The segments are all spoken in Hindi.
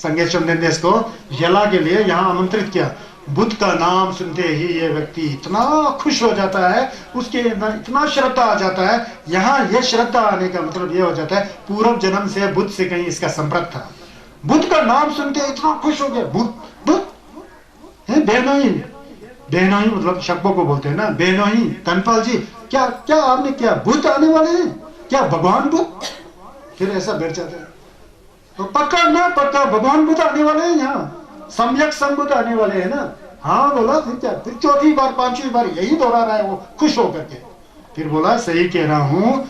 संगे चंदेश को यला के लिए यहाँ आमंत्रित किया। बुद्ध का नाम सुनते ही ये व्यक्ति इतना खुश हो जाता है, उसके इतना श्रद्धा आ जाता है। यहाँ ये श्रद्धा आने का मतलब ये हो जाता है पूर्व जन्म से बुद्ध से कहीं इसका संपर्क था। बुद्ध का नाम सुनते इतना खुश हो गया। बुद्ध बुद्ध बेनोई, बेनोई मतलब शक्बों को बोलते हैं ना, बेनोई धनपाल जी क्या क्या आपने क्या बुद्ध आने वाले हैं क्या, भगवान बुद्ध? फिर ऐसा बैठ जाता है तो पक्का ना, पक्का भगवान बुद्ध आने वाले हैं यहाँ, सम्यक संबुद्ध आने वाले हैं ना। हाँ बोला। फिर क्या, फिर चौथी बार पांचवी बार यही दोहरा रहा है वो खुश होकर के। फिर बोला सही कह रहा हूँ,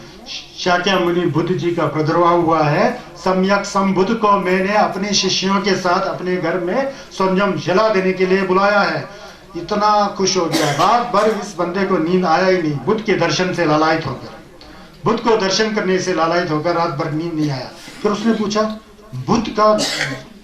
शाक्यमुनि बुद्ध जी का प्रादुर्भाव हुआ है। सम्यक संबुद्ध को मैंने अपने शिष्यों के साथ अपने घर में संयम जला देने के लिए बुलाया है। इतना खुश हो गया, रात भर इस बंदे को नींद आया ही नहीं। बुद्ध के दर्शन से लालायित होकर, बुद्ध को दर्शन करने से लालायित होकर रात भर नींद नहीं आया। फिर उसने पूछा बुद्ध का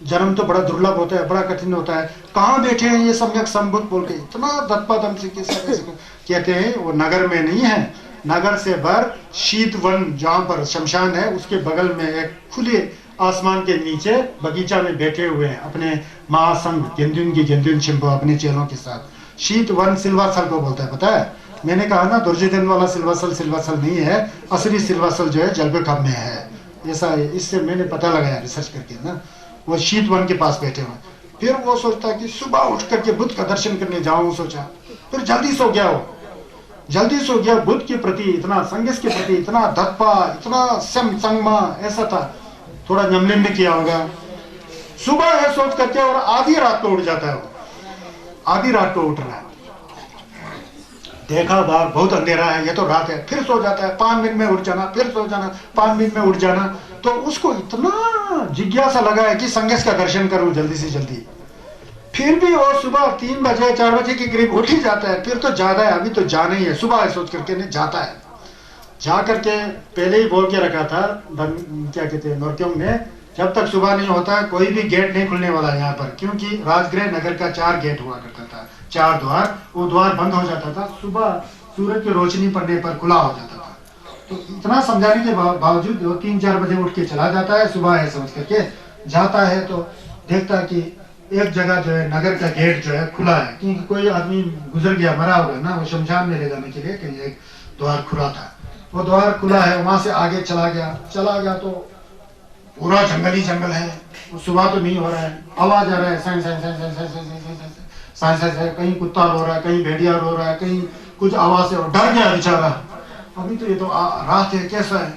जन्म तो बड़ा दुर्लभ होता है, बड़ा कठिन होता है, कहाँ बैठे हैं ये सम्यक संबुद्ध बोल के इतना दत्पादम से कहते हैं। वो नगर में नहीं है, नगर से भर शीत वन जहाँ पर शमशान है उसके बगल में एक खुले आसमान के नीचे बगीचा में बैठे हुए हैं अपने महासंघ गेंदुन शिंपो अपने चेलों के साथ। शीत वन सिल्वासल को बोलता है, पता है? मैंने कहा ना दुर्योधन वाला सिल्वासल नहीं है, असली सिल्वासल जो है जलबेखाम में है, ऐसा है। इससे मैंने पता लगाया रिसर्च करके ना। वो शीत वन के पास बैठे हुए। फिर वो सोचता कि सुबह उठ करके बुद्ध का दर्शन करने जाऊं, सोचा। फिर जल्दी सो गया, वो जल्दी सो गया। बुद्ध के प्रति इतना, संगीत के प्रति इतना धप्पा, इतना संगमा ऐसा था, थोड़ा जमलिन भी किया होगा। सुबह है सोच करके और आधी रात को उठ जाता है वो, आधी रात को उठ रहा है। देखा बाहर बहुत अंधेरा है, ये तो रात है। फिर सो जाता है, 5 मिनट में उठ जाना, फिर सो जाना, 5 मिनट में उठ जाना। तो उसको इतना जिज्ञासा लगा है कि संगीत का दर्शन करूं जल्दी से जल्दी। फिर भी वो सुबह 3 बजे 4 बजे के करीब उठ ही जाता है। फिर तो ज्यादा है, अभी तो जाना ही है, सुबह है सोच करके नहीं जाता है। जा करके पहले ही बोल के रखा था क्या कहते हैं नौरक्योंग ने, जब तक सुबह नहीं होता कोई भी गेट नहीं खुलने वाला यहाँ पर, क्योंकि राजगृह नगर का 4 गेट हुआ करता था, 4 द्वार। वो द्वार बंद हो जाता था, सुबह सूरज की रोशनी पड़ने पर खुला हो जाता था। तो इतना समझाने के बावजूद वो 3-4 बजे उठ के चला जाता है, सुबह है समझ करके जाता है। तो देखता है कि एक जगह जो है नगर का गेट जो है खुला है, क्योंकि कोई आदमी गुजर गया, मरा हुआ ना, वो शमशान में ले जाने के लिए कहीं एक द्वार खुला था। वो द्वार खुला है, वहां से आगे चला गया तो पूरा जंगल ही जंगल है। सुबह तो नहीं हो रहा है, आवाज आ रहा है साइंस कहीं कुत्ता रो रहा है, कहीं भेड़िया रो रहा है, कहीं कुछ आवाज से डर गया बेचारा। अभी तो ये तो रात है, कैसा है?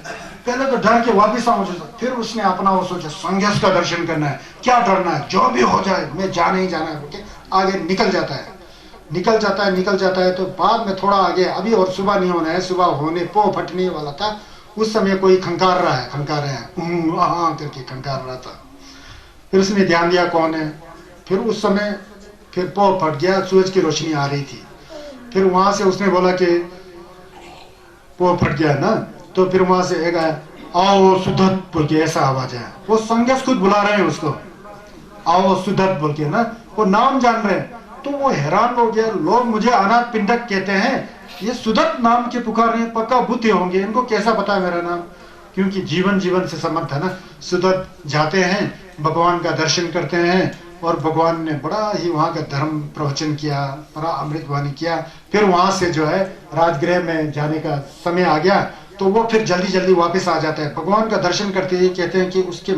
पहले तो डर के वापिस आओ। फिर उसने अपना वो सोचा संघर्ष का दर्शन करना है, क्या डरना है, जो भी हो जाए मैं जाना ही जाना है। आगे निकल जाता है। तो बाद में थोड़ा आगे, अभी और सुबह नहीं होना है, सुबह होने पो फटने वाला था, उस समय कोई खंकार रहा है करके खंकार रहा था। फिर उसने ध्यान दिया कौन है। फिर उस समय फिर पो फट गया, सूरज की रोशनी आ रही थी। फिर वहां से उसने बोला कि पो फट गया ना, तो फिर वहां से एक आया, आओ सुधत बोल के ऐसा आवाज है। वो संगस खुद बुला रहे हैं उसको, आओ सुधत बोल के ना, वो नाम जान रहे हैं। तो वो हैरान हो गया, लोग मुझे अनाथ पिंडक कहते हैं, ये सुधत नाम के पुकार रहे हैं, पक्का बुद्ध होंगे, इनको कैसा पता है मेरा नाम? क्योंकि जीवन से संबंध है ना। सुधत जाते हैं, भगवान का दर्शन करते हैं, और भगवान ने बड़ा ही वहाँ का धर्म प्रवचन किया, बड़ा अमृतवाणी किया। फिर वहां से जो है राजगृह में जाने का समय आ गया, तो वो फिर जल्दी वापस आ जाता है। भगवान का दर्शन करते ही कहते हैं कि उसके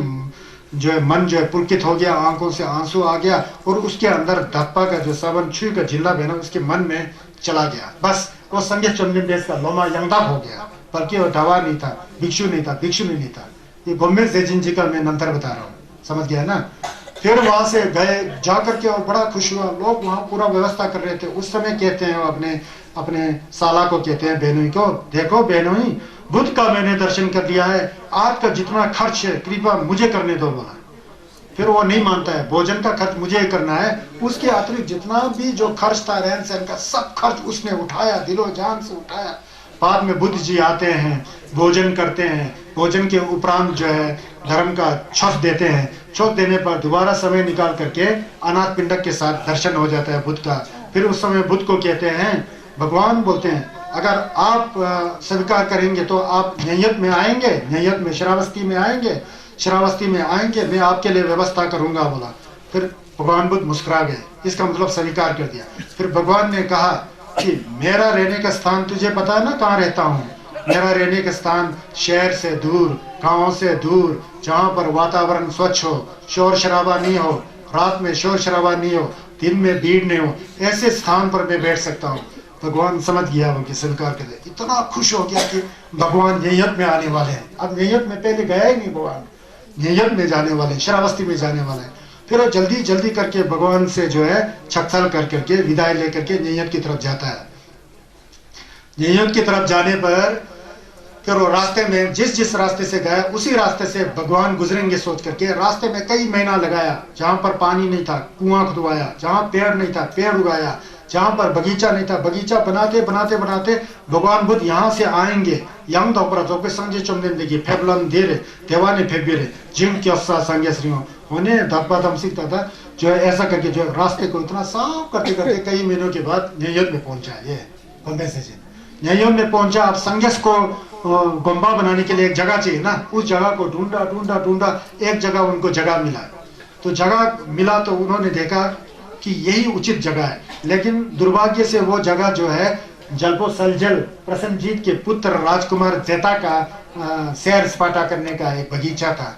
जो है मन जो है पुलकित हो गया, आंखों से आंसू आ गया, और उसके अंदर धप्पा का जो सावन छुई का जिल्ला बना उसके मन में चला गया। बस वो संगे चंदन देश का लोमा यंगदाप हो गया, बल्कि वो दवा नहीं था, भिक्षु नहीं था। ये गोमेज जेजिन जी का मैं नंतर बता रहा हूँ, समझ गया ना। फिर वहां से गए, जाकर के और बड़ा खुश हुआ। लोग वहां पूरा व्यवस्था कर रहे थे। उस समय कहते हैं अपने साला को कहते हैं बेनोई को, देखो बेनोई, बुद्ध का मैंने दर्शन कर लिया है, आज का जितना खर्च है कृपा मुझे करने दो बोला। फिर वो नहीं मानता है, भोजन का खर्च मुझे ही करना है, उसके अतिरिक्त जितना भी जो खर्च था रहन सहन का सब खर्च उसने उठाया, दिलो जान से उठाया। बाद में बुद्ध जी आते हैं, भोजन करते हैं, भोजन के उपरांत जो है धर्म का छठ देते हैं। छठ देने पर दोबारा समय निकाल करके अनाथ पिंडक के साथ दर्शन हो जाता है बुद्ध का। फिर उस समय बुद्ध को कहते हैं, भगवान बोलते हैं, अगर आप स्वीकार करेंगे तो आप नैयत में आएंगे, नैयत में श्रावस्ती में आएंगे। श्रावस्ती में आएंगे, मैं आपके लिए व्यवस्था करूंगा बोला। फिर भगवान बुद्ध मुस्कुरा गए, इसका मतलब स्वीकार कर दिया। फिर भगवान ने कहा कि मेरा रहने का स्थान तुझे पता है ना कहाँ रहता हूँ? मेरा रहने का स्थान शहर से दूर, गाँव से दूर, जहाँ पर वातावरण स्वच्छ हो, शोर शराबा नहीं हो, रात में शोर शराबा नहीं हो, दिन में भीड़ नहीं हो, ऐसे स्थान पर मैं बैठ सकता हूँ। भगवान समझ गया, उनकी स्वीकार कर दिया। इतना खुश हो गया कि भगवान नैयत में आने वाले हैं। अब नैयत में पहले गया ही नहीं, भगवान नैयत में जाने वाले, श्रावस्ती में जाने वाले हैं। फिर वो जल्दी जल्दी करके भगवान से जो है छत्थल कर करके विदाई लेकर के नैयत की तरफ जाता है। नैयत की तरफ जाने पर फिर वो रास्ते में जिस रास्ते से गया उसी रास्ते से भगवान गुजरेंगे सोच करके रास्ते में कई महीना लगाया। जहाँ पर पानी नहीं था कुआं खुदवाया, जहाँ पेड़ नहीं था पेड़ उगाया, जहाँ पर बगीचा नहीं था बगीचा बनाते बनाते बनाते भगवान बुद्ध यहाँ से आएंगे। yang dok pra dok sangje chomden degi pheblan dere देवाने फेबिरे जिम क्योसा संगे श्रीओ होने धपधम सीखता था जो है ऐसा करके जो रास्ते को इतना साफ करते करते कई महीनों के बाद न्यायोन में पहुंचा। ये बम्बे से न्यायोन में पहुंचा। अब संगस को गुम्बा बनाने के लिए एक जगह चाहिए ना, उस जगह को ढूंढा ढूंढा ढूंढा, एक जगह उनको जगह मिला। तो जगह मिला तो उन्होंने देखा कि यही उचित जगह है, लेकिन दुर्भाग्य से वो जगह जो है जलपो सलजल प्रसन्नजीत के पुत्र राजकुमार जेता का सैर सपाटा करने का एक बगीचा था,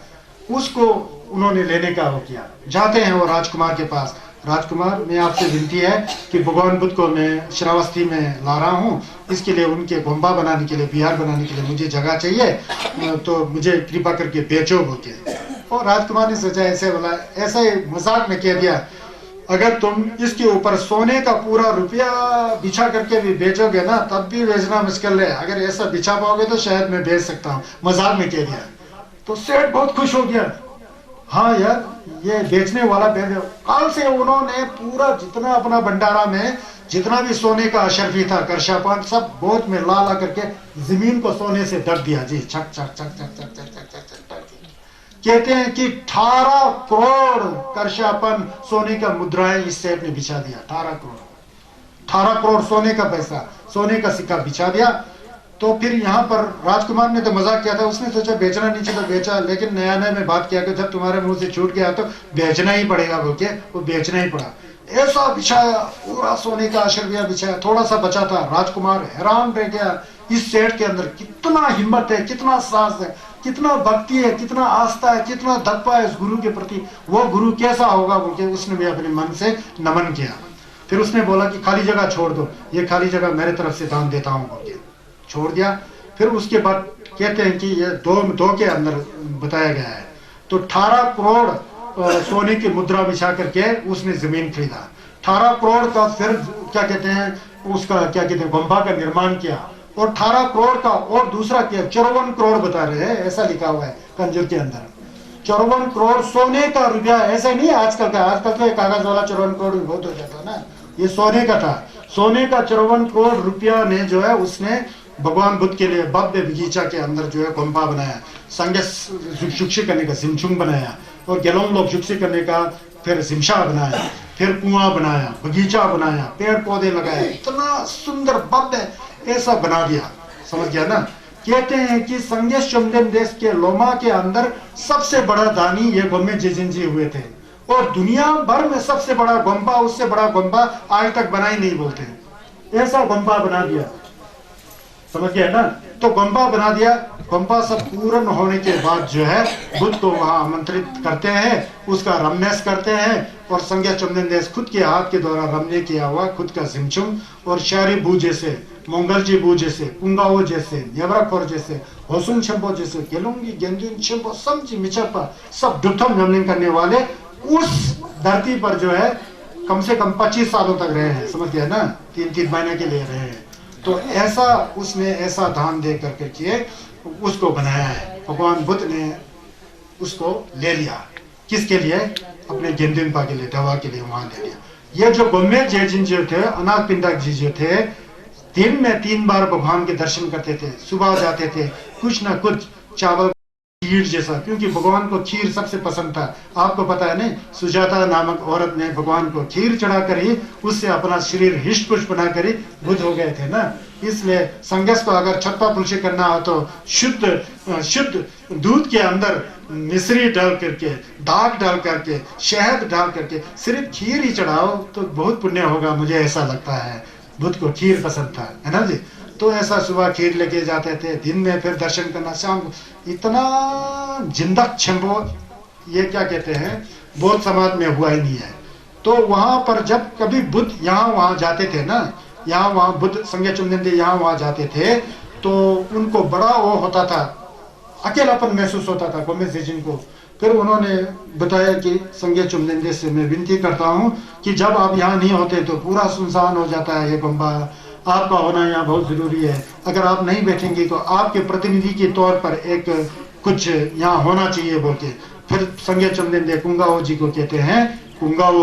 उसको उन्होंने लेने का वो किया। जाते हैं वो राजकुमार के पास, राजकुमार मैं आपसे विनती है कि भगवान बुद्ध को मैं श्रावस्ती में ला रहा हूँ, इसके लिए उनके गुम्बा बनाने के लिए विहार बनाने के लिए मुझे जगह चाहिए, तो मुझे कृपा करके बेचो बोलते। और राजकुमार ने सोचा ऐसे बोला, ऐसा ही मजाक में कह दिया, अगर तुम इसके ऊपर सोने का पूरा रुपया बिछा करके भी बेचोगे ना तब भी बेचना मुश्किल है, अगर ऐसा बिछा पाओगे तो शायद मैं बेच सकता हूँ। मजाक में कह दिया। तो सेठ बहुत खुश हो गया, हाँ यार ये बेचने वाला कल से उन्होंने पूरा जितना अपना भंडारा में जितना भी सोने का अशरफी था करशापान सब बोझ में ला ला करके जमीन को सोने से ढक दिया जी, छक छक छक छक छक छक छक छक छक। कहते हैं कि 18 करोड़ करशापन सोने का मुद्राएं इस सेठ ने बिछा दिया। 18 करोड़ सोने का पैसा, सोने का सिक्का बिछा दिया। तो फिर यहाँ पर राजकुमार ने तो मजाक किया था, उसने सोचा बेचना नहीं चाहिए तो बेचा, लेकिन नया नया में बात किया कि जब तुम्हारे मुंह से छूट गया तो बेचना ही पड़ेगा बोल के वो बेचना ही पड़ा। ऐसा बिछाया, पूरा सोने का अशरफिया बिछाया, थोड़ा सा बचा था। राजकुमार हैरान रह गया, इस सेठ के अंदर कितना हिम्मत है, कितना साहस है, कितना भक्ति है, कितना आस्था है, कितना धप्पा है इस गुरु के प्रति, वो गुरु कैसा होगा बोल के उसने भी अपने मन से नमन किया। फिर उसने बोला कि खाली जगह छोड़ दो, ये खाली जगह मेरे तरफ से दान देता हूँ बोल के छोड़ दिया। फिर उसके बाद कहते हैं कि ये दो के अंदर बताया गया है, तो 18 करोड़ सोने की मुद्रा बिछा करके उसने जमीन खरीदा। 18 करोड़ का फिर क्या कहते हैं उसका क्या कहते हैं गुम्बा का निर्माण किया, और 18 करोड़ का और दूसरा किया 54 करोड़ बता रहे हैं, ऐसा लिखा हुआ है कंजूर के अंदर। 54 करोड़ सोने का रुपया, ऐसा नहीं आजकल का, आजकल तो कागज वाला 54 करोड़ बहुत हो जाता है ना, ये सोने का था। सोने का 54 करोड़ रुपया ने जो है उसने भगवान बुद्ध के लिए भव्य बगीचा के अंदर जो है गुम्बा बनाया, संगे जुक्षी करने का सिमचुंग बनाया, और गेलोंग लोग जुक्षी करने का फिर सिमशा बनाया, फिर कुआं बनाया, बगीचा बनाया, पेड़ पौधे लगाए, इतना सुंदर भव्य ऐसा बना दिया। समझ गया ना। कहते हैं कि संगेश चुमदेन देश के लोमा के अंदर सबसे बड़ा दानी ये गोमे जिजिन जी हुए थे, और दुनिया भर में सबसे बड़ा गुम्बा, उससे बड़ा गुम्बा आज तक बना ही नहीं बोलते, ऐसा गुम्बा बना दिया। समझ गया ना। तो गुम्बा बना दिया। गुम्बा सब पूर्ण होने के बाद जो है बुद्ध को वहां आमंत्रित करते हैं, उसका रमनेस करते हैं, और संज्ञा चंदन देश खुद के हाथ के द्वारा रमने किया हुआ खुद का सिमचुम और शारी बू जैसे, मंगलजी बू जैसे, पुंगाओ जैसे, नेवराखोर जैसे, होसुंग छंपो जैसे, गेलुंगी गेंदुन छंपो समझी मिचपा सब दुथम जमलिंग करने वाले उस धरती पर जो है कम से कम 25 सालों तक रहे हैं। समझ गया ना। 3-3 महीने के लिए रहे हैं। तो ऐसा उसने ऐसा दान दे करके किए उसको बनाया है। भगवान बुद्ध ने उसको ले लिया, किसके लिए? अपने गेंदिनपा के लिए, दवा के लिए वहां ले लिया। ये जो गोमे जेजिन जो थे, अनाथ पिंडक जी जो थे, दिन में 3 बार भगवान के दर्शन करते थे। सुबह जाते थे, कुछ ना कुछ चावल खीर जैसा, क्योंकि भगवान को खीर सबसे पसंद था। आपको पता है नहीं, सुजाता नामक औरत ने भगवान को खीर चढ़ाकर ही उससे अपना शरीर हिष्ट पुष्ट बनाकर ही बुद्ध हो गए थे ना। इसलिए संघर्ष को अगर छत्ता पुलशी करना हो तो शुद्ध दूध के अंदर मिश्री डाल करके, दाग डाल करके, शहद डाल करके सिर्फ खीर ही चढ़ाओ तो बहुत पुण्य होगा, मुझे ऐसा लगता है। बुद्ध को खीर पसंद था, है ना जी। तो ऐसा सुबह खीर लेके जाते थे, दिन में फिर दर्शन करना, शाम को इतना जिंदक छम्बो, ये क्या कहते हैं, बौद्ध समाज में हुआ ही नहीं है। तो वहां पर जब कभी बुद्ध यहाँ वहां जाते थे ना, यहाँ वहां बुद्ध संज्ञा चुम्बेंदे यहाँ वहां जाते थे, तो उनको बड़ा वो होता था, अकेलापन महसूस होता था गोमेज जेजिन को। फिर उन्होंने बताया कि संज्ञा चुम्बेंदे से मैं विनती करता हूँ कि जब आप यहाँ नहीं होते तो पूरा सुनसान हो जाता है ये गोम्बा, आपका होना यहाँ बहुत जरूरी है। अगर आप नहीं बैठेंगे तो आपके प्रतिनिधि के तौर पर एक कुछ यहाँ होना चाहिए बोल के। फिर संज्ञा चुम्बेंदे कुंगाओ जी को कहते हैं, कुंगाओ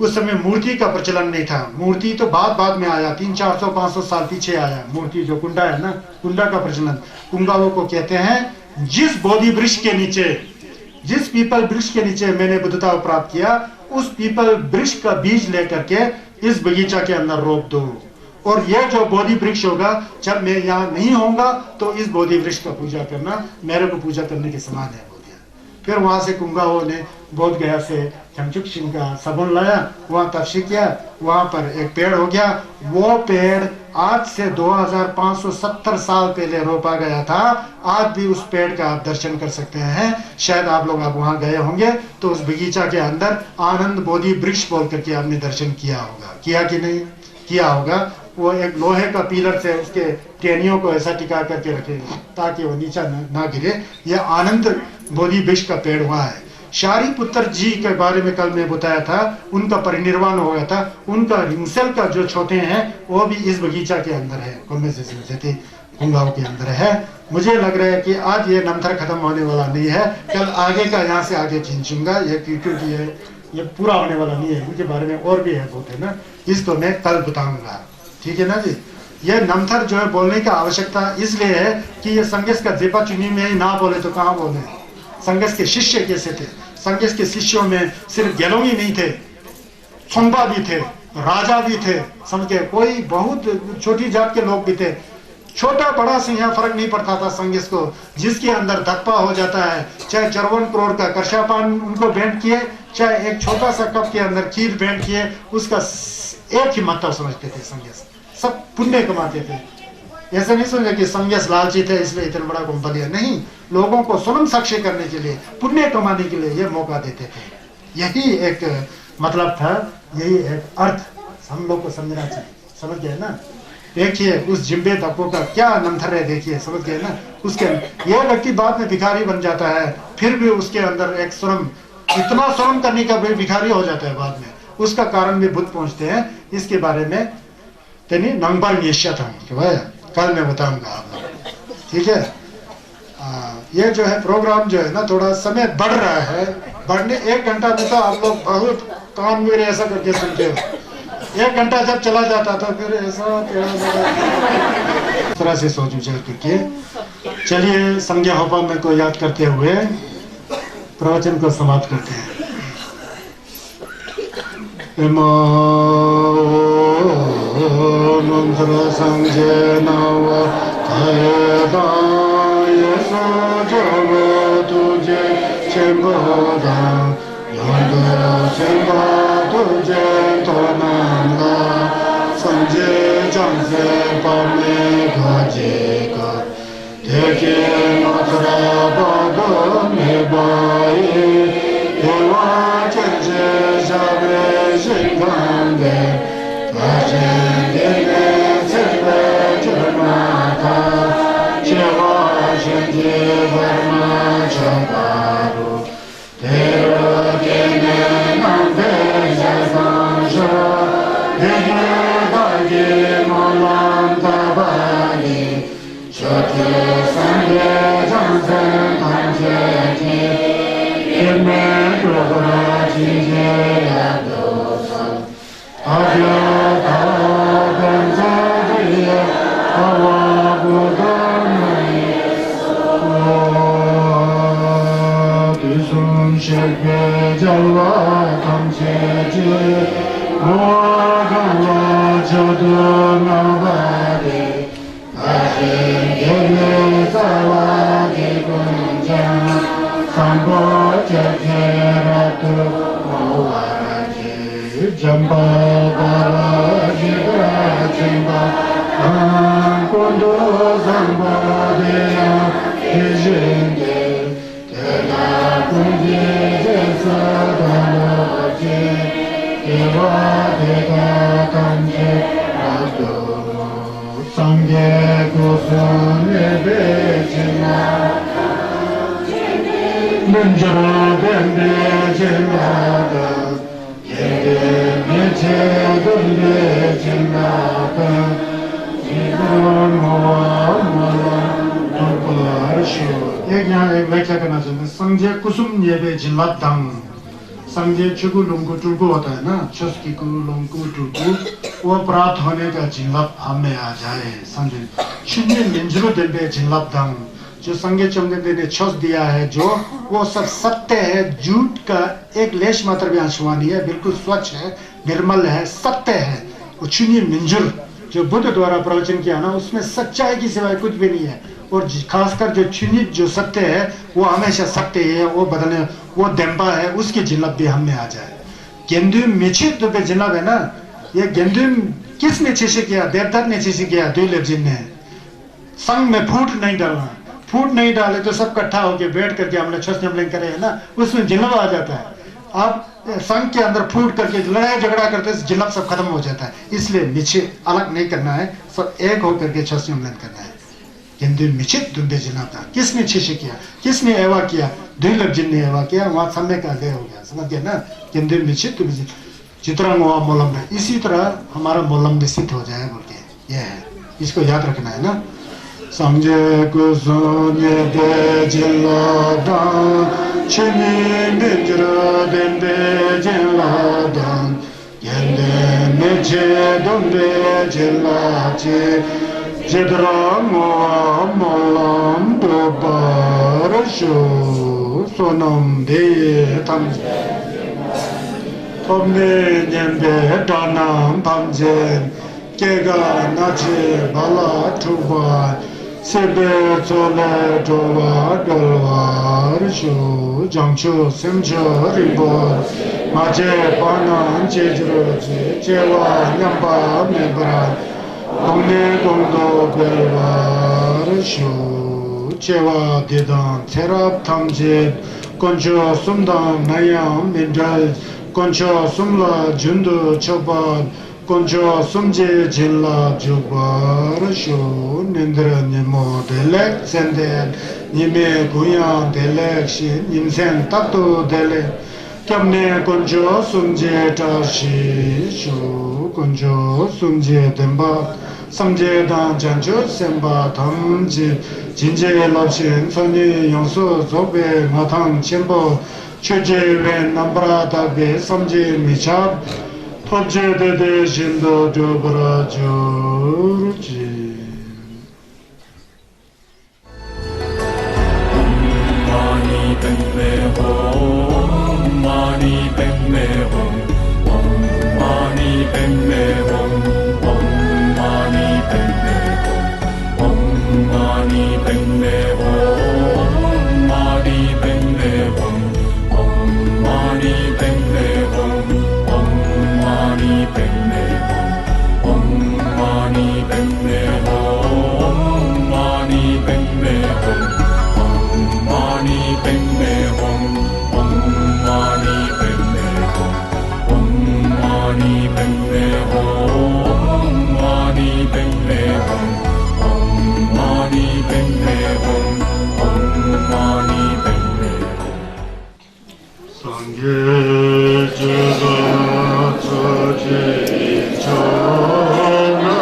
उस समय मूर्ति का प्रचलन नहीं था, मूर्ति तो बाद में आया, 300-400-500 साल पीछे आया मूर्ति, जो कुंडा है ना, कुंडा का प्रचलन। कुंगाओ को कहते हैं जिस बोधि वृक्ष के नीचे, जिस पीपल वृक्ष के नीचे मैंने बुद्धता प्राप्त किया, उस पीपल वृक्ष का बीज लेकर के इस बगीचा के अंदर रोप दो, और यह जो बोधि वृक्ष होगा, जब मैं यहाँ नहीं होऊंगा तो इस बोधि वृक्ष का पूजा करना मेरे को पूजा करने के समान है बोल दिया। फिर वहां से कुंगाओ ने बोध गया से चमचुक सिंह का साबुन लाया, वहां तपस्या किया, वहां पर एक पेड़ हो गया। वो पेड़ आज से 2570 साल पहले रोपा गया था, आज भी उस पेड़ का आप दर्शन कर सकते हैं। शायद आप लोग आप वहां गए होंगे तो उस बगीचा के अंदर आनंद बोधि वृक्ष बोल करके आपने दर्शन किया होगा, किया कि नहीं किया होगा। वो एक लोहे का पिलर से उसके टहनियों को ऐसा टिका करके रखे ताकि वो नीचा ना गिरे। यह आनंद बोधि वृक्ष का पेड़ वहां है। शारीपुत्र जी के बारे में कल मैं बताया था, उनका परिनिर्वाण हो गया था, उनका रिंगसेल का जो छोटे हैं वो भी इस बगीचा के अंदर है, कुंगाओ के अंदर है। मुझे लग रहा है कि आज ये नमथर खत्म होने वाला नहीं है, कल आगे का यहाँ से आगे खींचूंगा ये, क्योंकि ये पूरा होने वाला नहीं है, उनके बारे में और भी है बहुत है ना, इसको मैं कल बताऊंगा, ठीक है ना जी। ये नमथर जो है बोलने का आवश्यकता इसलिए है कि ये संगेस का जेपा चुनी में ही ना बोले तो कहाँ बोले। संगेस के शिष्य कैसे थे, संगेस के शिष्यों में सिर्फ गेलोंगी नहीं थे, सोंबा भी थे, राजा भी थे, समझे, कोई बहुत छोटी जात के लोग भी थे। छोटा बड़ा से यहाँ फर्क नहीं पड़ता था संगेस को, जिसके अंदर धप्पा हो जाता है, चाहे 54 करोड़ का करशापान उनको भेंट किए, चाहे एक छोटा सा कप के अंदर खीर भेंट किए, उसका एक ही महत्व समझते थे संगेस, सब पुण्य कमाते थे। ऐसा नहीं समझे कि संगेस लालची थे इसलिए इतना बड़ा गुम्बा लिया, नहीं, लोगों को स्वयं साक्षी करने के लिए, पुण्य कमाने के लिए ये मौका देते थे। यही एक मतलब था, यही एक अर्थ हम लोग को समझना चाहिए, समझ गए ना। देखिए उस जिम्बे तपो का क्या नमथर है, देखिए समझ गए ना। उसके यह व्यक्ति बाद में भिखारी बन जाता है, फिर भी उसके अंदर एक श्रम, इतना श्रम करने का भी भिखारी हो जाता है बाद में, उसका कारण भी बुद्ध पहुंचते हैं। इसके बारे में तेनी नंबर निश्चित है, कल मैं बताऊंगा आप लोग, ठीक है। ये जो है प्रोग्राम जो है ना, थोड़ा समय बढ़ रहा है, बढ़ने 1 घंटा में तो आप लोग बहुत काम मेरे ऐसा करके सुनते हो, 1 घंटा जब चला जाता तो फिर ऐसा इस तरह से सोच विचार करके चलिए संज्ञा होपा में को याद करते हुए प्रवचन को समाप्त करते हैं। मंत्र संजय नव तुझे चेंबोदा तुझे तो नंदा संजय जंसे पमे घजे कर देखे मथुरा बागो में बाई देवा चंजे जावे सिंगांगे Nobody, Sambo Chacheratu Mawaraji Jamba Bala Jibra Jimba Kondo Sambo Deya Ijinde Tela Kundi Jesa Danoje Eva Dega Kanje Rado Sangye Kusun Nebe Jima Munjara Bende Jimada Yede Meche Dunde Jimada Jibun Hoa Mala Nubarshu एक यहाँ एक व्याख्या करना चाहते हैं संजय कुसुम येबे जिल्लात दांग संजय चुगु लुंगु टुलकु होता है ना चुस्की कु लुंगु टुलकु वो प्राप्त होने का जिल्लात हमें आ जाए संजय चिन्ने मिंजरो देबे जिल्लात दांग जो संजय चमदे ने छस दिया है जो वो सब सत्य है झूठ का एक लेश मात्र भी आंसुआ नहीं है बिल्कुल स्वच्छ है निर्मल है सत्य है वो चिन्ने मिंजर जो बुद्ध द्वारा प्रवचन किया ना उसमें सच्चाई की सिवाय कुछ भी नहीं है और खासकर जो चुनित जो सत्य है वो हमेशा सत्य है वो बदलने वो दंबा है उसकी जिल्लत भी हम में आ जाए गेंदु मिचित तो पे जिल्लत है ना ये गेंदु किसने चीज़ किया देवदत्त ने चीज़ किया दुर्लभ जी ने संग में फूट नहीं डाले तो सब इकट्ठा होके बैठ करके हमने छस नमलिंग करे है ना उसमें जिल्लत आ जाता है आप संघ के अंदर फूट करके लड़ाई झगड़ा करते जिल्लत सब खत्म हो जाता है इसलिए नीचे अलग नहीं करना है सब एक होकर के छस नमलिंग करना है हिंदू मिचित दुंदे जिनाता किसने छिशे किया किसने एवा किया दुर्लभ जिन ने एवा किया वहां समय का ले हो गया समझ गया ना हिंदू मिचित चित्रा मोहा मोलम है इसी तरह हमारा मोलम भी सिद्ध हो जाए बोल के ये है इसको याद रखना है ना समझे को सोने दे जिलादा चने निजरा देंदे जिलादा यंदे Meche दुंदे जिलाचे Jedramo Molam Dobarasho Sonam De Tam Tomne Nyembe Danam Tamjen Kega Nache Bala Tuba Sebe Tole Toba Galvarasho Jamcho Semcho Ribo Maje Panan Jejroje Jewa Nyamba Membra 동네 동도 별바르쇼 제와 대단 테랍 탐제 건조 숨담 나양 민달 건조 숨라 준도 처바 건조 숨제 질라 주바르쇼 닌드르니 모델렉 센데 니메 고양 델렉시 인생 딱도 델렉 겸내 건조 숨제 다시쇼 건조 숨제 덴바 삼제단 jancho semba tam지 진제 랍신 선이 영수 조배 마탕 첨보 최제외 남브라다베 삼제 미찹 톱제데데 신도 조브라조르지 마니 벤메호 마니 벤메호 마니 벤메호 Mani Padme Hum Mani Padme Hum Mani Padme Hum Mani Padme Hum Mani Padme Hum Mani Padme Hum Mani Padme Hum Mani Padme Hum Mani Padme Hum Mani Padme Hum Mani Padme Hum Mani Padme Sangye Jagat Saje Chananda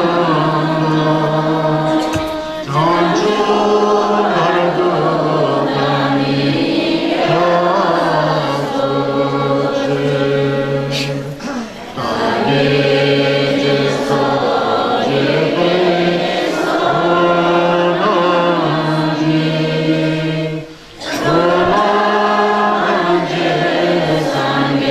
Jancho Bhargavani Kasaje Tane Jesa Jebe Sange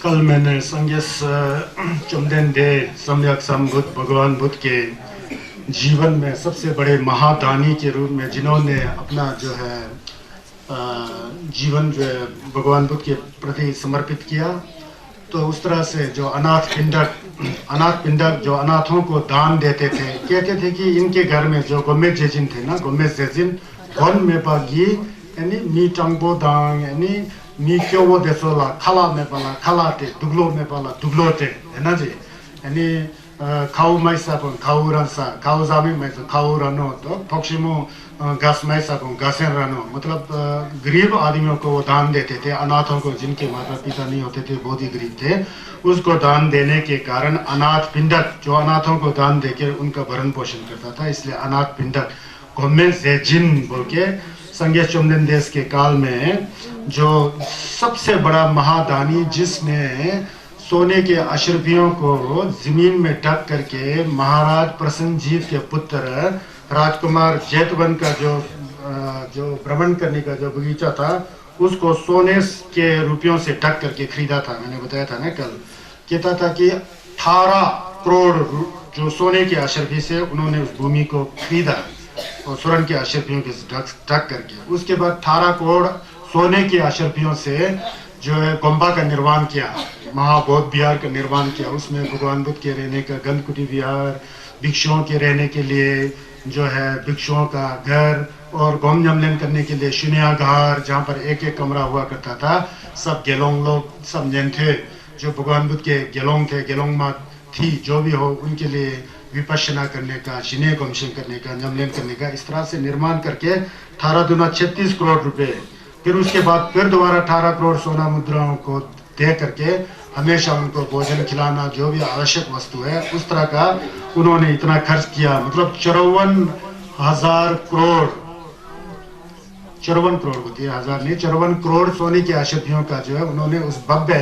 कल मैंने संगेस चुमदेंदे सम्यक संबुद्ध भगवान बुद्ध के जीवन में सबसे बड़े महादानी के रूप में जिन्होंने अपना जो है जीवन जो है भगवान बुद्ध के प्रति समर्पित किया, तो उस तरह से जो अनाथ पिंडक जो अनाथों को दान देते थे, कहते थे कि इनके घर में जो गोमे जेजिन थे ना, गोमे जेजिन वन में पागी यानी मी टंगबो दांग यानी मी क्यों देसोला खाला में पाला खालाते दुगलो में पाला दुगलोते है ना जी, यानी खाऊ मैसा पन खाऊ रंसा खाऊ जामी मैसा खाऊ रनो तो पक्षिमो घास मैसा पन घासें रनो, मतलब गरीब आदमियों को वो दान देते थे, अनाथों को जिनके माता पिता नहीं होते थे, बहुत ही गरीब थे, उसको दान देने के कारण अनाथ पिंडक जो अनाथों को दान देकर उनका भरण पोषण करता था, इसलिए अनाथ पिंडक गोमे जेजिन बोल के संगेस चुमदेन देश के काल में जो सबसे बड़ा महादानी जिसने सोने के अशरफियों को जमीन में ढक करके महाराज प्रसन्नजीत के पुत्र राजकुमार जेतवन का जो जो भ्रमण करने का जो बगीचा था उसको सोने के रुपयों से ढक करके खरीदा था। मैंने बताया था ना कल, कहता था कि 18 करोड़ जो सोने के अशरफी से उन्होंने उस भूमि को खरीदा और स्वर्ण के अशरफियों के ढक करके। उसके बाद 18 करोड़ सोने के अशरफियों से जो है गोम्बा का निर्माण किया, महाबौद्ध विहार का निर्माण किया। उसमें भगवान बुद्ध के रहने का गंधकुटी विहार, भिक्षुओं के रहने के लिए जो है भिक्षुओं का घर, और गोम जमलेन करने के लिए शून्यागार, जहाँ पर एक एक कमरा हुआ करता था। सब गेलोंग लोग सब जन थे जो भगवान बुद्ध के गेलोंग थे, गेलोंग माँ थी, जो भी हो उनके लिए विपश्यना करने का, शिने गोमशिंग करने का, जमलेन करने का, इस तरह से निर्माण करके 18 दूना 36 करोड़ रुपए। फिर उसके बाद फिर दोबारा 18 करोड़ सोना मुद्राओं को दे करके हमेशा उनको भोजन खिलाना, जो भी आवश्यक वस्तु है उस तरह का उन्होंने इतना खर्च किया। मतलब 54,000 करोड़, 54 करोड़ होती है, हजार नहीं, 54 करोड़ सोने की अशरफियों का जो है उन्होंने उस भव्य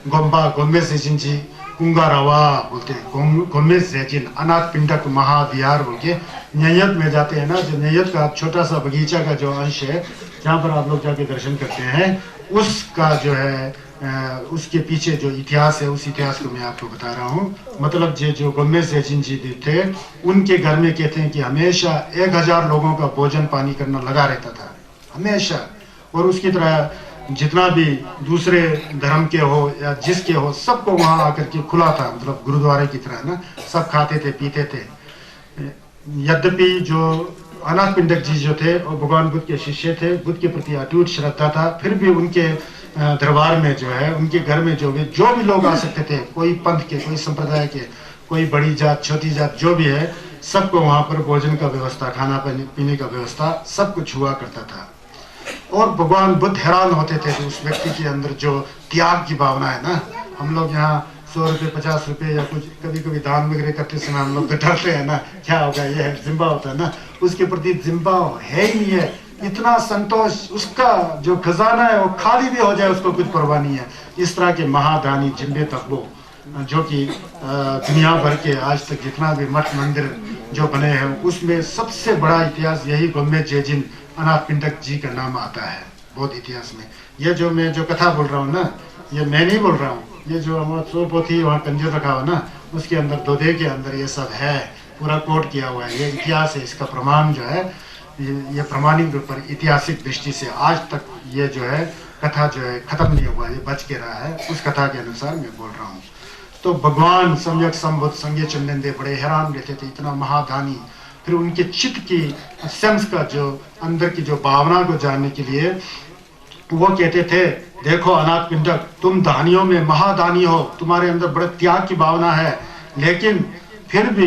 गोम्बा, गोम्बे सेजिन जी कुंगारावा बोलते हैं, गोम्बे सेजिन अनाथ पिंडक महाविहार बोल के न्यायत में जाते हैं ना, जो न्यायत का छोटा सा बगीचा का जो अंश है जहाँ पर आप लोग जाके दर्शन करते हैं, उसका जो है उसके पीछे जो इतिहास है उस इतिहास को मैं आपको बता रहा हूँ। मतलब जो गोम्बे सेजिन जी थे उनके घर में कहते हैं कि हमेशा 1000 लोगों का भोजन पानी करना लगा रहता था हमेशा। और उसकी तरह जितना भी दूसरे धर्म के हो या जिसके हो सबको वहाँ आकर के खुला था, मतलब गुरुद्वारे की तरह ना, सब खाते थे पीते थे। यद्यपि जो अनाथ पिंडक जी जो थे और भगवान बुद्ध के शिष्य थे, बुद्ध के प्रति अटूट श्रद्धा था, फिर भी उनके दरबार में जो है उनके घर में जो भी लोग आ सकते थे, कोई पंथ के, कोई संप्रदाय के, कोई बड़ी जात छोटी जात जो भी है, सबको वहाँ पर भोजन का व्यवस्था, खाना पीने का व्यवस्था सब कुछ हुआ करता था। और भगवान बुद्ध हैरान होते थे कि उस व्यक्ति के अंदर जो त्याग की भावना है ना। हम लोग यहाँ 100 रुपये 50 रुपये या कुछ कभी कभी दान वगैरह करते समय हम लोग तो डरते हैं ना, क्या होगा, ये है जिम्बा होता है ना, उसके प्रति जिम्बा है ही नहीं है। इतना संतोष, उसका जो खजाना है वो खाली भी हो जाए उसको कुछ परवाह नहीं है। इस तरह के महादानी जिम्बे तब्बो जो कि दुनिया भर के आज तक जितना भी मठ मंदिर जो बने हैं उसमें सबसे बड़ा इतिहास यही गोम्बे जेजिन अनाथ पिंडक जी का नाम आता है बौद्ध इतिहास में। ये जो मैं जो कथा बोल रहा हूँ ना, ये मैं नहीं बोल रहा हूँ, ये जो हमारा सोपोथी वहाँ कंजूर रखा हुआ ना, उसके अंदर दोदे के अंदर ये सब है, पूरा कोट किया हुआ है, ये इतिहास है। इसका प्रमाण जो है ये प्रमाणिक रूप पर ऐतिहासिक दृष्टि से आज तक ये जो है कथा जो है खत्म नहीं हुआ, ये बच के रहा है। उस कथा के अनुसार मैं बोल रहा हूँ। तो भगवान सम्यक संबुद्ध संज्ञा चंदन बड़े हैरान रहते थे, इतना महादानी। फिर उनके चित्त की सेंस का जो अंदर की जो भावना को जानने के लिए वो कहते थे, देखो अनाथ पिंडक, तुम दानियों में महादानी हो, तुम्हारे अंदर बड़े त्याग की भावना है, लेकिन फिर भी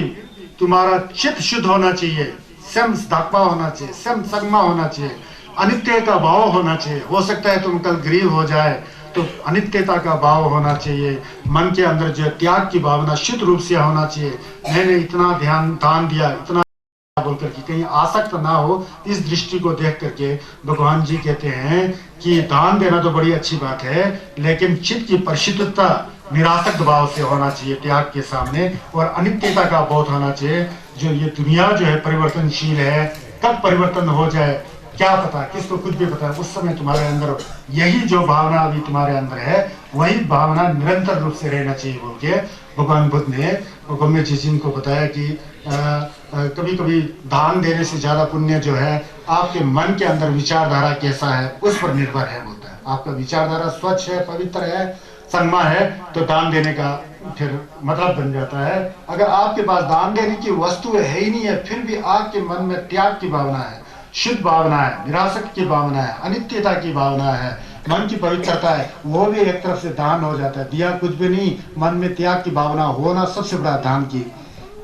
तुम्हारा चित्त शुद्ध होना चाहिए, सेंस दाकवा होना चाहिए, सेंस संगमा होना चाहिए, अनित्य का भाव होना चाहिए। हो सकता है तुम कल गरीब हो जाए तो अनित्यता का भाव होना चाहिए, मन के अंदर जो त्याग की भावना शुद्ध रूप से होना चाहिए। मैंने इतना ध्यान दान दिया, इतना बोलकर कि कहीं आसक्त ना हो, इस दृष्टि को देख करके भगवान जी कहते हैं कि दान देना तो बड़ी अच्छी बात है, लेकिन चित्त की परिशुद्धता निरासक्त भाव से होना चाहिए त्याग के सामने, और अनित्यता का बोध होना चाहिए। जो ये दुनिया जो है परिवर्तनशील है, कब परिवर्तन हो जाए क्या पता, किसको कुछ भी पता है। उस समय तुम्हारे अंदर यही जो भावना अभी तुम्हारे अंदर है, वही भावना निरंतर रूप से रहना चाहिए बोल के भगवान बुद्ध ने गोम्बे जेजिन को बताया कि कभी कभी दान देने से ज्यादा पुण्य जो है आपके मन के अंदर विचारधारा कैसा है उस पर निर्भर है बोलता है। आपका विचारधारा स्वच्छ है, पवित्र है, संगमा है, तो दान देने का फिर मतलब बन जाता है। अगर आपके पास दान देने की वस्तु है ही नहीं है, फिर भी आपके मन में त्याग की भावना है, शुद्ध भावना है, निरासक्त की भावना है, अनित्यता की भावना है, मन की पवित्रता है, वो भी एक तरफ से दान हो जाता है। दिया कुछ भी नहीं, मन में त्याग की भावना होना सबसे बड़ा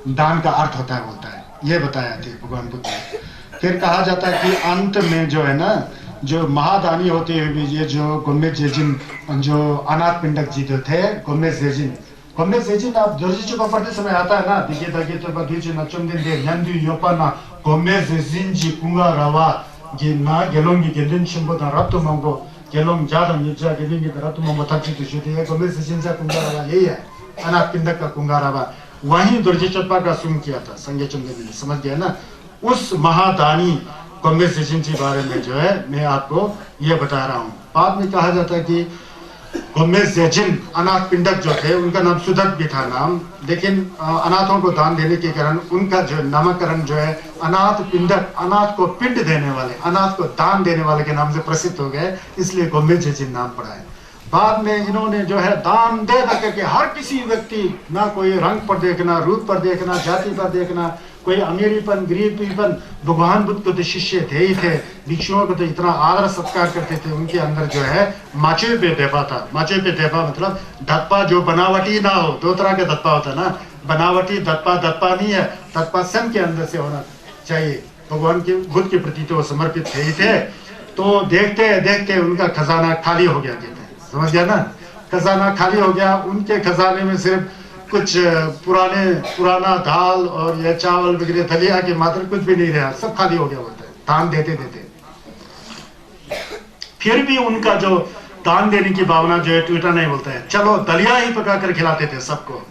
दान का अर्थ होता है बोलता है। ये बताया थे भगवान बुद्ध ने। फिर कहा जाता है कि अंत में जो है ना, जो महादानी होते हुए भी ये जो गोम्बे जेजिन, जो अनाथ पिंडक जी जो थे, गोम्बे जेजिन आप दोर्जी चुपा पढ़ते समय आता है ना, दिखे दगे तो बदीचे न चुमदिन दे नंदु योपा ना गोम्बे जेजिन जी कुंगा रवा गे ना गेलोंगी गेलिन शिंबो ना रत्तु मंगो गेलोंग जादम युजा गेलिंगी रत्तु मंगो तच्ची तो शुद्धि है। गोम्बे जेजिन जा कुंगा रवा यही है, अनाथ पिंडक का कुंगा रवा। वहीं दुर्जी चुपा का सुन किया था संज्ञा चंद्र ने, समझ गया ना। उस महादानी गोमेज जेजिन जी बारे में जो है मैं आपको ये बता रहा हूँ। बाद में कहा जाता है कि गोमेज जेजिन अनाथ पिंडक जो थे, उनका नाम सुदत भी था नाम, लेकिन अनाथों को दान देने के कारण उनका जो नामकरण जो है अनाथ पिंडक, अनाथ को पिंड देने वाले, अनाथ को दान देने वाले के नाम से प्रसिद्ध हो गए, इसलिए गोमेज जेजिन नाम पड़ा है। बाद में इन्होंने जो है दान दे करके हर किसी व्यक्ति, ना कोई रंग पर देखना, रूप पर देखना, जाति पर देखना, कोई अमीरीपन गरीबीपन, भगवान बुद्ध को तो शिष्य थे ही थे, भिक्षुओं को तो इतना आदर सत्कार करते थे। उनके अंदर जो है माचे पे देपा था। माचे पे देपा मतलब दत्पा जो बनावटी ना हो। दो तरह के दत्पा होता है ना, बनावटी दत्पा, दत्पा नहीं है, दत्पा सन के अंदर से होना चाहिए। भगवान के बुद्ध के प्रति तो समर्पित थे ही थे। तो देखते देखते उनका खजाना खाली हो गया, कहते हैं, समझ गया ना, खजाना खाली हो गया। उनके खजाने में सिर्फ कुछ पुराना दाल और ये चावल वगैरह दलिया के मात्र कुछ भी नहीं रहा, सब खाली हो गया बोलते हैं, दान देते देते। फिर भी उनका जो दान देने की भावना जो है टूटा नहीं, बोलता है चलो दलिया ही पका कर खिलाते थे सबको,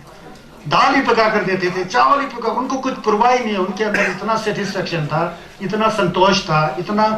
दाल ही पका कर देते थे, चावल ही पका, उनको कुछ परवाह ही नहीं है। उनके अंदर इतना सेटिस्फेक्शन था, इतना संतोष था, इतना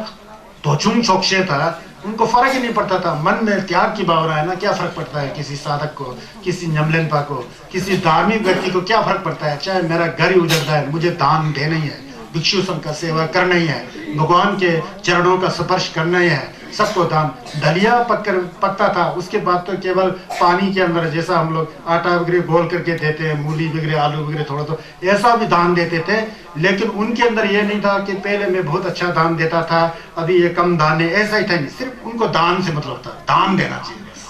तोचुम चौकसे था, उनको फर्क ही नहीं पड़ता था। मन में त्याग की भावना है ना, क्या फर्क पड़ता है किसी साधक को, किसी न्यमलेनपा को, किसी धार्मिक व्यक्ति को क्या फर्क पड़ता है, चाहे मेरा घर ही उजड़ता है, मुझे दान देना ही है, भिक्षु संघ का सेवा करना ही है, भगवान के चरणों का स्पर्श करना ही है, सबको दान। दलिया पकता था, उसके बाद तो केवल पानी के अंदर जैसा हम लोग आटा वगैरह घोल करके देते हैं, मूली वगैरह आलू वगैरह थोड़ा तो ऐसा भी दान देते थे। लेकिन उनके अंदर ये नहीं था कि पहले मैं बहुत अच्छा दान देता था, अभी ये कम दान है, ऐसा ही था नहीं। सिर्फ उनको दान से मतलब था, दान देना चाहिए बस,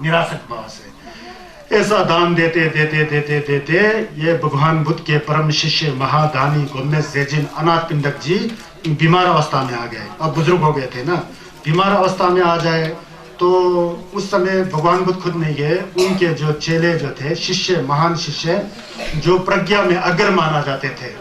निरासक्त भाव से। ऐसा दान देते देते देते देते ये भगवान बुद्ध के परम शिष्य महादानी गोमेज जेजिन अनाथ पिंडक जी बीमार अवस्था में आ गए। अब बुजुर्ग हो गए थे ना, बीमार अवस्था में आ जाए तो उस समय भगवान बुद्ध खुद नहीं गए, उनके जो चेले जो थे, शिष्य, महान शिष्य, जो प्रज्ञा में अग्र माना जाते थे,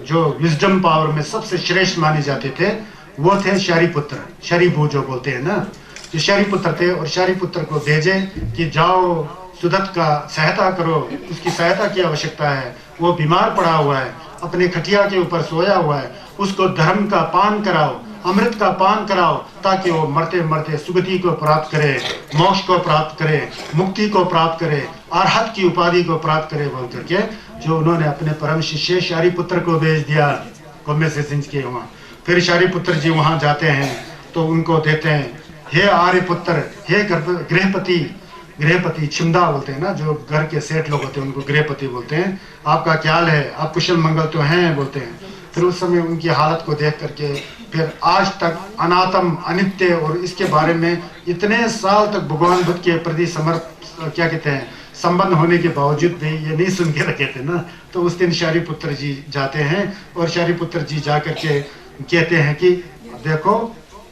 जो विजडम पावर में सबसे श्रेष्ठ माने जाते थे, वो थे शारिपुत्र, शरीभू जो बोलते हैं ना, जो शारिपुत्र थे। और शारिपुत्र को भेजे कि जाओ सुदत का सहायता करो, उसकी सहायता की आवश्यकता है, वो बीमार पड़ा हुआ है, अपने खटिया के ऊपर सोया हुआ है, उसको धर्म का पान कराओ, अमृत का पान कराओ, ताकि वो मरते मरते सुगति को प्राप्त करे, मोक्ष को प्राप्त करे, मुक्ति को प्राप्त करे, अरहत की उपाधि को प्राप्त करे बोल करके जो उन्होंने अपने परम शिष्य शारिपुत्र को भेज दिया गोमेज जेजिन के वहाँ। फिर शारिपुत्र जी वहाँ जाते हैं तो उनको देते हैं, हे आर्यपुत्र, हे गृहपति, गृहपति छिमदा बोलते हैं ना, जो घर के सेठ लोग होते हैं उनको गृहपति बोलते हैं, आपका क्या हाल है, आप कुशल मंगल तो हैं बोलते हैं। फिर उस समय उनकी हालत को देख करके फिर आज तक अनातम अनित्य और इसके बारे में इतने साल तक भगवान बुद्ध के प्रति क्या कहते हैं संबंध होने के बावजूद भी ये नहीं सुन के रखे थे ना। तो उस दिन शारिपुत्र जी जाते हैं और शारिपुत्र जी जा करके कहते हैं कि देखो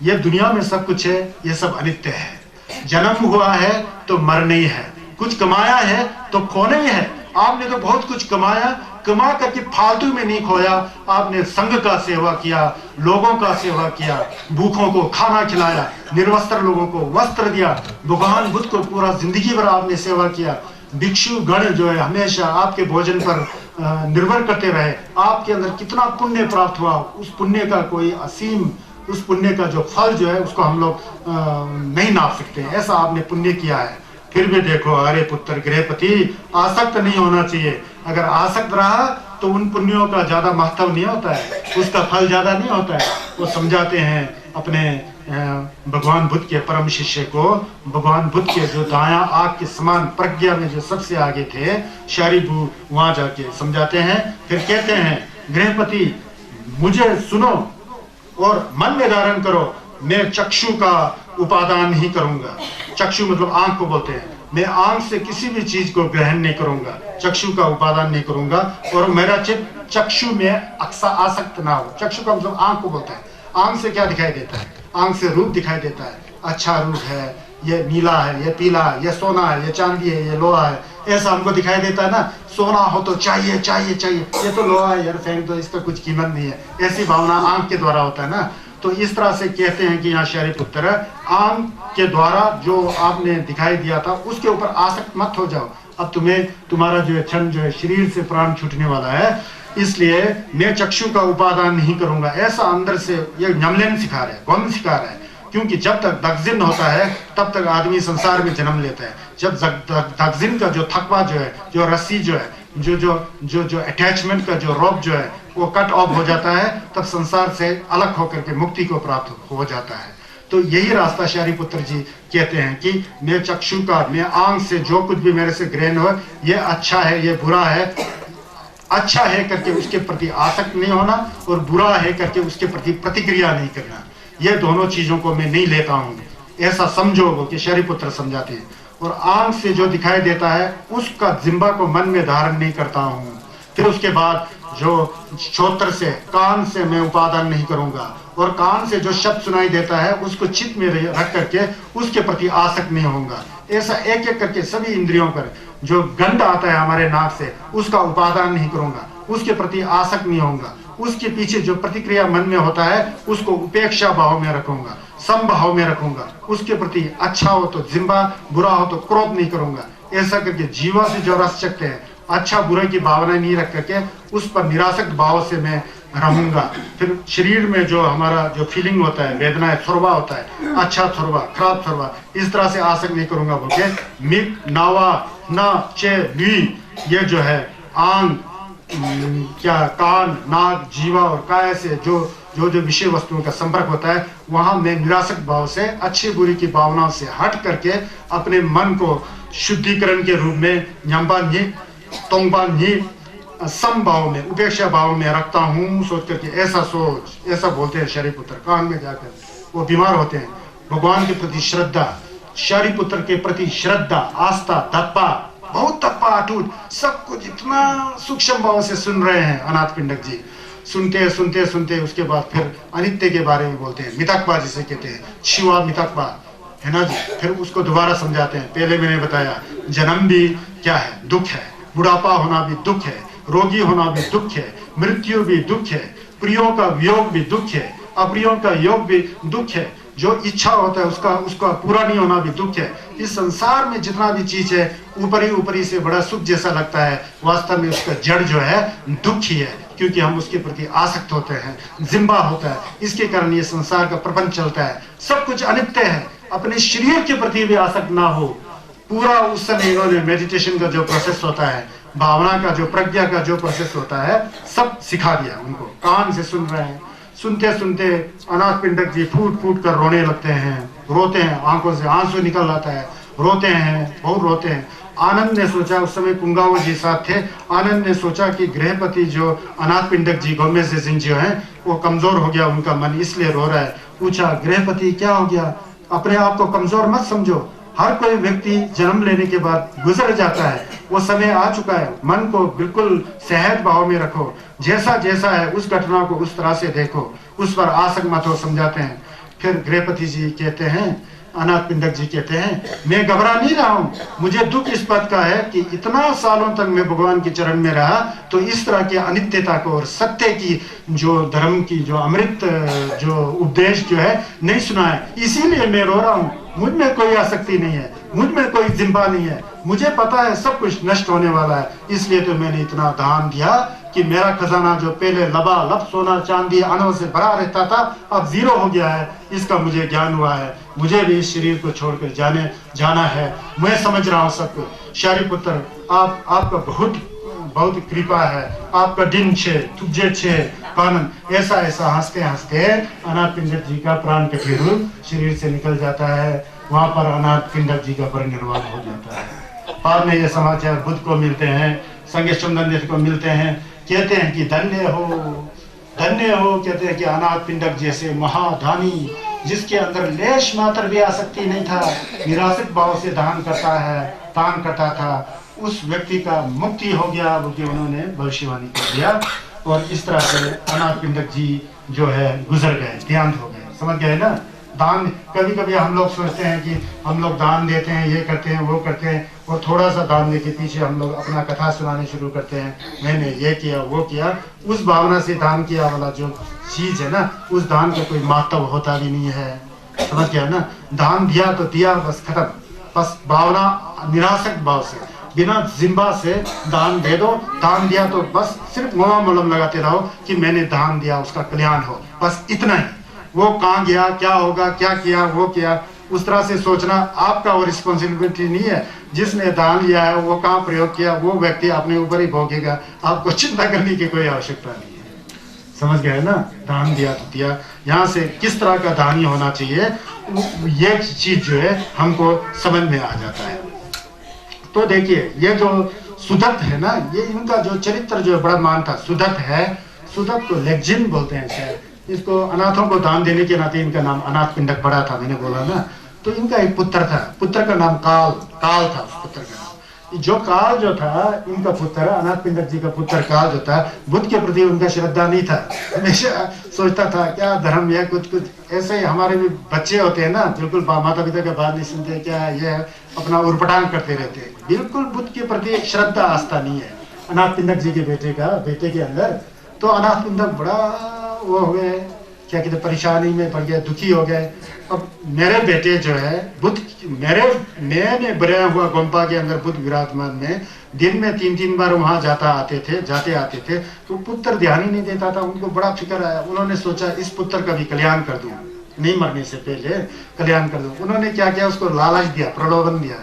ये दुनिया में सब कुछ है, ये सब अनित्य है, जन्म हुआ है तो मरना ही है, कुछ कमाया है तो खोना ही है। आपने तो बहुत कुछ कमाया, कमा करके फालतू में नहीं खोया, आपने संघ का सेवा किया, लोगों का सेवा किया, भूखों को खाना खिलाया, निर्वस्त्र लोगों को वस्त्र दिया, भगवान बुद्ध को पूरा जिंदगी भर आपने सेवा किया। भिक्षु गण जो है हमेशा आपके भोजन पर निर्भर करते रहे, आपके अंदर कितना पुण्य प्राप्त हुआ, उस पुण्य का कोई असीम, उस पुण्य का जो फल जो है उसको हम लोग नहीं नाप सकते, ऐसा आपने पुण्य किया है। फिर भी देखो आर्य पुत्र गृहपति आसक्त नहीं होना चाहिए, अगर आसक्त रहा तो उन पुण्यों का ज्यादा महत्व नहीं होता है, उसका फल ज्यादा नहीं होता है। वो समझाते हैं अपने भगवान बुद्ध के परम शिष्य को, भगवान बुद्ध के जो दाया आग के समान प्रज्ञा में जो सबसे आगे थे शारिभू, वहां जाके समझाते हैं। फिर कहते हैं गृहपति मुझे सुनो और मन में धारण करो, मैं चक्षु का उपादान ही करूंगा। चक्षु मतलब आंख को बोलते हैं, मैं आंख से किसी भी चीज को ग्रहण नहीं करूंगा, चक्षु का उपादान नहीं करूंगा, और मेरा चित्त चक्षु में आसक्त ना हो। चक्षु का मतलब आंख को बोलता है। आंख से क्या दिखाई देता है? आंख से रूप दिखाई देता है, अच्छा रूप है, ये नीला है, ये पीला है, ये सोना है, ये चांदी है, ये लोहा है, ऐसा हमको दिखाई देता है ना। सोना हो तो चाहिए चाहिए चाहिए, ये तो लोहा है यार, फेंक दो, इसका कुछ कीमत नहीं है, ऐसी भावना आंख के द्वारा होता है ना। तो इस तरह से कहते हैं कि यहाँ शारिपुत्र आंख के द्वारा जो आपने दिखाई दिया था उसके ऊपर आसक्त मत हो जाओ। अब तुम्हें तुम्हारा जो है क्षण जो है शरीर से प्राण छूटने वाला है, इसलिए मैं चक्षु का उपादान नहीं करूंगा, ऐसा अंदर से ये न्यमलेन सिखा रहा है, गम सिखा रहा है। क्योंकि जब तक दगजिन होता है तब तक आदमी संसार में जन्म लेता है। जब दगजिन का जो थकवा जो है, जो रस्सी जो है, जो जो जो जो अटैचमेंट का जो रोप जो है वो कट ऑफ हो जाता है, तब संसार से अलग होकर के मुक्ति को प्राप्त हो जाता है। तो यही रास्ता शारिपुत्र जी कहते हैं कि मैं चक्षु का, मैं आंख से जो कुछ भी मेरे से ग्रहण हो, ये अच्छा है ये बुरा है, अच्छा है करके उसके प्रति आसक्त नहीं होना और बुरा है करके उसके प्रति प्रतिक्रिया नहीं करना, ये दोनों चीजों को मैं नहीं लेता हूँ, ऐसा समझो कि शारिपुत्र समझाते हैं। और आंख से जो दिखाई देता है उसका जिम्बा को मन में धारण नहीं करता हूँ। फिर उसके बाद जो श्रोत्र से, कान से मैं उपादान नहीं करूंगा, और कान से जो शब्द सुनाई देता है उसको चित्त में रख करके उसके प्रति आसक्त नहीं होऊंगा। ऐसा एक एक करके सभी इंद्रियों पर जो गंध आता है हमारे नाक से उसका उपादान नहीं करूंगा, उसके प्रति आसक्त नहीं होऊंगा। उसके पीछे जो प्रतिक्रिया मन में होता है उसको उपेक्षा भाव में रखूंगा, समभाव में रखूंगा। उसके प्रति अच्छा हो तो जिम्बा, बुरा हो तो क्रोध नहीं करूंगा। ऐसा करके जीवा से जो रस चखते हैं, अच्छा बुरे की भावना नहीं रख करके उस पर निरासक्त भाव से मैं रहूंगा। फिर शरीर में जो हमारा जो फीलिंग होता है, वेदना है, थोरवा होता है, अच्छा थोरवा, खराब थोरवा, इस तरह से आसक्त नहीं करूंगा बोलके मिक नावा ना चे ली, ये जो है आंग, क्या कान, नाक, जीवा और काय से जो विषय वस्तुओं का संपर्क होता है, वहां मैं निरासक्त भाव से, अच्छी बुरी की भावनाओं से हट करके अपने मन को शुद्धिकरण के रूप में न्यंबा नी, तोंगबा नी, समभाव में, उपेक्षा भाव में रखता हूँ। सोच करके ऐसा सोच, ऐसा बोलते हैं शारिपुत्र। कान में जाकर वो बीमार होते हैं। भगवान के प्रति श्रद्धा, शारिपुत्र के प्रति श्रद्धा, आस्था, तत्पा, बहुत तत्पा, अटूट, सब कुछ इतना सूक्ष्म भाव से सुन रहे हैं अनाथ पिंडक जी। सुनते सुनते सुनते उसके बाद फिर अनित्य के बारे में बोलते हैं, मितकबा जिसे कहते हैं, शिवा मितकबा, है ना जी। फिर उसको दोबारा समझाते हैं। पहले मैंने बताया जन्म भी क्या है, दुख है, बुढ़ापा होना भी दुख है, रोगी होना भी दुख है, मृत्यु भी दुख है, प्रियों का वियोग भी दुख है, अप्रियों का योग भी दुख है, जो इच्छा होता है उसका पूरा नहीं होना भी दुख है। इस संसार में जितना भी चीज है ऊपरी ऊपरी से बड़ा सुख जैसा लगता है, वास्तव में उसका जड़ जो है दुख ही है, क्योंकि हम उसके प्रति आसक्त होते हैं, जिम्बा होता है। इसके कारण ये संसार का प्रपंच चलता है। सब कुछ अनित्य है। अपने शरीर के प्रति भी आसक्त ना हो। पूरा उस समय इन्होंने मेडिटेशन का जो प्रोसेस होता है, भावना का जो, प्रज्ञा का जो प्रोसेस होता है, सब सिखा दिया उनको। कान से सुन रहे हैं, सुनते सुनते अनाथ पिंडक जी फूट फूट कर रोने लगते हैं, रोते हैं, आंखों से आंसू निकल आता है, रोते हैं, बहुत रोते हैं। आनंद ने सोचा, उस समय कुंगाओ जी साथ थे, आनंद ने सोचा कि गृहपति जो अनाथ पिंडक जी गोमे से सिंह जो है वो कमजोर हो गया उनका मन, इसलिए रो रहा है। पूछा, गृहपति क्या हो गया? अपने आप को कमजोर मत समझो, हर कोई व्यक्ति जन्म लेने के बाद गुजर जाता है, वो समय आ चुका है। मन को बिल्कुल सहज भाव में रखो, जैसा जैसा है उस घटना को उस तरह से देखो, उस पर आसक्त मत हो, समझाते हैं। फिर गृहपति जी कहते हैं, अनाथ पिंडक जी कहते हैं, मैं घबरा नहीं रहा हूँ, मुझे दुख इस बात का है कि इतना सालों तक मैं भगवान के चरण में रहा तो इस तरह की अनित्यता को और सत्य की जो धर्म की जो अमृत जो उपदेश जो है नहीं सुना है, इसीलिए मैं रो रहा हूँ। मुझ में कोई आसक्ति नहीं है, मुझ में कोई जिम्बा नहीं है, मुझे पता है सब कुछ नष्ट होने वाला है, इसलिए तो मैंने इतना दान दिया कि मेरा खजाना जो पहले लबालब सोना चांदी अनों से भरा रहता था अब जीरो हो गया है। इसका मुझे ज्ञान हुआ है, मुझे भी इस शरीर को छोड़कर जाना है। मैं समझ रहा हूँ सब कुछ। शारिपुत्र, आपका बहुत कृपा है, आपका दिन छे तुझे छे कानन। ऐसा ऐसा हंसते हंसते अनाथ पिंडक जी का प्राण के फिर शरीर से निकल जाता है। वहां पर अनाथ पिंडक जी का परिनिर्वाण हो जाता है। बाद में ये समाचार बुद्ध को मिलते हैं, संगे चंदन को मिलते हैं, कहते हैं कि धन्य हो, कहते हैं कि अनाथ पिंडक जैसे महादानी जिसके अंदर लेश मात्र भी आसक्ति नहीं था, निरासक्त भाव से दान करता था, उस व्यक्ति का मुक्ति हो गया, क्योंकि उन्होंने भविष्यवाणी कर दिया। और इस तरह से अनाथ पिंडक जी जो है गुजर गए, देहांत हो गए। समझ गए ना? दान, कभी कभी हम लोग सोचते हैं कि हम लोग दान देते हैं, ये करते हैं, वो करते हैं, और थोड़ा सा दान देके पीछे हम लोग अपना कथा सुनाने शुरू करते हैं, मैंने ये किया वो किया। उस भावना से दान किया वाला जो चीज है ना, उस दान का कोई महत्व होता भी नहीं है। समझ गया ना? दान दिया तो दिया, बस खत्म। बस भावना निरासक्त भाव से, बिना जिम्बा से दान दे दो, दान दिया तो बस सिर्फ मोमा मोलम लगाते रहो कि मैंने दान दिया, उसका कल्याण हो, बस इतना ही। वो कहाँ गया, क्या होगा, क्या किया, वो किया, उस तरह से सोचना आपका वो रिस्पॉन्सिबिलिटी नहीं है। जिसने दान लिया है वो कहाँ प्रयोग किया वो व्यक्ति अपने ऊपर ही भोगेगा, आपको चिंता करने की कोई आवश्यकता नहीं है। समझ गए ना, दान दिया तो दिया। यहाँ से किस तरह का दानी होना चाहिए ये चीज जो है हमको समझ में आ जाता है। तो देखिए ये जो सुदत्त है ना, ये इनका जो चरित्र जो बड़ा मान था, सुदत्त है, सुदत्त को लेग्जिन बोलते हैं शायद। इसको अनाथों को दान देने के नाते इनका नाम अनाथ पिंडक पड़ा था, मैंने बोला ना। तो इनका एक पुत्र था, पुत्र का नाम काल, काल था उस पुत्र का नाम। जो काल जो था इनका पुत्र, अनाथ पिंडक जी का पुत्र काल जो था, बुद्ध के प्रति उनका श्रद्धा नहीं था। हमेशा सोचता था क्या धर्म है, कुछ कुछ ऐसे ही हमारे भी बच्चे होते हैं ना, बिल्कुल माता पिता का बात नहीं सुनते, क्या ये अपना उर्पटांग करते रहते हैं, बिल्कुल बुद्ध के प्रति श्रद्धा आस्था नहीं है अनाथ पिंडक जी के बेटे के अंदर। तो अनाथ पिंडक बड़ा वो हो गए, क्या कहते, परेशानी में पड़ गए, दुखी हो गए। अब मेरे बेटे जो है बुद्ध, मैंने बनाया हुआ गुम्फा के अंदर बुद्ध विराजमान में दिन में 3-3 बार वहां जाते आते थे, तो पुत्र ध्यान ही नहीं देता था। उनको बड़ा फिक्र आया, उन्होंने सोचा इस पुत्र का भी कल्याण कर दूं, नहीं मरने से पहले कल्याण कर दूं। उन्होंने क्या किया, उसको लालच दिया, प्रलोभन दिया,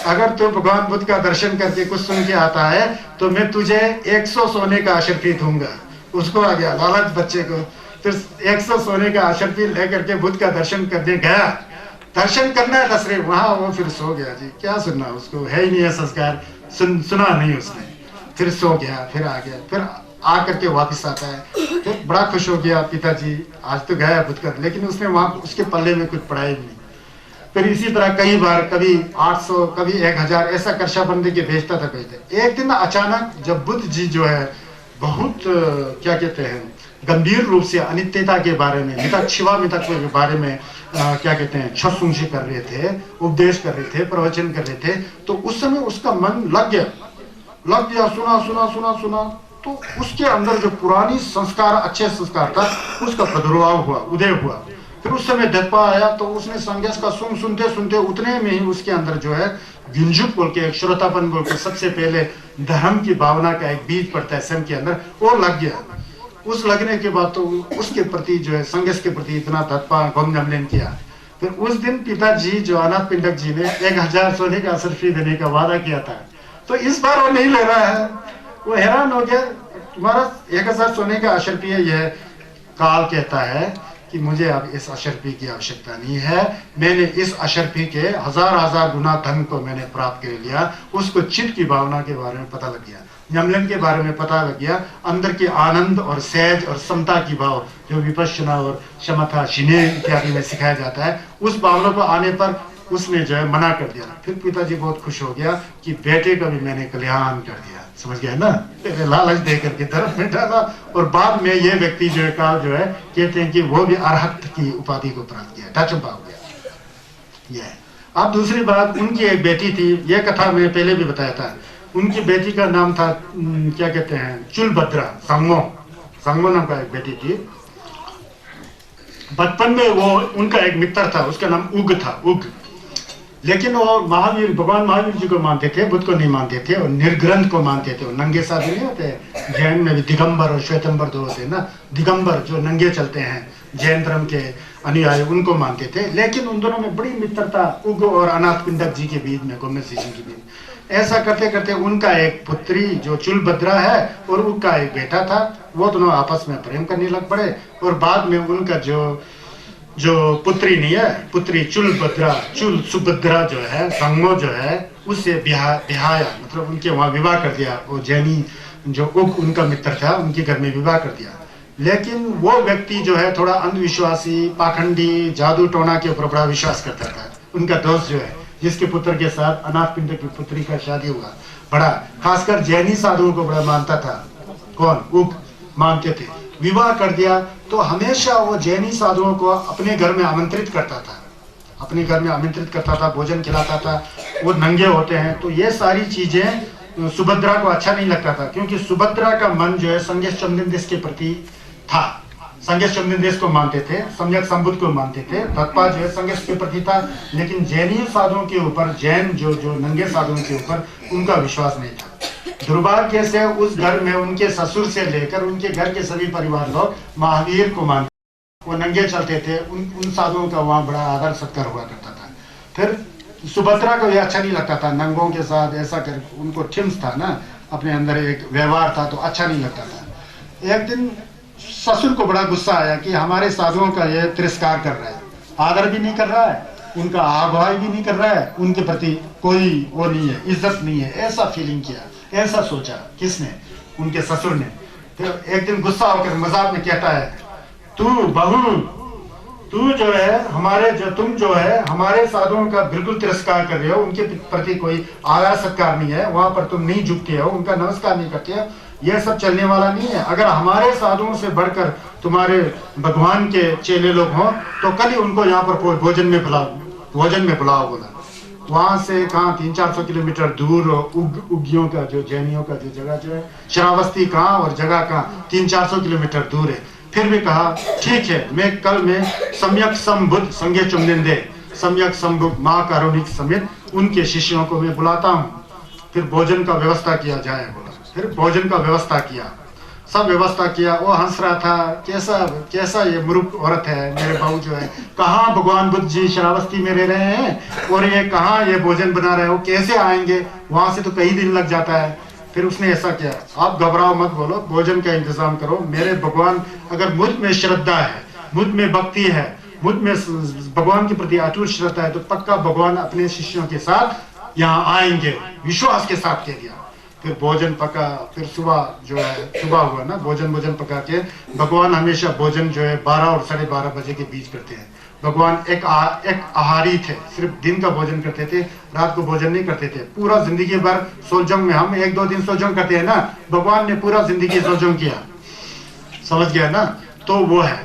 अगर तू भगवान बुद्ध का दर्शन करके कुछ सुन के आता है तो मैं तुझे 100 सोने का अशर्फी दूंगा। उसको आ गया लालच बच्चे को, फिर 100 सोने का अशर्फी लेकर के बुद्ध का दर्शन करने गया। दर्शन करना है दसरे, वहां वो फिर सो गया जी, क्या सुनना, उसको है ही नहीं है संस्कार, सुना नहीं उसने, फिर सो गया, फिर आ गया, फिर आकर के वापिस आता है, फिर बड़ा खुश हो गया, पिताजी आज तो गया बुद्ध का, लेकिन उसने वहां उसके पल्ले में कुछ पढ़ाई नहीं। फिर इसी तरह कई बार, कभी 800 कभी 1000 ऐसा कर्षा बंदे के भेजता था भेजते। एक दिन अचानक जब बुद्ध जी जो है बहुत क्या कहते हैं गंभीर रूप से अनित्यता के बारे में, मितक शिवा मितक के बारे में क्या कहते हैं छत्सुंशी कर रहे थे, उपदेश कर रहे थे, प्रवचन कर रहे थे, तो उस समय उसका मन लग गया, सुना, तो उसके अंदर जो पुरानी संस्कार, अच्छे संस्कार था, उसका प्रादुर्भाव हुआ, उदय हुआ। फिर उस समय दत्पा आया तो उसने संन्यास का सुनते उतने में ही उसके अंदर जो है गुंजुक बोल के, एक श्रोतापन बोल के, सबसे पहले धर्म की भावना का एक बीज पड़ता है स्वयं के अंदर, वो लग गया। उस लगने के बाद तो उसके प्रति जो है संन्यास के प्रति इतना तत्पा गमन किया। फिर उस दिन पिताजी जो अनाथ पिंडक जी ने 1000 सोने का अशर्फी देने का वादा किया था, तो इस बार वो नहीं ले रहा है। वो हैरान हो गया, तुम्हारा 1000 सोने का अशर्फी है। यह काल कहता है कि मुझे अब इस अशर्फी की आवश्यकता नहीं है, मैंने इस अशर्फी के 1000 गुना धन को मैंने प्राप्त कर लिया। उसको चित्त की भावना के बारे में पता लग गया, न्यमलन के बारे में पता लग गया, अंदर के आनंद और सहज और समता की भाव जो विपश्यना और क्षमता शिने इत्यादि में सिखाया जाता है, उस भावना को आने पर उसने जो है मना कर दिया। फिर पिताजी बहुत खुश हो गया कि बेटे का भी मैंने कल्याण कर दिया। समझ गया ना, लालच दे करके तरफ में डाला। और बाद में ये व्यक्ति जो है काल जो है कहते हैं कि वो भी अरहत की उपाधि को प्राप्त किया, टचुपा हो गया। ये अब दूसरी बात, उनकी एक बेटी थी, ये कथा मैं पहले भी बताया था। उनकी बेटी का नाम था क्या कहते हैं चुलभद्रा, संगमो नाम का एक बेटी थी। बचपन में वो उनका एक मित्र था, उसका नाम उग था, उग। लेकिन वो महावीर, भगवान महावीर जी को मानते थे, बुद्ध को नहीं मानते थे, और निर्ग्रंथ को मानते थे। वो नंगे साधु नहीं होते, जैन में भी दिगंबर और श्वेतंबर दो होते हैं ना। दिगंबर जो नंगे चलते हैं, जैन धर्म के अनुयायी, उनको मानते थे। लेकिन उन दोनों में बड़ी मित्रता उग और अनाथ पिंडक जी के बीच में, कॉन्वर्सेशन के बीच। ऐसा करते करते उनका एक पुत्री जो चुलभद्रा है और उनका एक बेटा था, वो दोनों आपस में प्रेम करने लग पड़े। और बाद में उनका जो पुत्री नहीं है, पुत्री चुलभद्रा, चुल सुभद्रा जो है, संगमो जो है, उससे ब्याया, मतलब उनके वहां विवाह कर दिया। वो जैनी जो उग उनका मित्र था, उनके घर में विवाह कर दिया। लेकिन वो व्यक्ति जो है थोड़ा अंधविश्वासी, पाखंडी, जादू टोना के ऊपर बड़ा विश्वास करता था। उनका दोस्त जो है, जिसके पुत्र के साथ अनाथ पिंडक की पुत्री का शादी हुआ, बड़ा खासकर जैनी साधुओं को बड़ा मानता था। कौन? उग मानते थे। विवाह कर दिया तो हमेशा वो जैनी साधुओं को अपने घर में आमंत्रित करता था, अपने घर में आमंत्रित करता था, भोजन खिलाता था। वो नंगे होते हैं, तो ये सारी चीजें सुभद्रा को अच्छा नहीं लगता था, क्योंकि सुभद्रा का मन जो है संन्यास चंद्रदेश के प्रति था। संगेश चुम्बिंदेश को मानते थे, सम्यक संबुद्ध को मानते थे। दत्पा जो है संगेश के प्रति था, लेकिन जैनी साधुओं के ऊपर, जैन जो नंगे साधुओं के ऊपर उनका विश्वास नहीं था। दुर्भाग्य से उस घर में उनके ससुर से लेकर उनके घर के सभी परिवार लोग महावीर को मानते, वो नंगे चलते थे। उन साधुओं का वहाँ बड़ा आदर सत्कार हुआ करता था। फिर सुभद्रा को यह अच्छा नहीं लगता था, नंगों के साथ ऐसा कर, उनको ठिम्स था ना, अपने अंदर एक व्यवहार था, तो अच्छा नहीं लगता था। एक दिन ससुर को बड़ा गुस्सा आया कि हमारे साधुओं का ये तिरस्कार कर रहा है, आदर भी नहीं कर रहा है, उनका आगवाई भी नहीं कर रहा है, उनके प्रति कोई वो नहीं है, इज्जत नहीं है। ऐसा फीलिंग किया, ऐसा सोचा। किसने? उनके ससुर ने। फिर एक दिन गुस्सा होकर मजाक में कहता है, तू बहू, तू जो है तुम जो है हमारे साधुओं का बिल्कुल तिरस्कार कर रहे हो, उनके प्रति कोई आदर सत्कार नहीं है, वहां पर तुम नहीं झुकते हो, उनका नमस्कार नहीं करते हो, यह सब चलने वाला नहीं है। अगर हमारे साधुओं से बढ़कर तुम्हारे भगवान के चेले लोग हों तो कल ही उनको यहाँ पर भोजन में बुलाओ बोला। वहां से कहाँ 300-400 किलोमीटर दूर उग्गियों का जो जैनियों का जो जगह जो है श्रावस्ती कहाँ और जगह कहाँ 300-400 किलोमीटर दूर है। फिर भी कहा ठीक है, मैं कल में सम्यक संबुद्ध संगे चुम्बिंदे, सम्यक संबुद्ध माँ कारुणिक समेत उनके शिष्यों को मैं बुलाता हूँ, फिर भोजन का व्यवस्था किया जाए बोला। फिर भोजन का व्यवस्था किया, सब व्यवस्था किया। वो हंस रहा था, कैसा ये मूर्ख औरत है, मेरे बहू जो है, कहाँ भगवान बुद्ध जी श्रावस्ती में रह रहे हैं और ये कहाँ ये भोजन बना रहे हो, कैसे आएंगे, वहां से तो कई दिन लग जाता है। फिर उसने ऐसा किया, आप घबराओ मत, बोलो भोजन का इंतजाम करो, मेरे भगवान अगर मुझ में श्रद्धा है, मुझ में भक्ति है, मुझ में भगवान के प्रति अटूट श्रद्धा है, तो पक्का भगवान अपने शिष्यों के साथ यहाँ आएंगे, विश्वास के साथ कह दिया। फिर भोजन पका, फिर सुबह हुआ ना, भोजन पका के भगवान हमेशा भोजन जो है 12 और 12:30 बजे के बीच करते हैं। भगवान एक आहारी थे, सिर्फ दिन का भोजन करते थे, रात को भोजन नहीं करते थे। पूरा जिंदगी भर सोजंग में, हम 1-2 दिन सोजंग करते हैं ना, भगवान ने पूरा जिंदगी सोजंग किया, समझ गया ना, तो वो है।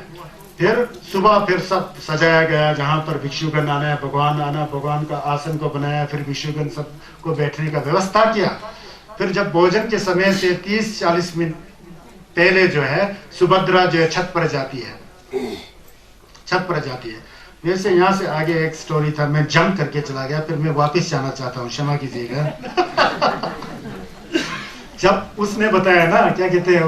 फिर सुबह फिर सब सजाया गया, जहाँ पर भिक्षुगण आना, भगवान का आसन को बनाया, फिर भिक्षुगण सबको बैठने का व्यवस्था किया। फिर जब भोजन के समय से 30-40 मिनट पहले जो है सुभद्रा जो है छत पर जाती है। वैसे यहाँ से आगे एक स्टोरी था, मैं जंप करके चला गया, फिर मैं वापस जाना चाहता हूँ, क्षमा कीजिएगा। जब उसने बताया ना, क्या कहते हैं,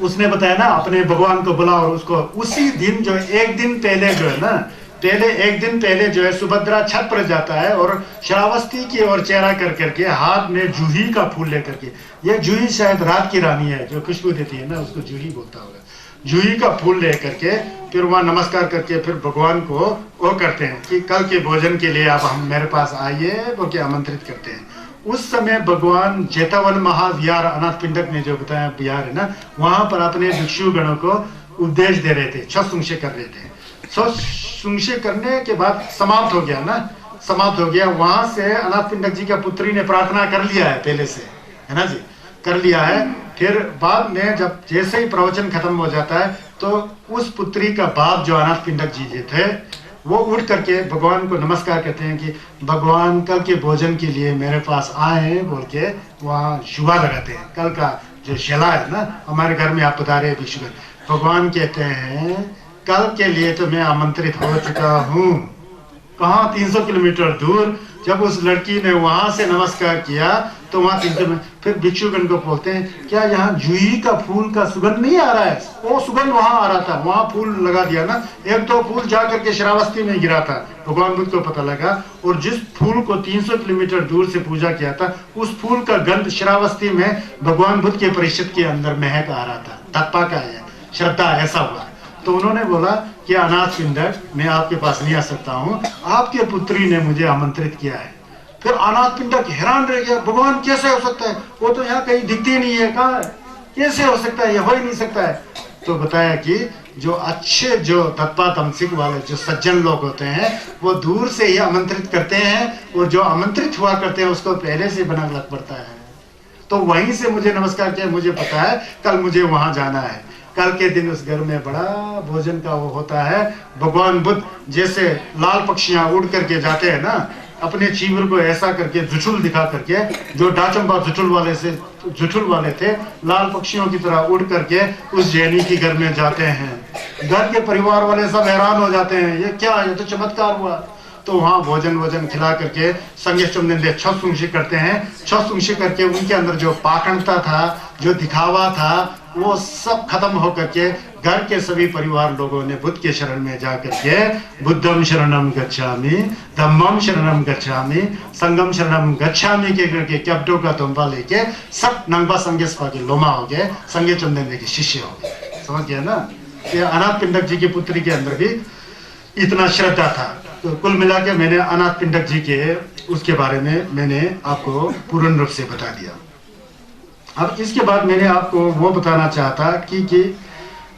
उसने बताया ना अपने भगवान को बुला, और उसको उसी दिन जो एक दिन पहले जो है ना, एक दिन पहले जो है सुभद्रा छत पर जाता है और श्रावस्ती की ओर चेहरा कर करके हाथ में जूही का फूल लेकर के, ये जूही शायद रात की रानी है जो खुशबू देती है ना, उसको जूही बोलता होगा, जूही का फूल लेकर के फिर वहाँ नमस्कार करके फिर भगवान को वो करते हैं कि कल के भोजन के लिए आप हम मेरे पास आइए, वो क्या आमंत्रित करते हैं। उस समय भगवान जेतावन महाविहार, अनाथ पिंडक ने जो बताया विहार है ना, वहां पर अपने भिक्षु गणों को उपदेश दे रहे थे, छुंगशे कर रहे थे। छुंगशे करने के बाद समाप्त हो गया। वहां से अनाथ पिंडक जी का पुत्री ने प्रार्थना कर लिया है पहले से, है ना जी, कर लिया है। फिर बाद में जब जैसे ही प्रवचन खत्म हो जाता है तो उस पुत्री का बाप जो अनाथ पिंडक जी थे वो उठ करके भगवान को नमस्कार करते हैं कि भगवान कल के भोजन के लिए मेरे पास आए बोल के वहाँ शुभा लगाते हैं। कल का जो शिला है ना, हमारे घर में आप पधारे भिक्षुगण, भगवान कहते हैं कल के लिए तो मैं आमंत्रित हो चुका हूँ। कहाँ 300 किलोमीटर दूर। जब उस लड़की ने वहां से नमस्कार किया तो वहां 300 फिर भिक्षुगण को बोलते हैं क्या यहाँ जूही का फूल का सुगंध नहीं आ रहा है? वो सुगंध वहां आ रहा था, वहां फूल लगा दिया ना, 1-2 फूल जा करके श्रावस्ती में गिरा था। भगवान बुद्ध को पता लगा और जिस फूल को 300 किलोमीटर दूर से पूजा किया था उस फूल का गंध श्रावस्ती में भगवान बुद्ध के परिषद के अंदर महक आ रहा था। तत्पा का है श्रद्धा, ऐसा हुआ। तो उन्होंने बोला कि अनाथ पिंडक मैं आपके पास नहीं आ सकता हूँ, आपके पुत्री ने मुझे आमंत्रित किया है। फिर अनाथ पिंडक हैरान रह गया, भगवान कैसे हो सकता है, वो तो यहाँ कहीं दिखती नहीं है, कहाँ है, कैसे हो सकता है, ये हो ही नहीं सकता है। तो बताया कि जो अच्छे जो तत्पा तमसिक वाले जो सज्जन लोग होते हैं वो दूर से ही आमंत्रित करते हैं और जो आमंत्रित हुआ करते हैं उसको पहले से बना लग पड़ता है। तो वहीं से मुझे नमस्कार किया, मुझे पता है कल मुझे वहां जाना है। कल के दिन उस घर में बड़ा भोजन का वो होता है। भगवान बुद्ध जैसे लाल पक्षियां उड़ करके जाते हैं ना, अपने चीवर को ऐसा करके जुचुल दिखा करके, जो डाचंबा जुचुल वाले थे, लाल पक्षियों की तरह उड़ करके उस जैनी की घर में जाते हैं। घर के परिवार वाले सब हैरान हो जाते हैं, ये क्या, ये तो चमत्कार हुआ। तो वहाँ भोजन खिला करके संगे चुमनिंदे छुंशी करते हैं। छुंशी करके उनके अंदर जो पाखंडता था, जो दिखावा था, वो सब खत्म होकर के घर के सभी परिवार लोगों ने बुद्ध के शरण में जाकर के बुद्धम शरणम गच्छामि, धम्मम शरणम गच्छामि, संगम शरणम गच्छामि के करके कैप्टो का तुम्बा लेके सब नंगबा संगेस्पा के लोमा हो गए, संगे चुमनिंदे के शिष्य हो गए। समझ गया ना? ये अनाथ पिंडक जी की पुत्री के अंदर भी इतना श्रद्धा था। तो कुल मिला के मैंने अनाथ पिंडक जी के उसके बारे में मैंने आपको पूर्ण रूप से बता दिया। अब इसके बाद मैंने आपको वो बताना चाहता कि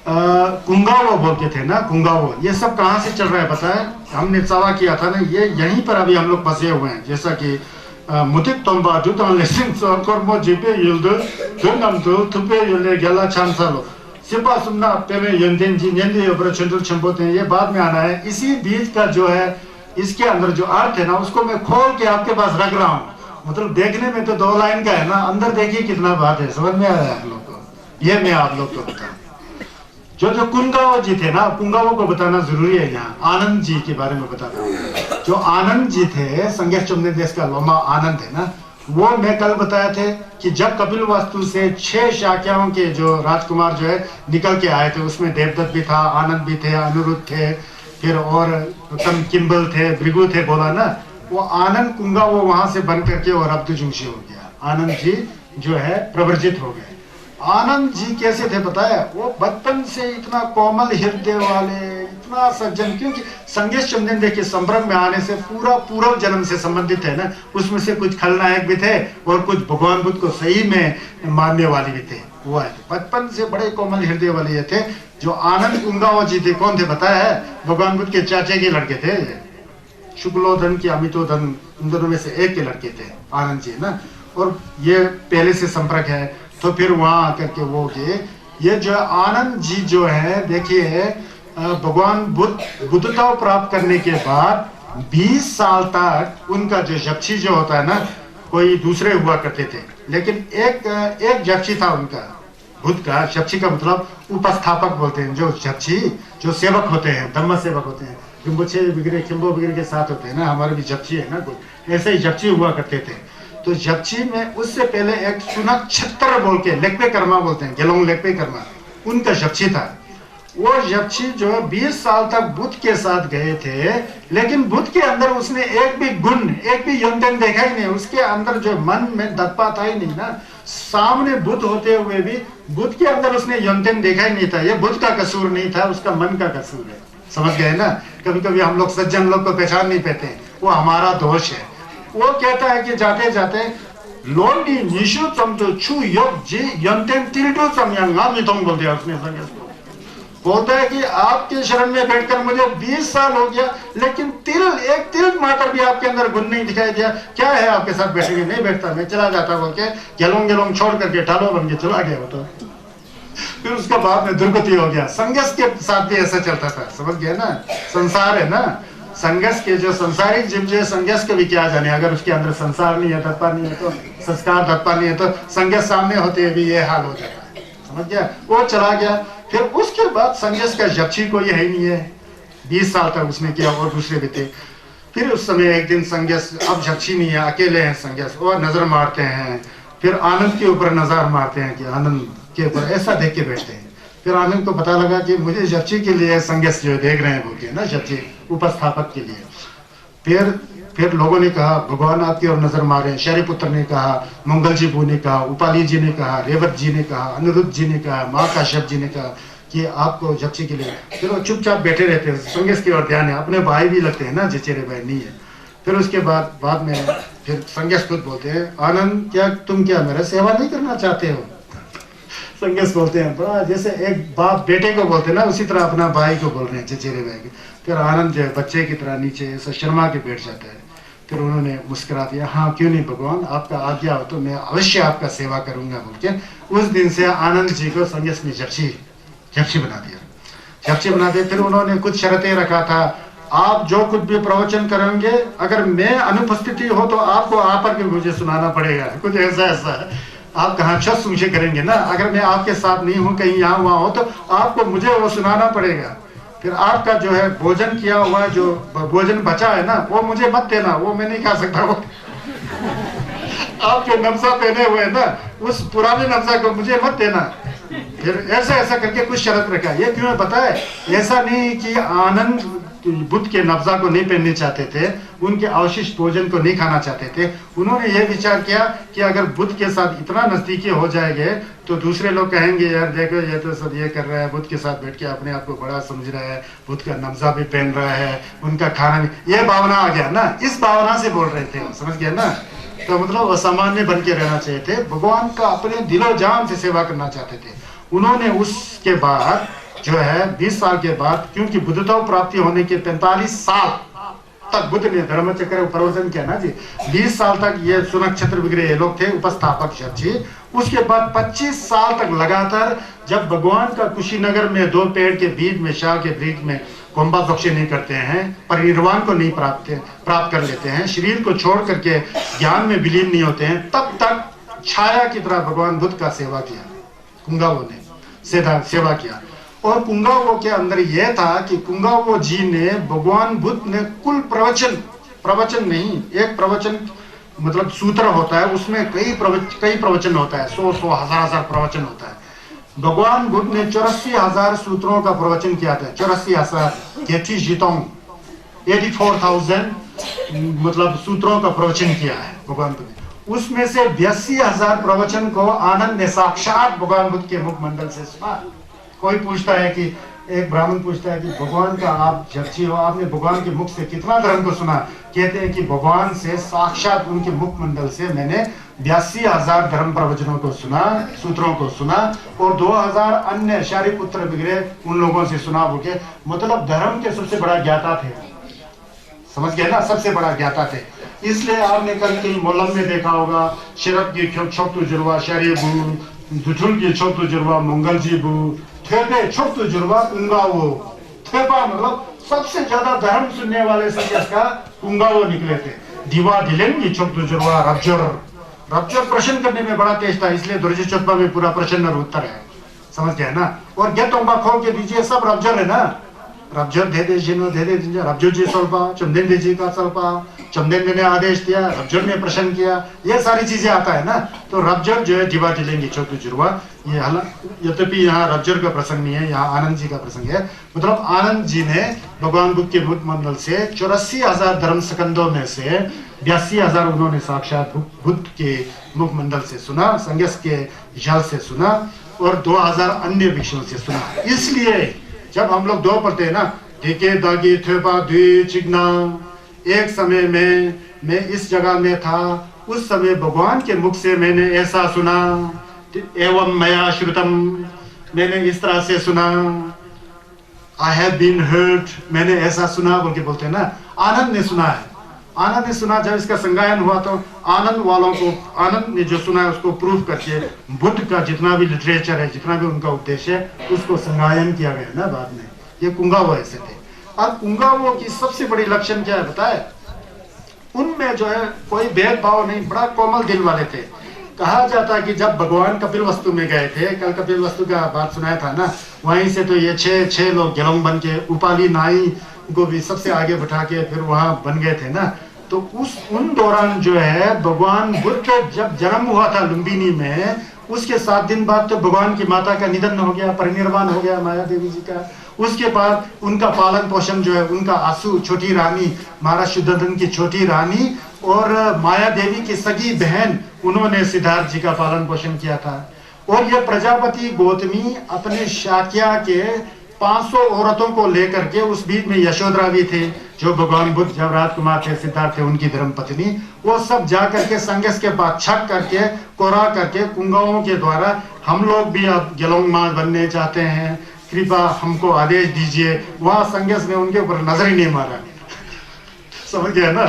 कुंगावो बोल के थे ना, कुंगावो, ये सब कहाँ से चल रहा है पता है? हमने सवाल किया था ना, ये यहीं पर अभी हम लोग फंसे हुए हैं। जैसा कि मुतिक तोम्बा जुतान लेसिंग कर्मो जीपे युल्दु धुनम दु थुपे युल्ले गला चांसालो सिपा सुनना पेमे यंदेन जी यंदे ऊपर चंदुर चंपोते हैं, ये बाद में आना है। इसी बीज का जो है, इसके अंदर जो अर्थ है ना, उसको मैं खोल के आपके पास रख रहा हूँ। मतलब देखने में तो 2 लाइन का है ना, अंदर देखिए कितना बात है। समझ में आ रहा है आप लोग को? ये मैं आप लोग को बताऊं। जो कुंगावो जी थे ना, कुंगावो को बताना जरूरी है। यहाँ आनंद जी के बारे में बताता हूँ। जो आनंद जी थे, संगे चुमने देश का लोमा आनंद है ना, वो मैं कल बताया थे कि जब कपिल वास्तु से 6 शाखाओं के जो राजकुमार जो है निकल के आए थे, उसमें देवदत्त भी था, आनंद भी थे, अनिरुद्ध थे, फिर और तम किम्बल थे, भृगु थे, बोला ना। वो आनंद कुंगा वो वहां से बन करके और अब्दुजुंशी हो गया। आनंद जी जो है प्रवर्जित हो गए। आनंद जी कैसे थे पता है? वो बचपन से इतना कोमल हृदय वाले, इतना सज्जन, क्योंकि संगेश चंदन के संपर्क में आने से पूरा पूर्व जन्म से संबंधित है ना। उसमें से कुछ खलनायक भी थे और कुछ भगवान बुद्ध को सही में मानने वाले भी थे। वो है बचपन से बड़े कोमल हृदय वाले थे। जो आनंद कुंगावो जी थे, कौन थे बताया है? भगवान बुद्ध के चाचे के लड़के थे, शुक्लोधन के अमितोधन, इन दोनों में से एक के लड़के थे आनंद जी ना। और ये पहले से संपर्क है। तो फिर वहां आकर के वो ये जो आनंद जी जो है, देखिए भगवान बुद्धता प्राप्त करने के बाद 20 साल तक उनका जो जपची जो होता है ना, कोई दूसरे हुआ करते थे, लेकिन एक जपची था उनका, बुद्ध का। जपची का मतलब उपस्थापक बोलते हैं। जो जपची, जो सेवक होते हैं, धम्म सेवक होते हैं, किम्बुचे बिगड़े किम्बो बिगड़े के साथ होते हैं ना, हमारे भी जपची है ना, कोई ऐसे ही जपची हुआ करते थे। तो जपची में उससे पहले एक सुनक छत्र बोल के, लेकपे कर्मा बोलते हैं, गेलोंग लेकपे कर्मा, उनका जपची था। वो जपची जो 20 साल तक बुद्ध के साथ गए थे, लेकिन बुद्ध के अंदर उसने एक भी गुण, एक भी यंतन देखा ही नहीं। उसके अंदर जो मन में दत्पा था ही नहीं ना। सामने बुद्ध होते हुए भी बुद्ध के अंदर उसने यंतन देखा ही नहीं था। ये बुद्ध का कसूर नहीं था, उसका मन का कसूर है। समझ गए ना? कभी कभी हम लोग सज्जन लोग को पहचान नहीं पाते, वो हमारा दोष है। वो कहता है कि जाते जाते लोंडी निशु चमचो छू योग जी यंतन तिलटो चमयांगा मिथोंग बोल दिया उसने। संगे बोलता है कि आपके शरण में बैठकर मुझे 20 साल हो गया, लेकिन एक तिल मात्र भी आपके अंदर गुण नहीं दिखाई दिया। क्या है आपके साथ बैठेंगे? नहीं बैठता, मैं चला जाता बोल के गेलोंग छोड़ करके ढालो बन के चला गया। वो तो फिर उसका बाद में दुर्गति हो गया। संघर्ष के साथ भी ऐसा चलता था। समझ गए ना? संसार है ना, संघर्ष के जो संसारिक जीव जो संघर्ष के भी क्या जाने, अगर उसके अंदर संसार नहीं है, तत्पा नहीं है, तो संस्कार तत्पा नहीं है, तो संघर्ष सामने होते हुए भी ये हाल हो जाता है। समझ गया? वो चला गया। फिर उसके बाद संघर्ष का जपची कोई है ही नहीं है। 20 साल तक उसने किया और दूसरे भी थे। फिर उस समय एक दिन संघर्ष, अब जपची नहीं है, अकेले हैं संघर्ष, और नजर मारते हैं। फिर आनंद के ऊपर नजर मारते हैं कि आनंद के ऊपर ऐसा देख के बैठते हैं। फिर आनंद को पता लगा कि मुझे जपची के लिए संघर्ष जो देख रहे हैं बोल के ना, जपची उपस्थापक के लिए। फिर लोगों ने कहा भगवान आपकी ओर नजर मारे। शैरीपुत्र ने कहा, मंगल जी ने कहा, उपाली जी ने कहा, रेवत जी ने कहा, अनिरुद्ध जी ने कहा, महाकाश्यप जी ने कहा कि आपको जपची के लिए। फिर वो चुपचाप बैठे रहते हैं, संघर्ष की ओर ध्यान है। अपने भाई भी लगते हैं ना, चचेरे भाई नहीं है। फिर उसके बाद में फिर संघर्ष खुद बोलते हैं, आनंद तुम क्या मेरा सेवा नहीं करना चाहते हो? संघर्ष बोलते हैं बड़ा, जैसे एक बाप बेटे को बोलते हैं ना, उसी तरह अपना भाई को बोल रहे हैं, चचेरे भाई को। फिर आनंद जो है बच्चे की तरह नीचे ऐसा शर्मा के बैठ जाता है। फिर उन्होंने मुस्कुरा दिया, हाँ क्यों नहीं भगवान, आपका आज्ञा हो तो मैं अवश्य आपका सेवा करूंगा बोल के। उस दिन से आनंद जी को संघर्ष ने जपची बना दिया। फिर उन्होंने कुछ शर्तें रखा था। आप जो कुछ भी प्रवचन करेंगे, अगर मैं अनुपस्थिति हो तो आपको आकर के मुझे सुनाना पड़ेगा, कुछ ऐसा है। आप कहाँ छस मुझे करेंगे ना, अगर मैं आपके साथ नहीं हूँ, कहीं यहाँ वहाँ हो, तो आपको मुझे वो सुनाना पड़ेगा। फिर आपका जो है भोजन किया हुआ, जो भोजन बचा है ना, वो मुझे मत देना, वो मैं नहीं खा सकता। वो आप जो नब्जा पहने हुए ना, उस पुराने नब्जा को मुझे मत देना। फिर ऐसा करके कुछ शर्त रखा। ये क्यों है पता है? ऐसा नहीं कि आनंद बुद्ध के नब्जा को नहीं पहनने चाहते थे, उनके अवशिष्ट भोजन को नहीं खाना चाहते थे। उन्होंने ये विचार किया कि अगर बुद्ध के साथ इतना नजदीकी हो जाएंगे तो दूसरे लोग कहेंगे यार देखो ये तो सब ये कर रहा है, बुद्ध के साथ बैठ के अपने आप को बड़ा समझ रहा है, बुद्ध का नब्जा भी पहन रहा है, उनका खाना भी, ये भावना आ गया ना, इस भावना से बोल रहे थे, समझ गया ना। तो मतलब असामान्य बन के रहना चाहिए थे, भगवान का अपने दिलो जान से सेवा करना चाहते थे। उन्होंने उसके बाद जो है 20 साल के बाद, क्योंकि बुद्धत्व प्राप्ति होने के 45 साल तक बुद्ध ने धर्मचक्र प्रवर्तन किया ना जी, 20 साल तक ये सुनक्षत्र वगैरह ये लोग थे उपस्थापक शर्ची। उसके बाद 25 साल तक लगातार, जब भगवान का कुशीनगर में 2 पेड़ के बीच में, शाह के बीच में कोम्बा बख्शे नहीं करते हैं, परिनिर्वाण को नहीं प्राप्त कर लेते हैं, शरीर को छोड़ करके ज्ञान में विलीन नहीं होते हैं, तब तक छाया की तरह भगवान बुद्ध का सेवा किया, कुंगावो ने सेवा किया। और कुंगावो के अंदर यह था कि कुंगावो जी ने, भगवान बुद्ध ने कुल प्रवचन नहीं, एक प्रवचन मतलब सूत्र होता है, उसमें कई प्रवचन होता है, 100 हजार प्रवचन होता है। भगवान बुद्ध ने 84,000 सूत्रों का प्रवचन किया था, 84,000 84,000 मतलब सूत्रों का प्रवचन किया है भगवान बुद्ध ने। उसमें से 82,000 प्रवचन को आनंद ने साक्षात भगवान बुद्ध के मुखमंडल से सुना। कोई पूछता है कि, एक ब्राह्मण पूछता है कि भगवान का आप जर्ची हो, आपने भगवान के मुख से कितना धर्म को सुना? कहते हैं कि भगवान से साक्षात उनके मुखमंडल से मैंने 82,000 धर्म प्रवचनों को सुना, सूत्रों को सुना, और 2,000 अन्य शारिपुत्र वगैरह उन लोगों से सुना। वो के मतलब धर्म के सबसे बड़ा ज्ञाता थे, समझ गए ना, सबसे बड़ा ज्ञाता थे। इसलिए आपने कल कहीं मोलम में देखा होगा, शरद की छोटू जुड़वा शरीबू, दुठुल की छोटू जुड़वा मंगल जी बू, थेपे छोटू जुड़वा कुंगावो। थेपा मतलब सबसे ज्यादा धर्म सुनने वाले संन्यास का कुंगावो निकले थे। दीवा दिलेन की छोटू जुड़वा रब्जर प्रश्न करने में बड़ा तेज था, इसलिए दुर्जी चौथपा में पूरा प्रश्न और उत्तर है, समझ गया ना। और गेटोंबा खो के दीजिए, सब रब्जर है ना, रब्जर दे दीजिए, रब्जो जी स्वल्पा, चंदेन दीजिए का स्वल्पा, चंदेन ने आदेश दिया, रब्जर ने प्रश्न किया, ये सारी चीजें आता है ना। तो रब्जर जो है जीवा दिलेंगे छोटू जुड़वा, ये यद्यपि यहाँ रब्जर का प्रसंग नहीं है, यहाँ आनंद जी का प्रसंग है। मतलब आनंद जी ने भगवान बुद्ध के मुखमंडल से 84,000 धर्म स्कंदों में से 82,000 उन्होंने साक्षात बुद्ध के मुखमंडल से सुना, संन्यास के जल से सुना, और 2,000 अन्य विषयों से सुना। इसलिए जब हम लोग 2 पढ़ते हैं ना, ठीके दागी थेपा द्वि चिग्ना, एक समय में मैं इस जगह में था, उस समय भगवान के मुख से मैंने ऐसा सुना, एवं मया श्रुतम, मैंने इस तरह से सुना, आई हैव बीन हर्ड, मैंने ऐसा सुना बोल के बोलते हैं ना। आनंद ने सुना है, आनंद ने सुना। जब इसका संगायन हुआ तो आनंद वालों को, आनंद ने जो सुना है उसको प्रूव करके बुद्ध का जितना भी लिटरेचर है, जितना भी उनका उद्देश्य है, उसको संगायन किया गया ना बाद में। ये कुंगावो ऐसे थे। अब कुंगावो की सबसे बड़ी लक्षण क्या है पता है? उनमें जो है कोई भेदभाव नहीं, बड़ा कोमल दिल वाले थे। कहा जाता है कि जब भगवान कपिलवस्तु में गए थे, कल कपिलवस्तु का बात सुनाया था ना, वहीं से तो ये छह लोग गेलोंग बन के, उपाली नाई को भी सबसे आगे बैठा के फिर वहां बन गए थे ना। तो उन दौरान जो है भगवान बुद्ध जब जन्म हुआ था लुम्बिनी में, उसके 7 दिन बाद तो भगवान की माता का निधन हो गया, परिनिर्वाण हो गया माया देवी जी का। उसके बाद उनका पालन पोषण जो है, उनका आंसू छोटी रानी, महाराज शुद्धोधन की छोटी रानी और माया देवी की सगी बहन, उन्होंने सिद्धार्थ जी का पालन पोषण किया था। और ये प्रजापति गौतमी अपने शाक्या के 500 औरतों को लेकर के, उस बीच में यशोधरा भी थे जो भगवान बुद्ध जब राजकुमार थे, सिद्धार्थ थे उनकी धर्म पत्नी, वो सब जा करके संगस के बाद छक करके, कोरा करके, कुंगाओं के द्वारा हम लोग भी अब गेलोंग माँ बनने चाहते हैं, कृपा हमको आदेश दीजिए। वहां संगस ने उनके ऊपर नजर ही नहीं मारा। समझ गया ना।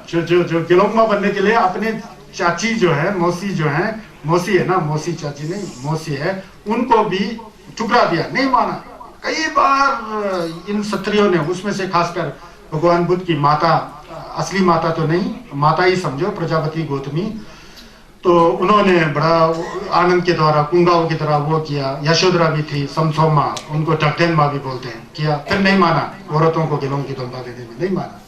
जो गेलोंग माँ बनने के लिए अपने चाची जो है, मौसी जो है, मौसी है ना, मौसी चाची नहीं, मौसी है, उनको भी ठुकरा दिया, नहीं माना। कई बार इन क्षत्रियों ने, उसमें से खासकर भगवान बुद्ध की माता, असली माता तो नहीं, माता ही समझो, प्रजापति गौतमी, तो उन्होंने बड़ा आनंद के द्वारा कुंगाओं की तरह वो किया। यशोधरा भी थी, समसोमा, उनको टकटेन माँ भी बोलते हैं, किया, फिर नहीं माना, औरतों को गिलों की दुम्बा देने में नहीं माना।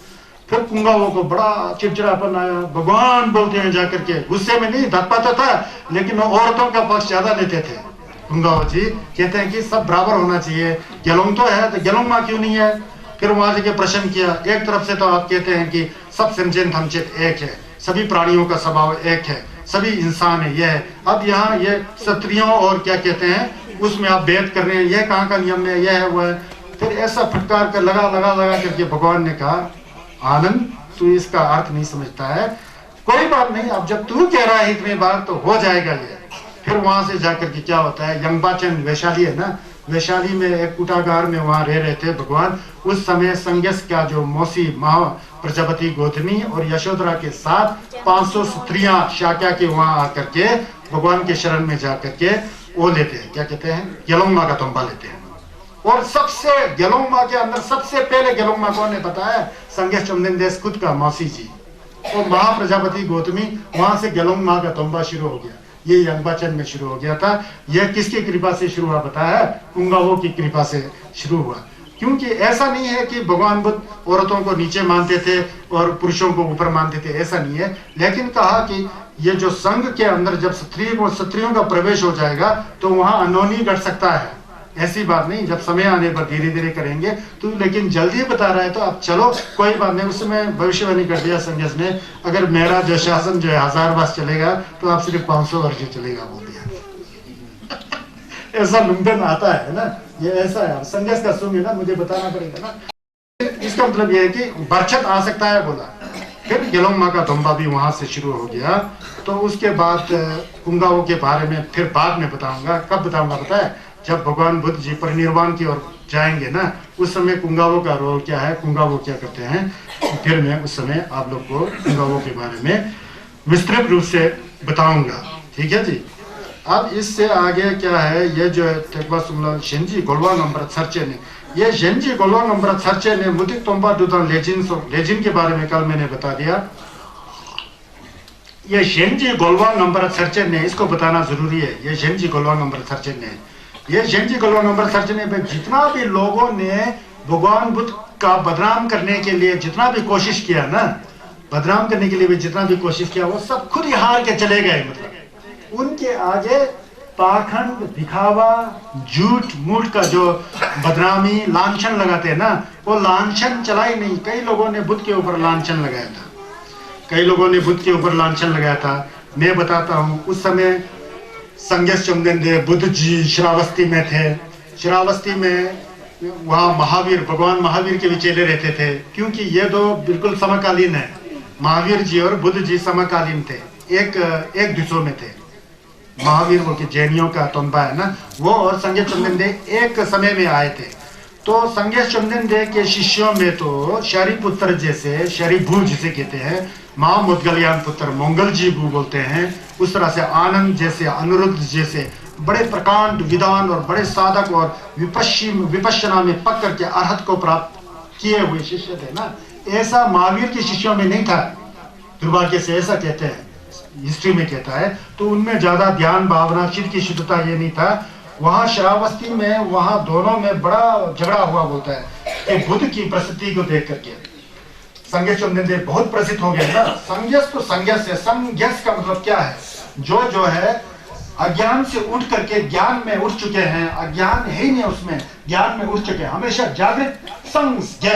फिर कुंगाओं को बड़ा चिड़चिड़ापन आया, भगवान बोलते हैं जाकर के, गुस्से में नहीं, धप्पा तो था, लेकिन वो औरतों का पक्ष ज्यादा लेते थे। कुंगाओ जी कहते हैं कि सब बराबर होना चाहिए, गेलोंग तो है तो गेलोंग माँ क्यों नहीं है। फिर वहां जाके प्रश्न किया, एक तरफ से तो आप कहते हैं कि सब सिमचेन थमचेत एक है, सभी प्राणियों का स्वभाव एक है, सभी इंसान है, यह है। अब यहाँ ये क्षत्रियों और क्या कहते हैं उसमें आप भेद कर रहे हैं, यह कहाँ का नियम है, यह है वो है। फिर ऐसा फटकार कर लगा लगा लगा करके भगवान ने कहा, आनंद तू इसका अर्थ नहीं समझता है, कोई बात नहीं, अब जब तू कह रहा है इतनी बार तो हो जाएगा ये। फिर वहां से जाकर के क्या होता है, यंगबाचन वैशाली है ना, वैशाली में एक कुटागार में वहां रह रहे थे भगवान। उस समय संगस का जो मौसी माँ प्रजापति गौतमी और यशोधरा के साथ 500 स्त्रियां शाक्या के वहां आकर के भगवान के शरण में जाकर के वो लेते हैं, क्या कहते हैं, गेलोंग माँ का तंबा लेते हैं। और सबसे गेलोंग माँ के अंदर सबसे पहले गेलोंग माँ कौन ने बताया, संगेश चंदन देश खुद का मौसी जी और महाप्रजापति गौतमी, वहां से गेलोंग माँ का तंबा शुरू हो गया। ये यंगबाचन में शुरू हो गया था। यह किसकी कृपा से शुरू हुआ बताया, कुंगावों की कृपा से शुरू हुआ। क्योंकि ऐसा नहीं है कि भगवान बुद्ध औरतों को नीचे मानते थे और पुरुषों को ऊपर मानते थे, ऐसा नहीं है। लेकिन कहा कि ये जो संघ के अंदर जब स्त्रियों का प्रवेश हो जाएगा तो वहां अनोनी घट सकता है, ऐसी बात नहीं, जब समय आने पर धीरे धीरे करेंगे। तो लेकिन जल्दी बता रहा है तो अब चलो कोई बात नहीं। उस समय भविष्यवाणी कर दिया संगस ने, अगर मेरा जो शासन जो है 1000 वर्ष चलेगा तो आप सिर्फ 500 वर्ष चलेगा, बोल दिया। ऐसा लुम्बन आता है ना, ये ऐसा है। संगस का सुनिए ना, मुझे बताना पड़ेगा ना। इसका मतलब ये है कि बरछत आ सकता है बोला। फिर गेलोंग माँ का तंबा भी वहां से शुरू हो गया। तो उसके बाद कुंगाओं के बारे में फिर बाद में बताऊंगा। कब बताऊंगा पता है, जब भगवान बुद्ध जी परिनिर्वाण की ओर जाएंगे ना, उस समय कुंगावों का रोल क्या है, कुंगावों क्या करते हैं, फिर मैं उस समय आप लोग को कुंगावों के बारे में विस्तृत रूप से बताऊंगा, ठीक है जी। अब इससे आगे क्या है, ये जो है शेंजी गोलवांग अमृत सर्चे ने, ये शेंजी गोलवांग अमृत सर्चे ने मुदिक तोम्बा दुदान लेजिन के बारे में कल मैंने बता दिया। ये शेंजी गोलवांग अमृत सर्चे ने, इसको बताना जरूरी है। ये शेंजी गोलवांग अमृत सर्चे ने, ये शेंजी गोलवांग अमृत सर्चे ने जितना भी लोगों ने भगवान बुद्ध का बदनाम करने के लिए जितना भी कोशिश किया ना, बदनाम करने के लिए भी जितना भी कोशिश किया, वो सब खुद ही हार के चले गए। मतलब उनके आगे पाखंड, दिखावा, झूठ मूठ का जो बदनामी लांछन लगाते हैं ना, वो लांछन चला ही नहीं। कई लोगों ने बुद्ध के ऊपर लांछन लगाया था, कई लोगों ने बुद्ध के ऊपर लांछन लगाया था। मैं बताता हूँ, उस समय संगेश चंदन देव बुद्ध जी श्रावस्ती में थे। श्रावस्ती में वहाँ महावीर, भगवान महावीर के भी चेले रहते थे, क्योंकि ये दो बिल्कुल समकालीन है। महावीर जी और बुद्ध जी समकालीन थे, एक दिशा में थे। महावीर वो के जैनियों का तोम्बा है ना, वो और संगेश चंदन देव एक समय में आए थे। तो संगेश चंदन देव के शिष्यों में तो शरीपुत्र जैसे, शरीभू जिसे कहते हैं, माँ मुदगलयान पुत्र मंगल जी भू बोलते हैं, उस तरह से आनंद जैसे, अनिरुद्ध जैसे बड़े प्रकांड विद्वान और बड़े साधक और विपश्यना में पक करके अर्हत को प्राप्त किए हुए शिष्य थे ना। ऐसा महावीर के शिष्यों में नहीं था, दुर्भाग्य से, ऐसा कहते हैं, हिस्ट्री में कहता है। तो उनमें ज्यादा ध्यान भावना चित्त की शुद्धता ये नहीं था। वहां श्रावस्ती में, वहां दोनों में बड़ा झगड़ा हुआ बोलता है कि बुद्ध की प्रसिद्धि को देख करके संगेश चंदन देव बहुत प्रसिद्ध हो गए ना। संगेश तो संगेश है, संगेश का मतलब क्या है, जो है अज्ञान से उठ करके ज्ञान में उठ चुके हैं, अज्ञान है ही नहीं उसमें, ज्ञान में उठ चुके हैं, हमेशा जागृत, संज्ञ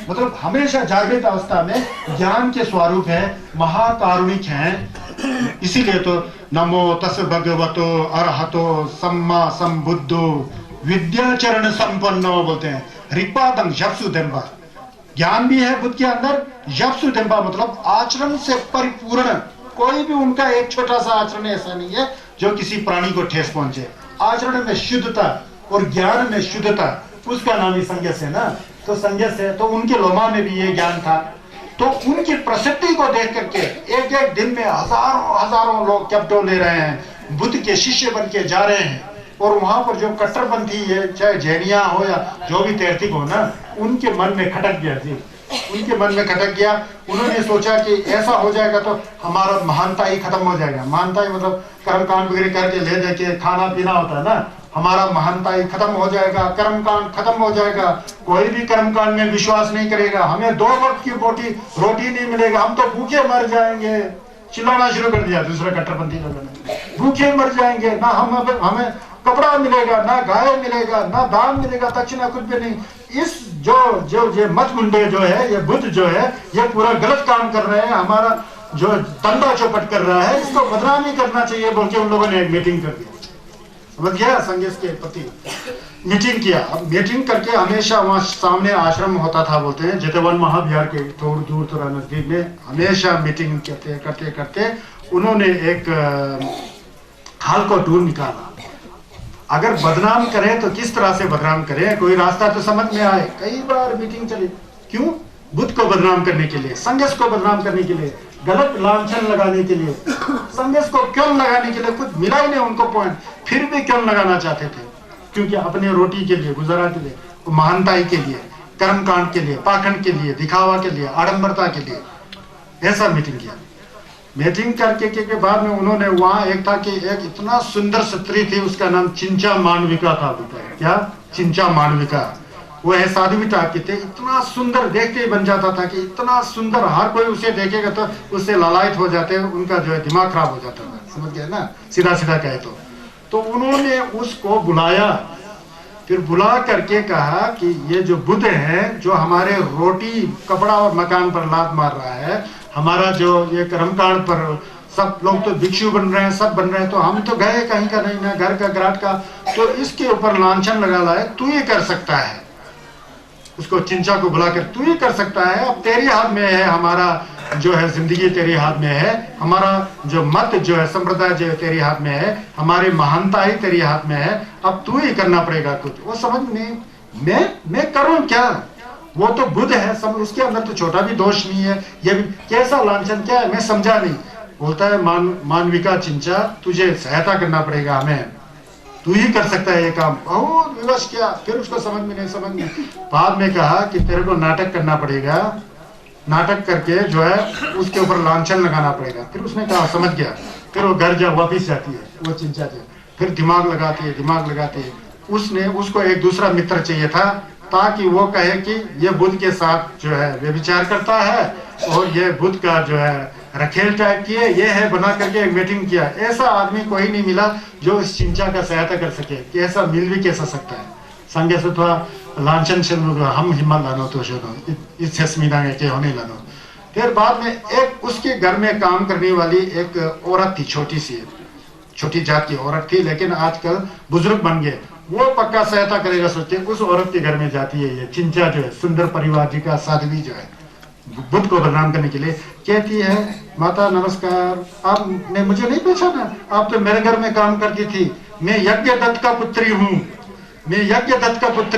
मतलब हमेशा जागृत अवस्था में ज्ञान के स्वरूप है, महाकारुणिक हैं। इसीलिए तो नमो तस् भगवतो अरहतो सम्मा संबुद्धो विद्याचरण संपन्नो बोलते हैं। रिपादं जपसु देंबा, ज्ञान भी है बुद्ध के अंदर, जपसु देंबा मतलब आचरण से परिपूर्ण। कोई भी उनका एक छोटा सा आचरण ऐसा नहीं है जो किसी प्राणी को ठेस पहुंचे। आचरण में शुद्धता और ज्ञान में शुद्धता, उसका नाम ही संज्ञस है ना। तो संज्ञस है, तो उनके लोमा में भी ये ज्ञान था। तो उनकी प्रसिद्धि को देख करके एक एक दिन में हजारों लोग कैप्टो ले रहे हैं, बुद्ध के शिष्य बन के जा रहे हैं। और वहां पर जो कट्टरपंथी है, चाहे जैनिया हो या जो भी तैर्थिक हो ना, उनके मन में खटक गया जी उनके मन में खटक गया। उन्होंने सोचा कि ऐसा हो जाएगा तो हमारा महानता ही खत्म हो जाएगा। महानता ही मतलब कर्मकांड वगैरह करके ले दे के खाना पीना होता है ना, हमारा महानता ही खत्म हो जाएगा, कर्मकांड खत्म हो जाएगा, कोई भी कर्मकांड में विश्वास नहीं करेगा, हमें 2 वक्त की रोटी नहीं मिलेगा, हम तो भूखे मर जाएंगे। चिल्लाना शुरू कर दिया दूसरा कट्टरपंथी लोगों ने, भूखे मर जाएंगे, ना हमें कपड़ा मिलेगा, ना गाय मिलेगा, ना दान मिलेगा, दक्षिणा कुछ भी नहीं। इस जो ये मत मुंडे जो है, ये बुद्ध जो है, ये पूरा गलत काम कर रहे हैं, हमारा जो तंदा चौपट कर रहा है, इसको बदनामी करना चाहिए बोल के उन लोगों ने एक मीटिंग कर दी। समझ गया, संघर्ष के प्रति मीटिंग किया। अब मीटिंग करके हमेशा वहां सामने आश्रम होता था, बोलते हैं जेतवन महाविहार के थोड़ी दूर थोड़ा नजदीक में, हमेशा मीटिंग करते करते उन्होंने एक हाल को ढूंढ निकाला। अगर बदनाम करें तो किस तरह से बदनाम करें, कोई रास्ता तो समझ में आए। कई बार मीटिंग चली, क्यों? बुद्ध को बदनाम करने के लिए, संघर्ष को बदनाम करने के लिए, गलत लांछन लगाने के लिए, संघर्ष को क्यों लगाने के लिए, कुछ मिला ही नहीं उनको पॉइंट, फिर भी क्यों लगाना चाहते थे? क्योंकि अपने रोटी के लिए, गुजारा के लिए, महानताई के लिए, कर्मकांड के लिए, पाखंड के लिए, दिखावा के लिए, आडंबरता के लिए ऐसा मीटिंग किया। मीटिंग करके के बाद में उन्होंने वहां एक था कि एक इतना सुंदर स्त्री थी, उसका नाम चिंचा मांडविका था। क्या? चिंचा मांडविका। वो है साध्वी टाइप के थे, इतना सुंदर देखते ही बन जाता था कि इतना सुंदर, हर कोई उसे देखेगा तो उससे लालायित हो जाते, उनका जो है दिमाग खराब हो जाता था। समझ गए ना, सीधा सीधा कहे तो उन्होंने उसको बुलाया, फिर बुला करके कहा कि ये जो बुद्ध है, जो हमारे रोटी, कपड़ा और मकान पर लात मार रहा है, हमारा जो ये कर्मकांड पर सब लोग तो भिक्षु बन रहे हैं, सब बन रहे हैं, तो हम तो गए कहीं का नहीं ना, घर का ग्राट का, तो इसके ऊपर लांछन लगा लाए, तू ही कर सकता है। उसको चिंचा को बुलाकर, तू ही कर सकता है, अब तेरे हाथ में है, हमारा जो है जिंदगी तेरे हाथ में है, हमारा जो मत जो है, संप्रदाय जो है तेरे हाथ में है, हमारी महानता ही तेरे हाथ में है, अब तू ही करना पड़ेगा कुछ। वो समझ नहीं, मैं करूं क्या? वो तो बुद्ध है, सब उसके अंदर तो छोटा भी दोष नहीं है, ये भी कैसा लांछन क्या है, मैं समझा नहीं। बोलता है मानविका चिंचा, तुझे सहायता करना पड़ेगा, हमें, तू ही कर सकता है ये काम। बहुत विवश किया, फिर उसको समझ में नहीं। बाद में कहा कि तेरे को नाटक करना पड़ेगा, नाटक करके जो है उसके ऊपर लांछन लगाना पड़ेगा। फिर उसने कहा समझ गया। फिर वो घर जा वापिस जाती है, वो चिंचा जो फिर दिमाग लगाती है। उसको एक दूसरा मित्र चाहिए था, ताकि वो कहे कि ये बुद्ध के साथ जो है वे विचार करता है, और ये बुद्ध का जो है रखेल टाइप की है, ये है, बना करके एक मीटिंग किया। ऐसा आदमी कोई नहीं मिला जो इस चिंचा का सहायता कर सके, कि ऐसा मिल भी कैसा सकता है। संगे से थोड़ा लांछन से हम हिम्मत लानो तो इससे स्मीनांगे के होने लानो। फिर बाद में एक उसके घर में काम करने वाली एक औरत थी, छोटी जात की औरत थी, लेकिन आजकल बुजुर्ग बन गए, वो पक्का सहायता करेगा सोचते। उस औरत के घर में जाती है ये चिंचा जो है, सुंदर परिवार जी का साध्वी जो है, बुद्ध को बदनाम करने के लिए। कहती है, माता नमस्कार, आपने मुझे नहीं पहचाना? आप तो मेरे घर में काम करती थी, मैं यज्ञ दत्त का पुत्री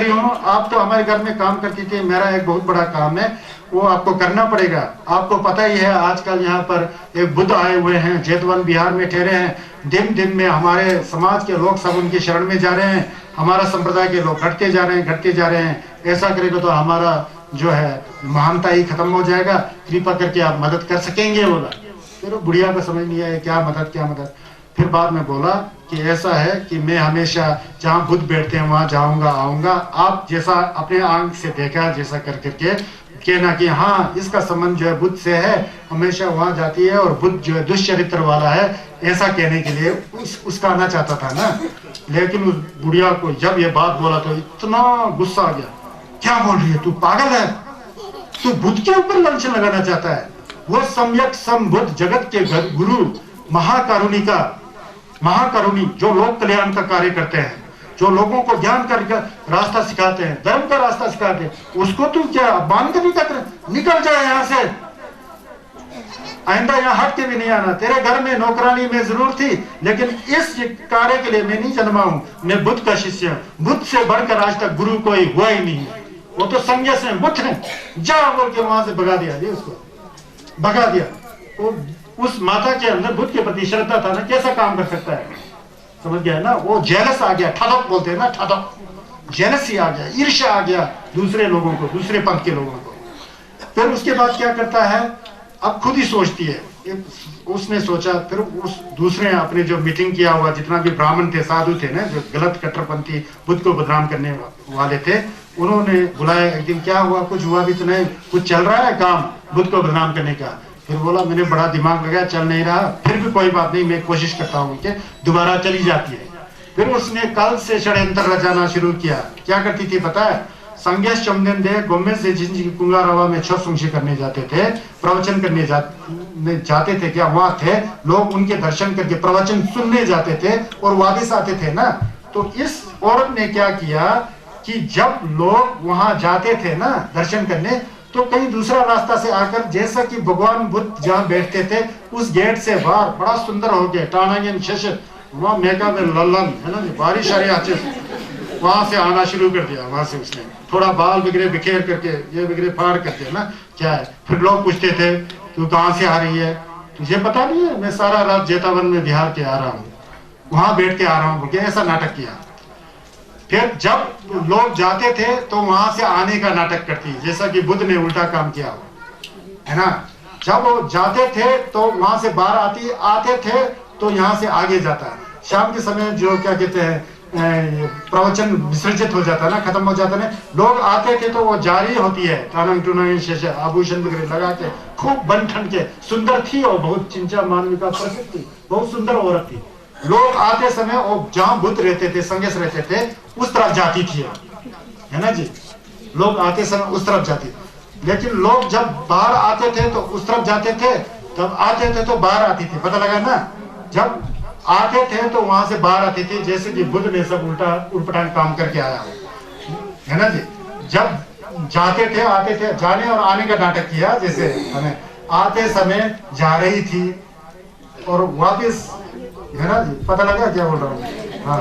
हूँ, आप तो हमारे घर में काम करती थी, मेरा एक बहुत बड़ा काम है, वो आपको करना पड़ेगा। आपको पता ही है आजकल यहाँ पर एक बुद्ध आए हुए हैं, जेतवन बिहार में ठहरे हैं, दिन दिन में हमारे समाज के लोग सब उनकी शरण में जा रहे हैं, हमारा संप्रदाय के लोग घटते जा रहे हैं। ऐसा करेगा तो हमारा जो है महानता ही खत्म हो जाएगा, कृपा करके आप मदद कर सकेंगे, बोला। फिर बुढ़िया को समझ नहीं आया क्या मदद। फिर बाद में बोला कि ऐसा है कि मैं हमेशा जहाँ बुद्ध बैठते हैं वहां जाऊंगा आऊंगा, आप जैसा अपने आंख से देखा, जैसा कर करके कहना कि हाँ इसका संबंध जो है बुद्ध से है, हमेशा वहां जाती है, और बुद्ध जो है दुष्चरित्र वाला है, ऐसा कहने के लिए उसका आना चाहता था ना। लेकिन उस बुढ़िया को जब ये बात बोला तो इतना गुस्सा आ गया, क्या बोल रही है तू, पागल है तू, बुद्ध के ऊपर लांछन लगाना चाहता है? वो सम्यक संबुद्ध जगत के गुरु, महाकरुणी, जो लोक कल्याण का कार्य करते हैं, जो लोगों को ज्ञान का रास्ता सिखाते हैं, धर्म का रास्ता सिखाते हैं, उसको तू क्या अपमान करने का? निकल जाए यहाँ से, आइंदा यहाँ हट के भी नहीं आना। तेरे घर में नौकरानी में जरूर थी, लेकिन इस कार्य के लिए मैं नहीं जन्मा हूँ, मैं बुद्ध का शिष्य हूँ। बुद्ध से बढ़कर आज तक गुरु कोई हुआ ही नहीं, वो तो संन्यास में बुद्ध है, जा बोल के वहां से भगा दिया जी, उसको भगा दिया। वो उस माता के अंदर बुद्ध के प्रति श्रद्धा था ना, कैसा काम कर सकता है, समझ गया ना? वो जेलस आ गया, ठडक बोलते हैं ना, ठडक, जेलसी आ गया, ईर्ष्या आ गया दूसरे लोगों को, दूसरे पंथ के लोगों को। फिर उसके बाद क्या करता है, अब खुद ही सोचती है, उसने सोचा, फिर उस दूसरे अपने जो मीटिंग किया हुआ जितना भी ब्राह्मण थे, साधु थे ना, जो गलत कट्टरपंथी बुद्ध को बदनाम करने वाले थे, उन्होंने बुलाया एक दिन, क्या हुआ, कुछ हुआ भी तो नहीं, कुछ चल रहा है काम बुद्ध को बदनाम करने का। फिर बोला मैंने बड़ा दिमाग लगाया, चल नहीं रहा, फिर भी कोई बात नहीं, मैं कोशिश करता हूँ कि दोबारा चली जाती है। फिर उसने कल से षड्यंत्र रचाना शुरू किया। क्या करती थी पता है, संगेश चमदेन दे गोमे से जिनकी कुंगारवा में छुंशी करने जाते थे, प्रवचन करने जाते थे, क्या वहां थे लोग, उनके दर्शन करके प्रवचन सुनने जाते थे और वापस आते थे ना। तो इस औरत ने क्या किया कि जब लोग वहां जाते थे ना दर्शन करने, तो कहीं दूसरा रास्ता से आकर, जैसा कि भगवान बुद्ध जहाँ बैठते थे उस गेट से बाहर बड़ा सुंदर हो गया टाणांगन शशर वहां मेका में लल्लन है ना, बारिश आ रही अच्छे, वहां से आना शुरू कर दिया। वहां से उसने थोड़ा बाल बिगड़े बिखेर करके, ये बिगड़े फाड़ करके ना, क्या है, फिर लोग पूछते थे तू कहाँ से आ रही है, तुझे पता नहीं है मैं सारा रात जेतावन में बिहार के आ रहा हूँ, वहां बैठ के आ रहा हूँ, ऐसा नाटक किया। फिर जब लोग जाते थे तो वहां से आने का नाटक करती, जैसा कि बुद्ध ने उल्टा काम किया है ना। जब वो जाते थे तो वहां से बाहर आते थे तो यहाँ से आगे जाता है। शाम के समय जो क्या कहते हैं प्रवचन विसर्जित हो जाता है ना, खत्म हो जाता है, लोग आते थे तो वो जारी होती है, आभूषण वगैरह लगा के खूब बन ठन के, सुंदर थी और बहुत चिंचा मानवी का प्रसिद्ध थी, बहुत सुंदर औरत थी। लोग आते समय और जहां बुद्ध रहते थे, संगेश रहते थे, उस तरफ जाती थी, है ना जी, लोग आते समय उस तरफ जाती। लेकिन लोग जब बाहर आते थे तो उस तरफ जाते थे, तब आते थे तो बाहर आती थी, पता लगा ना, जब आते थे तो वहां से बाहर आती थी, जैसे कि बुद्ध ने सब उल्टा उल्पटांग काम करके आया है ना जी। जब जाते थे आते थे, जाने और आने का नाटक किया, जैसे हमें आते समय जा रही थी और वापस, है ना जी, पता लगा क्या बोल रहा हूँ, हाँ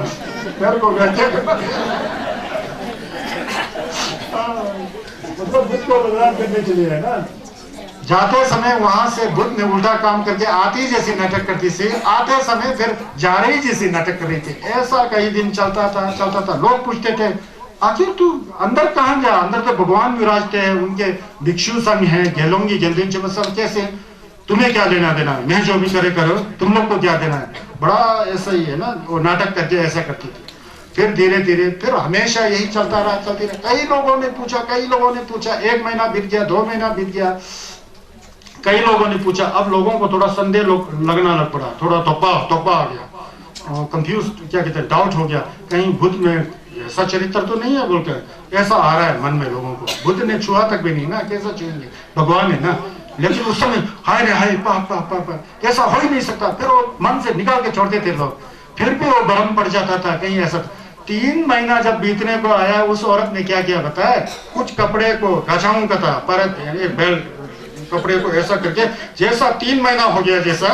मेरे को मतलब बुद्ध को बदनाम करने के लिए है ना। जाते समय वहां से बुद्ध ने उल्टा काम करके आती जैसी नाटक करती थी, आते समय फिर जा रही जैसी नाटक कर रही थी। ऐसा कई दिन चलता था। लोग पूछते थे आखिर तू अंदर कहाँ गया, अंदर तो भगवान विराजते हैं, उनके भिक्षु संघ है, गेलोंगी गेंदिन सब कैसे, तुम्हें क्या लेना देना, मैं जो भी करे करो, तुम लोग को क्या देना है। बड़ा ऐसा ही है ना, वो नाटक करके ऐसा करती थी। फिर धीरे धीरे फिर हमेशा यही चलता रहा। कई लोगों ने पूछा, 1 महीना बीत गया, 2 महीना बीत गया, कई लोगों ने पूछा। अब लोगों को थोड़ा संदेह लगना लग पड़ा, थोड़ा तोपा आ गया, कंफ्यूज क्या कहते हैं, डाउट हो गया, कहीं बुद्ध में ऐसा चरित्र तो नहीं है बोलकर ऐसा आ रहा है मन में लोगों को। बुद्ध ने छुआ तक भी नहीं ना, कैसा छुएंगे, भगवान है ना। लेकिन उस समय हाय रे हाय पाप ऐसा हो ही नहीं सकता। फिर वो मन से निकाल के छोड़ते थे लोग, फिर भी वो भ्रम पड़ जाता था कहीं ऐसा। 3 महीना जब बीतने को आया, उस औरत ने क्या किया बताया, कुछ कपड़े को गछाऊं का था परत, बेल्ट कपड़े को ऐसा करके, जैसा 3 महीना हो गया जैसा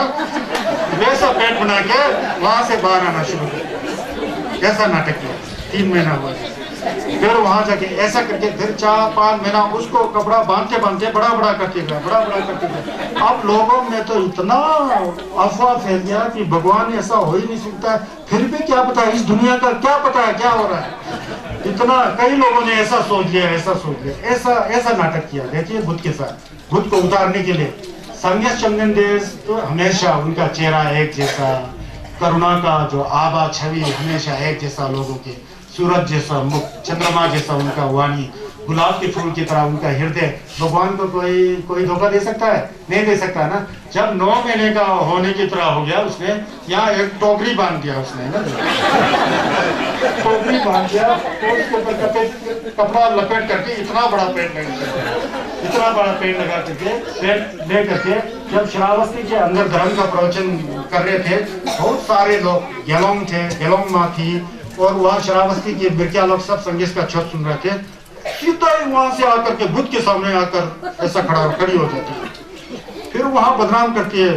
वैसा पेट बना के वहां से बाहर आना शुरू किया। ऐसा नाटक किया, 3 महीना हुआ। फिर वहां जाके ऐसा करके फिर 4-5 महीना उसको कपड़ा बांधते बड़ा करते गए। अब लोगों में तो इतना अफवाह फैल गया कि भगवान ऐसा हो ही नहीं सकता है। फिर भी क्या पता, इस दुनिया का क्या पता है क्या हो रहा है। इतना कई लोगों ने ऐसा सोच लिया, ऐसा नाटक किया। देखिए बुद्ध के साथ, बुद्ध को उतारने के लिए संन्यास चंदन देश तो हमेशा उनका चेहरा एक जैसा, करुणा का जो आभा छवि हमेशा एक जैसा, लोगों के सूरज जैसा मुख, चंद्रमा जैसा उनका वाणी, गुलाब के फूल की तरह उनका हृदय। भगवान को कोई धोखा दे सकता है? नहीं दे सकता ना। जब 9 महीने का होने की तरह हो गया, उसने यहाँ एक टोकरी बांध दिया, उसने ना टोकरी बांध दिया, तो उसके ऊपर कपड़ा लपेट करके इतना बड़ा पेड़ लगा करके पेड़ ले करके, जब श्रावस्ती के अंदर धर्म का प्रवचन कर रहे थे, बहुत सारे लोग गेलोंग थे, गेलोंग माँ थी, और वहाँ श्रावस्ती के बिरकिया लोग सब संगीत का छत सुन रहे थे। सीधा ही वहां से आकर के बुद्ध के सामने आकर ऐसा खड़ी हो जाती है। फिर वहां बदनाम करती है,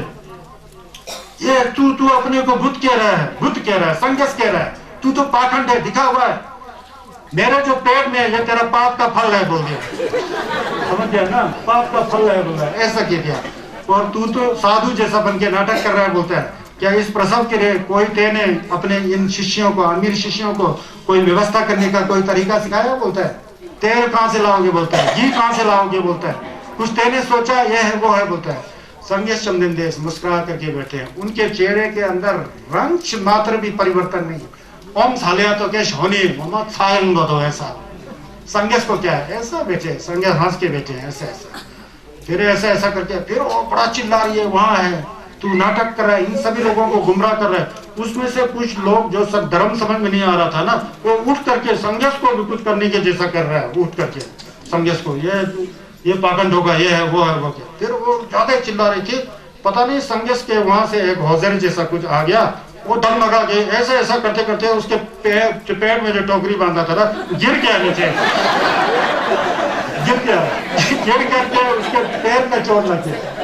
ये तू अपने को बुद्ध कह रहा है, संगस कह रहा है, तू तो पाखंड है, दिखा हुआ है, मेरे जो पेट में ये तेरा पाप का फल है बोल दिया। समझ गया ना, पाप का फल है बोल रहा है, ऐसा कह दिया। और तू तो साधु जैसा बन के नाटक कर रहा है, बोलता है क्या इस प्रसव के लिए कोई तेने अपने इन शिष्यों को, अमीर शिष्यों को कोई व्यवस्था करने का कोई तरीका सिखाया? बोलता है तेल कहां से लाओगे, बोलता है घी कहां से लाओगे, बोलता है कुछ तेने सोचा ये है वो है बोलता है। संगेश चंदनदेश मुस्कुरा करके बैठे हैं, उनके चेहरे के अंदर रंग मात्र भी परिवर्तन नहीं। ओम सालिया तो केश होनी मोहम्मद सायंग तो ऐसा। संगेश को क्या है, ऐसा बैठे, संगेश हंस के बैठे हैं ऐसा ऐसा, फिर ऐसा ऐसा करके फिर वो बड़ा चिल्ला रही है, वहां है तू नाटक कर रहा है, इन सभी लोगों को गुमराह कर रहा है। उसमें से कुछ लोग जो सब धर्म समझ में नहीं आ रहा था ना, वो उठ करके संगेश को भी कुछ करने के जैसा कर रहा है, उठ करके संगेश को ये पाखंड होगा, ये है वो क्या। फिर वो ज्यादा चिल्ला रही थी, पता नहीं संगेश के वहां से एक हौजर जैसा कुछ आ गया, वो दम लगा के ऐसा ऐसा करते करते उसके पेड़ में जो टोकरी बांधा था ना गिर गया नीचे, गिर करके उसके पैर में चोट लग गया।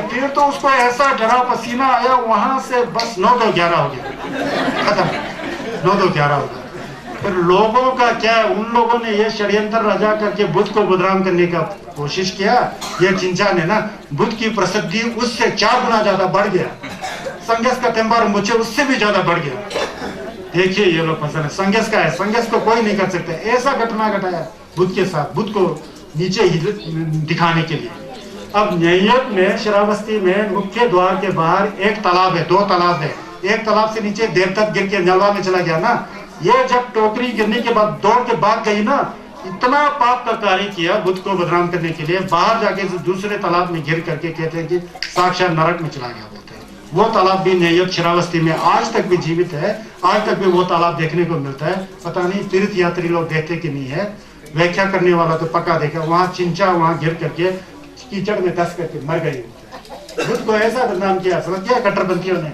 फिर तो उसको ऐसा डरा पसीना आया, वहां से बस 9-2-11 हो गया, खत्म, 9-2-11 हो गया। फिर लोगों का क्या, उन लोगों ने ये षड्यंत्र रचा करके बुद्ध को बदनाम करने का कोशिश किया। ये चिंचा ने ना बुद्ध की प्रसिद्धि उससे 4 गुना ज्यादा बढ़ गया, संगेश का टेम्पर मुझे उससे भी ज्यादा बढ़ गया। देखिए ये लोग फंसे, संगेश का है, संगेश को कोई नहीं कर सकते। ऐसा घटना घटाया बुद्ध के साथ, बुद्ध को नीचे ही दिखाने के लिए। अब न्यायिक में श्रावस्ती में मुख्य द्वार के बाहर एक तालाब है, 2 तालाब है। एक तालाब से नीचे देर तक गिर के नलवा में चला गया ना, ये जब टोकरी गिरने के बाद दौड़ के भाग गई ना, इतना पाप का कार्य किया बुद्ध को बदनाम करने के लिए। बाहर जाके दूसरे तालाब में गिर करके कहते हैं कि साक्षात नरक में चला गया बोलते हैं। वो तालाब भी न्यायिक श्रावस्ती में आज तक भी जीवित है, आज तक भी वो तालाब देखने को मिलता है। पता नहीं तीर्थ यात्री लोग देखते कि नहीं है, व्याख्या करने वाला तो पक्का देखा। वहां चिंचा वहां गिर करके कीचड़ में धस करके मर गई। बुद्ध को ऐसा बदनाम किया, समझ गया कट्टरपंथियों ने।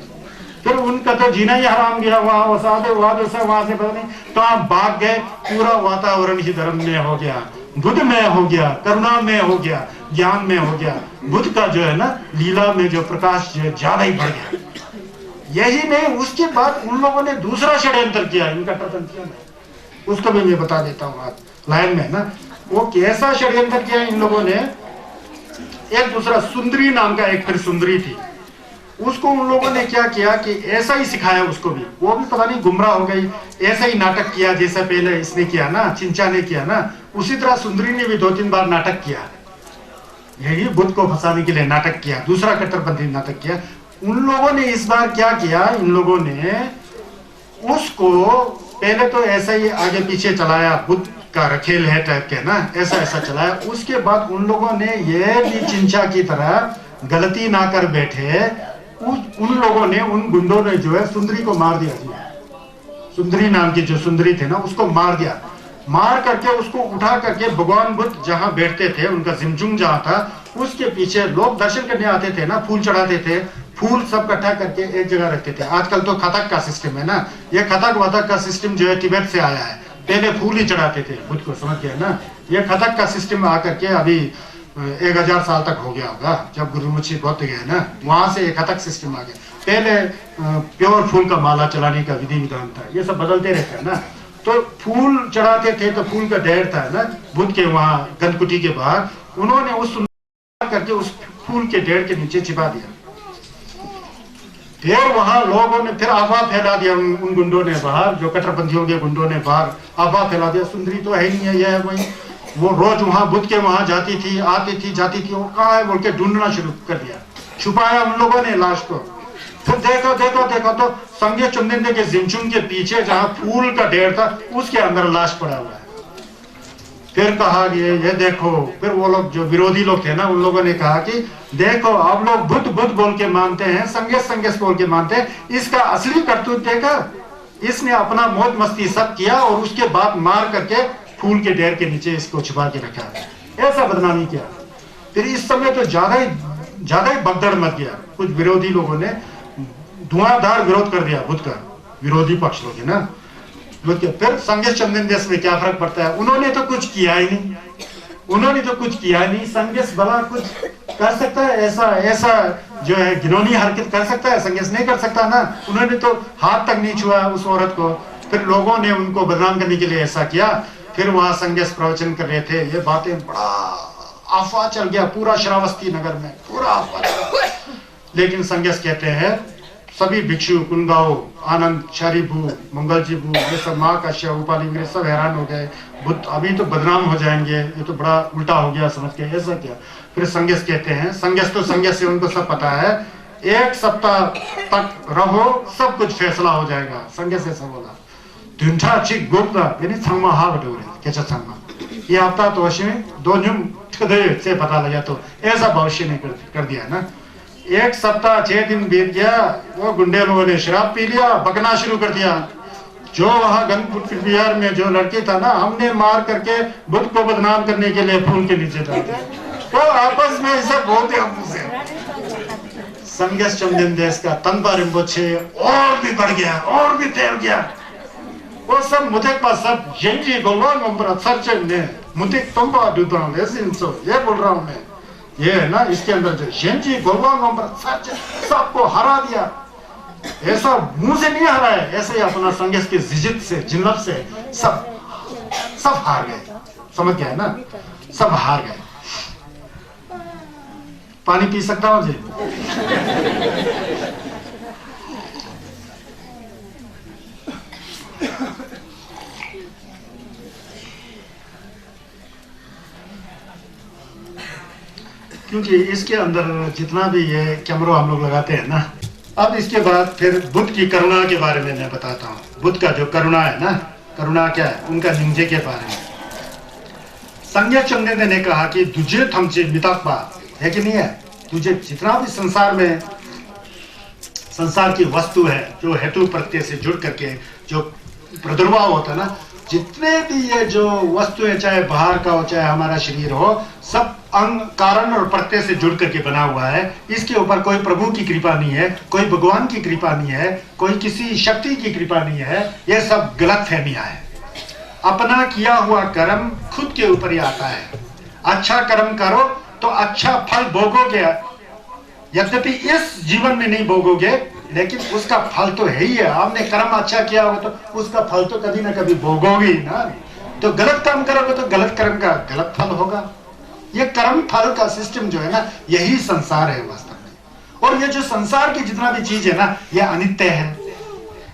फिर उनका तो जीना ही हराम गया, वहां वहां से पता नहीं कहां भाग गए। पूरा वातावरण ही धर्म में हो गया, बुद्ध में हो गया, करुणा में हो गया, ज्ञान में हो गया। बुद्ध का जो है ना लीला में जो प्रकाश जो ज्यादा ही बढ़ गया। यही नहीं, उसके बाद उन लोगों ने दूसरा षड्यंत्र किया इन कट्टरपंथियों ने, उसको भी मैं बता देता हूँ आप लाइन में ना। वो कैसा षड्यंत्र किया इन लोगों ने, एक दूसरा सुंदरी नाम का एक फिर सुंदरी थी, उसको उन लोगों ने क्या किया कि ऐसा ही सिखाया उसको भी। वो भी पता नहीं गुमराह हो गई, ऐसा ही नाटक किया जैसा पहले इसने किया ना, चिंचा ने किया ना, उसी तरह सुंदरी ने भी 2-3 बार नाटक किया। यही बुद्ध को फंसाने के लिए नाटक किया, दूसरा कट्टरपंथी नाटक किया। उन लोगों ने इस बार क्या किया, इन लोगों ने उसको पहले तो ऐसा ही आगे पीछे चलाया, बुद्ध का रखेल है टाइप के ना, ऐसा ऐसा चलाया। उसके बाद उन लोगों ने ये भी चिंचा की तरह गलती ना कर बैठे, उन लोगों ने, उन गुंडों ने जो है सुंदरी को मार दिया। सुंदरी नाम की जो सुंदरी थे ना उसको मार दिया। मार करके उसको उठा करके भगवान बुद्ध जहां बैठते थे, उनका जिमजुम जहां था, उसके पीछे लोग दर्शन करने आते थे ना, फूल चढ़ाते थे, फूल सब इकट्ठा करके एक जगह रखते थे। आजकल तो खतक का सिस्टम है ना, ये खतक वतक का सिस्टम जो है तिब्बत से आया है। पहले फूल ही चढ़ाते थे बुद्ध को, समझ गया ना। ये खतक का सिस्टम आकर के अभी 1000 साल तक हो गया होगा, जब गुरुमुखी बौद्ध गए ना, वहां से एक खतक सिस्टम आ गया। पहले प्योर फूल का माला चलाने का विधि विधान था, ये सब बदलते रहते हैं ना। तो फूल चढ़ाते थे तो फूल का ढेर था ना बुद्ध के वहां गंधकुटी के बाहर, उन्होंने उस करके उस फूल के ढेर के नीचे छिपा दिया। फिर वहां लोगों ने फिर अफवाह फैला दिया, उन गुंडों ने बाहर, जो कट्टरपंथियों के गुंडों ने बाहर अफवाह फैला दिया, सुंदरी तो है ही नहीं है, यह है वही। वो रोज वहां बुद्ध के वहां जाती थी, आती थी, जाती थी, वो कहाँ है बोल के ढूंढना शुरू कर दिया। छुपाया उन लोगों ने लाश को। फिर देखो देखो देखो तो संगे चुंदे के जिमचुम के पीछे जहां फूल का ढेर था उसके अंदर लाश पड़ा हुआ है। फिर कहा ये देखो, फिर वो लोग जो विरोधी लोग थे ना, उन लोगों ने कहा कि देखो अब लोग बुद्ध बुद्ध बोल के मानते हैं, संगेश संगेश बोल के मानते हैं, इसका असली करतूत देखा, इसने अपना मौज मस्ती सब किया और उसके बाद मार करके फूल के ढेर के नीचे इसको छुपा के रखा, ऐसा बदनामी किया। फिर इस समय तो ज्यादा ही भगदड़ मच गया। कुछ विरोधी लोगों ने धुआंधार विरोध कर दिया बुद्ध का, विरोधी पक्ष लोग है ना बुद्ध के। फिर संगेश चंदनदेश में क्या फर्क पड़ता है, उन्होंने तो कुछ किया ही नहीं, उन्होंने तो कुछ किया नहीं। संगेश भला कुछ कर सकता है, ऐसा जो है घिनौनी हरकत कर सकता है, संगेश नहीं कर सकता ना। उन्होंने तो हाथ तक नहीं छुआ उस औरत को। फिर लोगों ने उनको बदनाम करने के लिए ऐसा किया। फिर वहां संगेश प्रवचन कर रहे थे, ये बातें बड़ा अफवाह चल गया पूरा श्रावस्ती नगर में, पूरा अफवाह। लेकिन संगेश कहते हैं सभी भिक्षु, कुंगाओ, आनंद, शारीभू, मंगल जी भू, ये सब माँ का शिव उपाली मेरे सब हैरान हो गए। बुद्ध अभी तो बदनाम हो जाएंगे, ये तो बड़ा उल्टा हो गया समझ के, ऐसा क्या। फिर संगेश कहते हैं, संगेश तो संगेश से उनको सब पता है, 1 सप्ताह तक रहो सब कुछ फैसला हो जाएगा। संगेश ऐसा बोला। ढूंढा चिक गोपदा यानी छंगमा हा बटोरे कैसा छंगमा, ये हफ्ता तो में 2 न्यूम से पता लगा, तो ऐसा भविष्य ने कर दिया ना। 1 सप्ताह 6 दिन बीत गया, वो गुंडे लोगों ने शराब पी लिया, बकना शुरू कर दिया। जो वहां गंगपुर बिहार में जो लड़की था ना, हमने मार करके बुद्ध को बदनाम करने के लिए फूल के नीचे डाल दिया। तो आपस में ऐसा बोलते हमसे। संगेश चंदेन देश का तंबा रिम्पोछे और भी बढ़ गया, और भी फैल गया। वो सब मुझे पास सब यंजी गोलवा नंबर सर्च ने मुझे तंबा दूधा ये बोल रहा हूँ मैं। ये है ना, इसके अंदर जो यंजी गोलवा नंबर सर्च सबको हरा दिया। ऐसा मुंह से नहीं हरा है, ऐसे ही अपना संगेश की जिद्द से, जिन्नत से सब हार गए। समझ गया ना, सब हार गए। पानी पी सकता हूं जी? क्योंकि इसके अंदर जितना भी ये कैमरा हम लोग लगाते हैं ना, अब इसके बाद फिर बुद्ध की करुणा के बारे में मैं बताता हूँ। बुद्ध का जो करुणा है ना, करुणा क्या है, उनका निंजे के बारे में। संगेश चंदेन ने कहा कि तुझे थमचे मितापा है कि नहीं है, तुझे जितना भी संसार में संसार की वस्तु है, जो हेतु प्रत्यय से जुड़ करके जो प्रादुर्भाव होता है ना, जितने भी ये जो वस्तु है, चाहे बाहर का हो चाहे हमारा शरीर हो, सब अंग कारण और प्रत्यय से जुड़ करके बना हुआ है। इसके ऊपर कोई प्रभु की कृपा नहीं है, कोई भगवान की कृपा नहीं है, कोई किसी शक्ति की कृपा नहीं है। ये सब गलत फहमियां है। अपना किया हुआ कर्म खुद के ऊपर ही आता है। अच्छा कर्म करो तो अच्छा फल भोगोगे, यद्यपि इस जीवन में नहीं भोगोगे, लेकिन उसका फल तो है ही है। आपने कर्म अच्छा किया होगा तो उसका फल तो कभी ना कभी भोगोगे ही ना। तो गलत काम करोगे तो गलत कर्म का गलत फल होगा। ये कर्म फल का सिस्टम जो है ना, यही संसार है वास्तव में। और ये जो संसार की जितना भी चीज है ना, ये अनित्य है।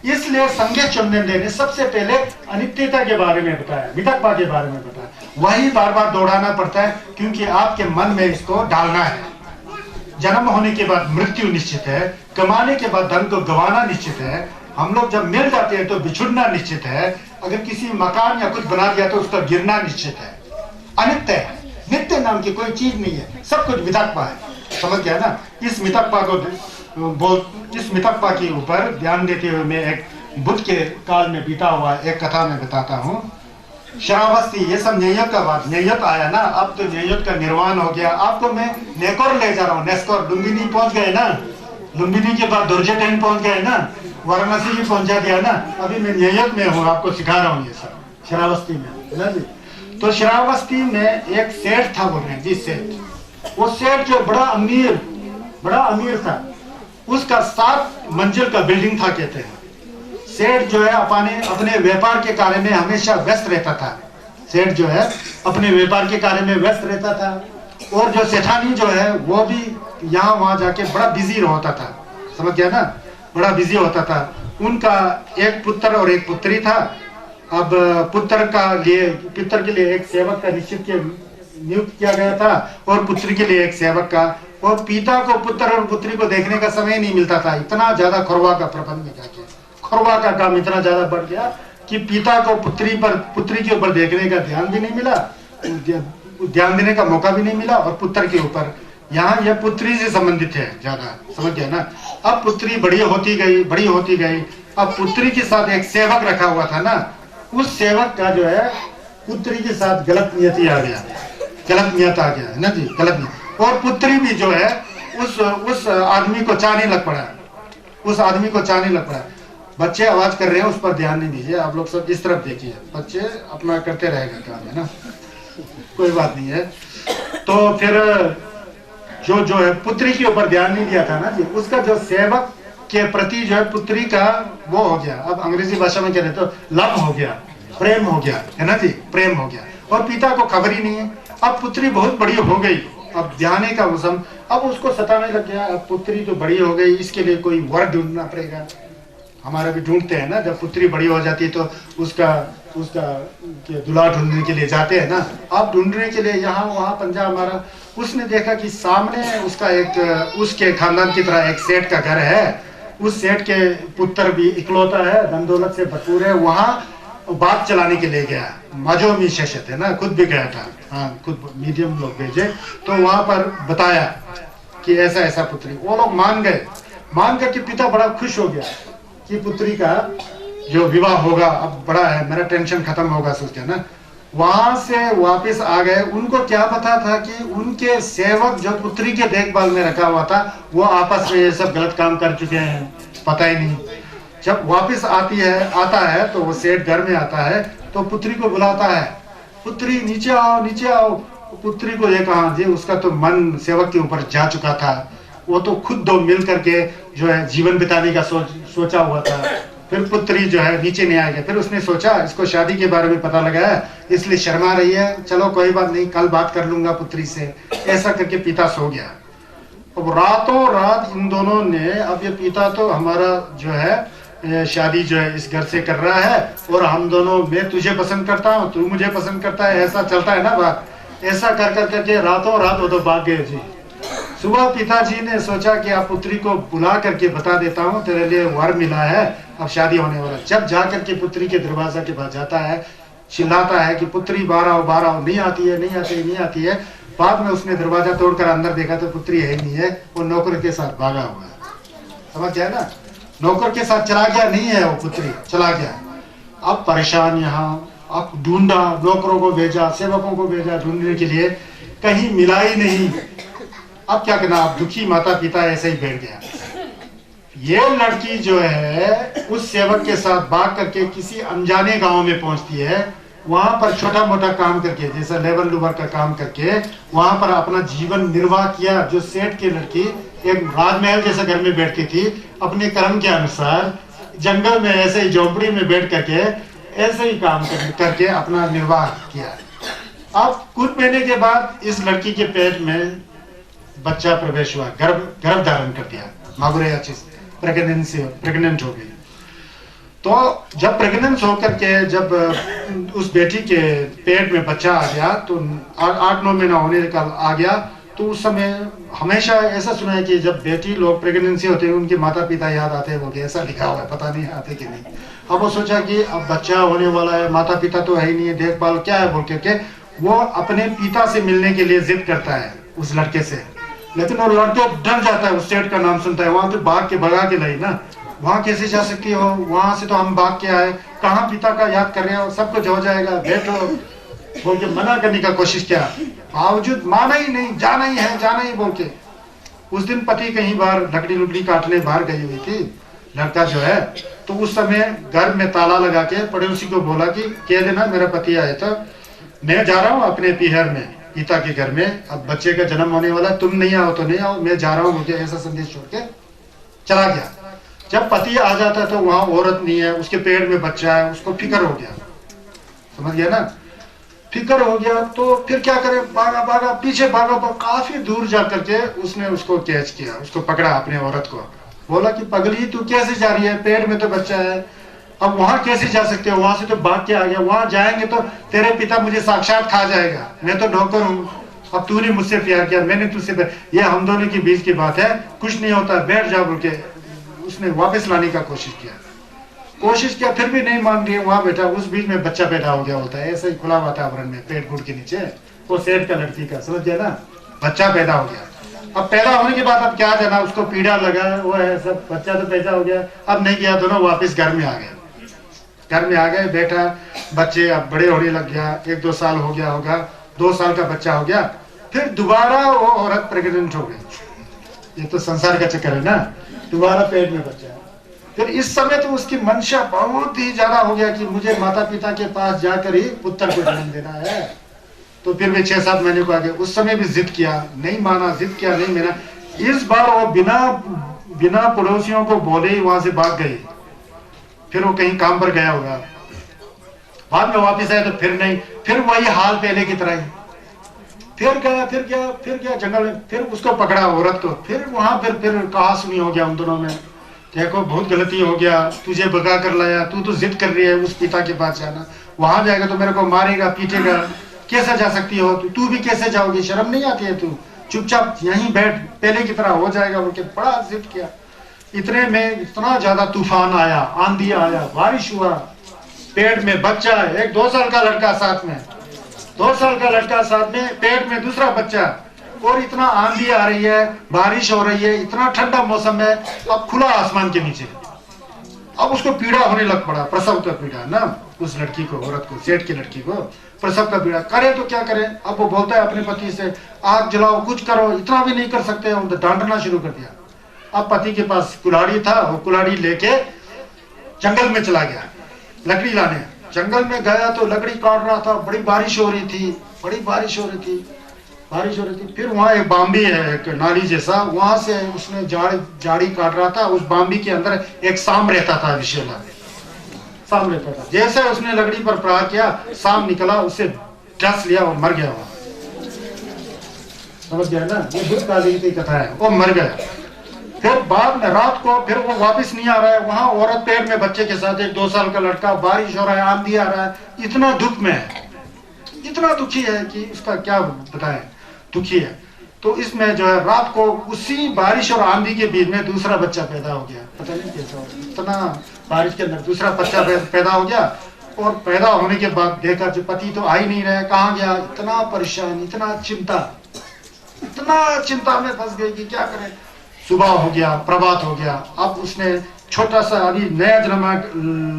इसलिए संगेश चंदेन ने सबसे पहले अनित्यता के बारे में बताया, वितक्पा के बारे में बताया। वही बार बार दोहराना पड़ता है, क्योंकि आपके मन में इसको डालना है। जन्म होने के बाद मृत्यु निश्चित है, कमाने के बाद धन को गंवाना निश्चित है, हम लोग जब मिल जाते हैं तो बिछुड़ना निश्चित है, अगर किसी मकान या कुछ बना दिया तो उसका गिरना निश्चित है। अनित्य है, नित्य नाम की कोई चीज नहीं है, सब कुछ मितक्पा है। समझ गया ना। इस मितक्पा को इस मितक्पा के ऊपर ध्यान देते हुए मैं एक बुद्ध के काल में बीता हुआ एक कथा में बताता हूँ। श्रावस्ती, ये सब न्यायत का बात, न्यायत आया ना, अब तो न्यायत का निर्वाण हो गया। आपको मैं नेकोर ले जा रहा हूँ, नेस्कोर। लुम्बिनी पहुंच गए ना, लुम्बिनी के बाद दुर्जेटन पहुंच गए ना, वाराणसी भी पहुंचा दिया ना। अभी मैं न्यायत में हूँ, आपको सिखा रहा हूँ ये सब श्रावस्ती में ना जी। तो श्रावस्ती में एक सेठ था, बोल रहे हैं जी सेठ। वो सेठ जो बड़ा अमीर था, उसका 7 मंजिल का बिल्डिंग था कहते हैं। सेठ जो है अपने व्यापार के कार्य में हमेशा व्यस्त रहता था। सेठ जो है अपने व्यापार के कार्य में व्यस्त रहता था। और जो सेठानी जो है वो भी यहाँ वहां जाके बड़ा बिजी होता था। समझ गया ना, बड़ा बिजी होता था। उनका एक पुत्र और एक पुत्री था। अब पुत्र के लिए एक सेवक का नियुक्त किया गया था, और पुत्री के लिए एक सेवक का। और पिता को पुत्र और पुत्री को देखने का समय नहीं मिलता था। इतना ज्यादा खुरवा का प्रबंध में जाके खुरवा का काम इतना ज्यादा बढ़ गया कि पिता को पुत्री के ऊपर देखने का ध्यान भी नहीं मिला, ध्यान देने का मौका भी नहीं मिला। और पुत्र के ऊपर, यहाँ यह पुत्री से संबंधित है ज्यादा। समझ गया ना। अब पुत्री बड़ी होती गई। अब पुत्री के साथ एक सेवक रखा हुआ था ना, उस सेवक का जो है पुत्री के साथ गलत नियत आ गया है ना जी, गलत नियत। और पुत्री भी जो है उस आदमी को चाहने लग पड़ा। बच्चे आवाज कर रहे हैं, उस पर ध्यान नहीं दीजिए, आप लोग सब इस तरफ देखिए। बच्चे अपना करते रहेगा काम, है ना, कोई बात नहीं है। तो फिर जो है पुत्री के ऊपर ध्यान नहीं दिया था ना जी, उसका जो सेवक के प्रति जो है पुत्री का वो हो गया। अब अंग्रेजी भाषा में कह रहे तो लव हो गया, प्रेम हो गया, है ना जी, प्रेम हो गया। और पिता को खबर ही नहीं है। अब पुत्री बहुत बड़ी हो गई, अब ब्याहने का मौसम, अब उसको सताने लग गया। अब पुत्री तो बड़ी हो गई, इसके लिए कोई वर ढूंढना पड़ेगा। हमारा भी ढूंढते हैं ना, जब पुत्री बड़ी हो जाती है तो उसका उसका दूल्हा ढूंढने के लिए जाते हैं ना। अब ढूंढने के लिए यहाँ वहाँ पंजा हमारा। उसने देखा कि सामने उसका एक उसके खानदान की तरह एक सेठ का घर है, उस सेठ के पुत्र भी इकलौता है, धन दौलत से भरपूर है। वहाँ बात चलाने के लिए गया, मजो में शशत है ना, खुद भी गया था, हाँ खुद मीडियम लोग भेजे, तो वहां पर बताया कि ऐसा ऐसा पुत्री। वो लोग मान गए, मान करके पिता बड़ा खुश हो गया कि पुत्री का जो विवाह होगा अब बड़ा है, मेरा टेंशन खत्म होगा सोच के ना। वहां से वापस आ गए। उनको क्या पता था कि उनके सेवक जो पुत्री के देखभाल में रखा हुआ था वो आपस में ये सब गलत काम कर चुके हैं, पता ही नहीं। जब वापस आता है तो वो सेठ घर में आता है तो पुत्री को बुलाता है, पुत्री नीचे आओ नीचे आओ। पुत्री को ये कहा जी उसका तो मन सेवक के ऊपर जा चुका था, वो तो खुद दो मिल करके जो है जीवन बिताने का सोचा हुआ था। फिर पुत्री जो है नीचे नहीं आएगी। फिर उसने सोचा इसको शादी के बारे में पता लगा है इसलिए शर्मा रही है, चलो कोई बात नहीं कल बात कर लूंगा पुत्री से। ऐसा करके पिता सो गया। अब रातों रात इन दोनों ने, अब ये पिता तो हमारा जो है शादी जो है इस घर से कर रहा है और हम दोनों, मैं तुझे पसंद करता हूँ तू मुझे पसंद करता है, ऐसा चलता है ना बात। ऐसा कर कर करके रातों रात वो तो भाग गए जी। सुबह पिताजी ने सोचा कि आप पुत्री को बुला करके बता देता हूँ तेरे लिए वर मिला है, अब शादी होने वाला। जब जाकर के पुत्री के दरवाजा के पास जाता है, चिल्लाता है कि पुत्री बाहर आओ बाहर आओ, नहीं आती है नहीं आती है नहीं आती है। बाद में उसने दरवाजा तोड़कर अंदर देखा तो पुत्री है नहीं है, वो नौकर के साथ भागा हुआ है। समझ गया ना, नौकर के साथ चला गया, नहीं है वो पुत्री, चला गया। अब परेशान यहाँ, अब ढूंढा, नौकरों को भेजा, सेवकों को भेजा ढूंढने के लिए, कहीं मिला ही नहीं। अब क्या करना, अब दुखी माता पिता ऐसे ही बैठ गया। ये लड़की जो है उस सेवक के साथ भाग करके किसी अनजाने गांव में पहुंचती है। वहां पर छोटा मोटा काम करके, जैसा लेबर लूबर का काम करके वहां पर अपना जीवन निर्वाह किया। जो सेठ की लड़की एक राजमहल जैसे घर में बैठती थी, अपने कर्म के अनुसार जंगल में ऐसे ही झोंपड़ी में बैठ करके ऐसे ही काम करके अपना निर्वाह किया। अब कुछ महीने के बाद इस लड़की के पेट में बच्चा प्रवेश हुआ, गर्भ धारण कर दिया, मागुरे अच्छी प्रेग्नेंट हो गई। तो जब प्रेग्नेंट होकर के जब उस बेटी के पेट में बच्चा आ गया तो 8-9 महीना होने का आ गया, तो उस समय हमेशा ऐसा सुना है कि जब बेटी लोग प्रेगनेंसी होते हैं उनके माता पिता याद आते हैं, वो ऐसा लिखा हुआ है, पता नहीं आते कि नहीं। अब वो सोचा कि अब बच्चा होने वाला है, माता पिता तो है ही नहीं है, देखभाल क्या है बोल के वो अपने पिता से मिलने के लिए जिद करता है उस लड़के से। लेकिन वो लड़के डर जाता है, उस सेठ का नाम सुनता है, वहां तो भाग के भगा के लाई ना, वहां कैसे जा सकती हो, वहां से तो हम भाग के आए, कहाँ पिता का याद कर रहे हो, सब कुछ हो जाएगा, बैठो बोल के मना करने का कोशिश किया, बावजूद माना ही नहीं, जाना ही है जाना ही बोल के। उस दिन पति कहीं बाहर लकड़ी लुकड़ी काटने बाहर गई हुई थी लड़का जो है, तो उस समय घर में ताला लगा के पड़ोसी को बोला कि कह देना मेरा पति आया था, मैं जा रहा हूँ अपने पीहर में पिता के घर में, अब बच्चे का जन्म होने वाला, तुम नहीं आओ तो नहीं आओ, मैं जा रहा हूँ, मुझे ऐसा संदेश छोड़ के चला गया। जब पति आ जाता तो वहां औरत नहीं है, उसके पेट में बच्चा है, उसको फिक्र हो गया, समझ गया ना, फिक्र हो गया। तो फिर क्या करे, भागा भागा पीछे भागा, काफी दूर जा करके उसने उसको कैच किया, उसको पकड़ा अपने औरत को, बोला कि पगली तू कैसे जा रही है, पेट में तो बच्चा है, अब वहां कैसे जा सकते हो, वहां से तो भाग के आ गया, वहां जाएंगे तो तेरे पिता मुझे साक्षात खा जाएगा, मैं तो नौकर हूँ, अब तूने मुझसे प्यार किया, मैंने तुझसे, ये हम दोनों के बीच की बात है, कुछ नहीं होता, बैठ जा बोल के उसने वापस लाने का कोशिश किया, फिर भी नहीं मान रही है, वहां बैठा, उस बीच में बच्चा पैदा हो गया होता है, ऐसे ही खुला वातावरण में पेट गुड़ के नीचे, वो सेठ का लड़की का, समझ गया ना, बच्चा पैदा हो गया। अब पैदा होने के बाद अब क्या जाना, उसको पीड़ा लगा, वो है सब, बच्चा तो पैदा हो गया, अब नहीं गया, दोनों वापस घर में आ गए, बैठा, बच्चे अब बड़े होने लग गया, 1-2 साल हो गया होगा, 2 साल का बच्चा हो गया, फिर दोबारा वो औरत प्रेग्नेंट हो गई। ये तो संसार का चक्कर है ना, दोबारा पेट में बच्चा। फिर इस समय तो उसकी मंशा बहुत ही ज्यादा हो गया कि मुझे माता पिता के पास जाकर ही पुत्र को जन्म देना है। तो फिर वे 6-7 महीने को आगे, उस समय भी जिद किया, नहीं माना, जिद किया, नहीं माना। इस बार वो बिना पड़ोसियों को बोले ही वहां से भाग गई। फिर वो कहीं काम पर गया होगा, बाद में वापस आया तो फिर नहीं, फिर वही हाल पहले की तरह ही। फिर गया जंगल में, फिर उसको पकड़ा औरत को, फिर वहां फिर कहा सुनी हो गया उन दोनों में, देखो बहुत गलती हो गया, तुझे भगा कर लाया, तू तो जिद कर रही है उस पिता के पास जाना, वहां जाएगा तो मेरे को मारेगा पीटेगा, कैसे जा सकती हो, तू भी कैसे जाओगी, शर्म नहीं आती है, तू चुपचाप यहीं बैठ, पहले की तरह हो जाएगा बोल के बड़ा जिद किया। इतने में इतना ज्यादा तूफान आया, आंधी आया, बारिश हुआ, पेट में बच्चा है, एक 2 साल का लड़का साथ में, 2 साल का लड़का साथ में, पेट में दूसरा बच्चा, और इतना आंधी आ रही है, बारिश हो रही है, इतना ठंडा मौसम है, अब खुला आसमान के नीचे, अब उसको पीड़ा होने लग पड़ा, प्रसव का पीड़ा ना, उस लड़की को, औरत को, सेठ की लड़की को प्रसव का पीड़ा, करे तो क्या करे, अब वो बोलता है अपने पति से आग जलाओ, कुछ करो, इतना भी नहीं कर सकते, डांटना शुरू कर दिया। अब पति के पास कुल्हाड़ी था, वो कुल्हाड़ी लेके जंगल में चला गया लकड़ी लाने, जंगल में गया तो लकड़ी काट रहा था, बड़ी बारिश हो रही थी, फिर वहां एक बाम्बी है, एक नाली जैसा, वहां से उसने जाड़ी काट रहा था, उस बाम्बी के अंदर एक सांप रहता था, विषैला सांप रहता था, जैसे उसने लकड़ी पर प्रहार किया, सांप निकला, उससे डस लिया और मर गया वहां, समझ गया ना, ये बुद्ध काली की कथा है, वो मर गया। फिर बाद में रात को फिर वो वापस नहीं आ रहा है, वहां औरत पेट में बच्चे के साथ, एक 2 साल का लड़का, बारिश हो रहा है, आंधी आ रहा है, इतना दुख में है, इतना दुखी है कि उसका क्या बताएं, दुखी है। तो इसमें जो है रात को उसी बारिश और आंधी के बीच में दूसरा बच्चा पैदा हो गया, पता नहीं कैसा, इतना बारिश के अंदर दूसरा बच्चा पैदा हो गया, और पैदा होने के बाद देखा जो पति तो आ ही नहीं रहा, कहाँ गया, इतना परेशान, इतना चिंता में फंस गई कि क्या करें। सुबह हो गया, प्रभात हो गया, अब उसने छोटा सा अभी नया जन्मा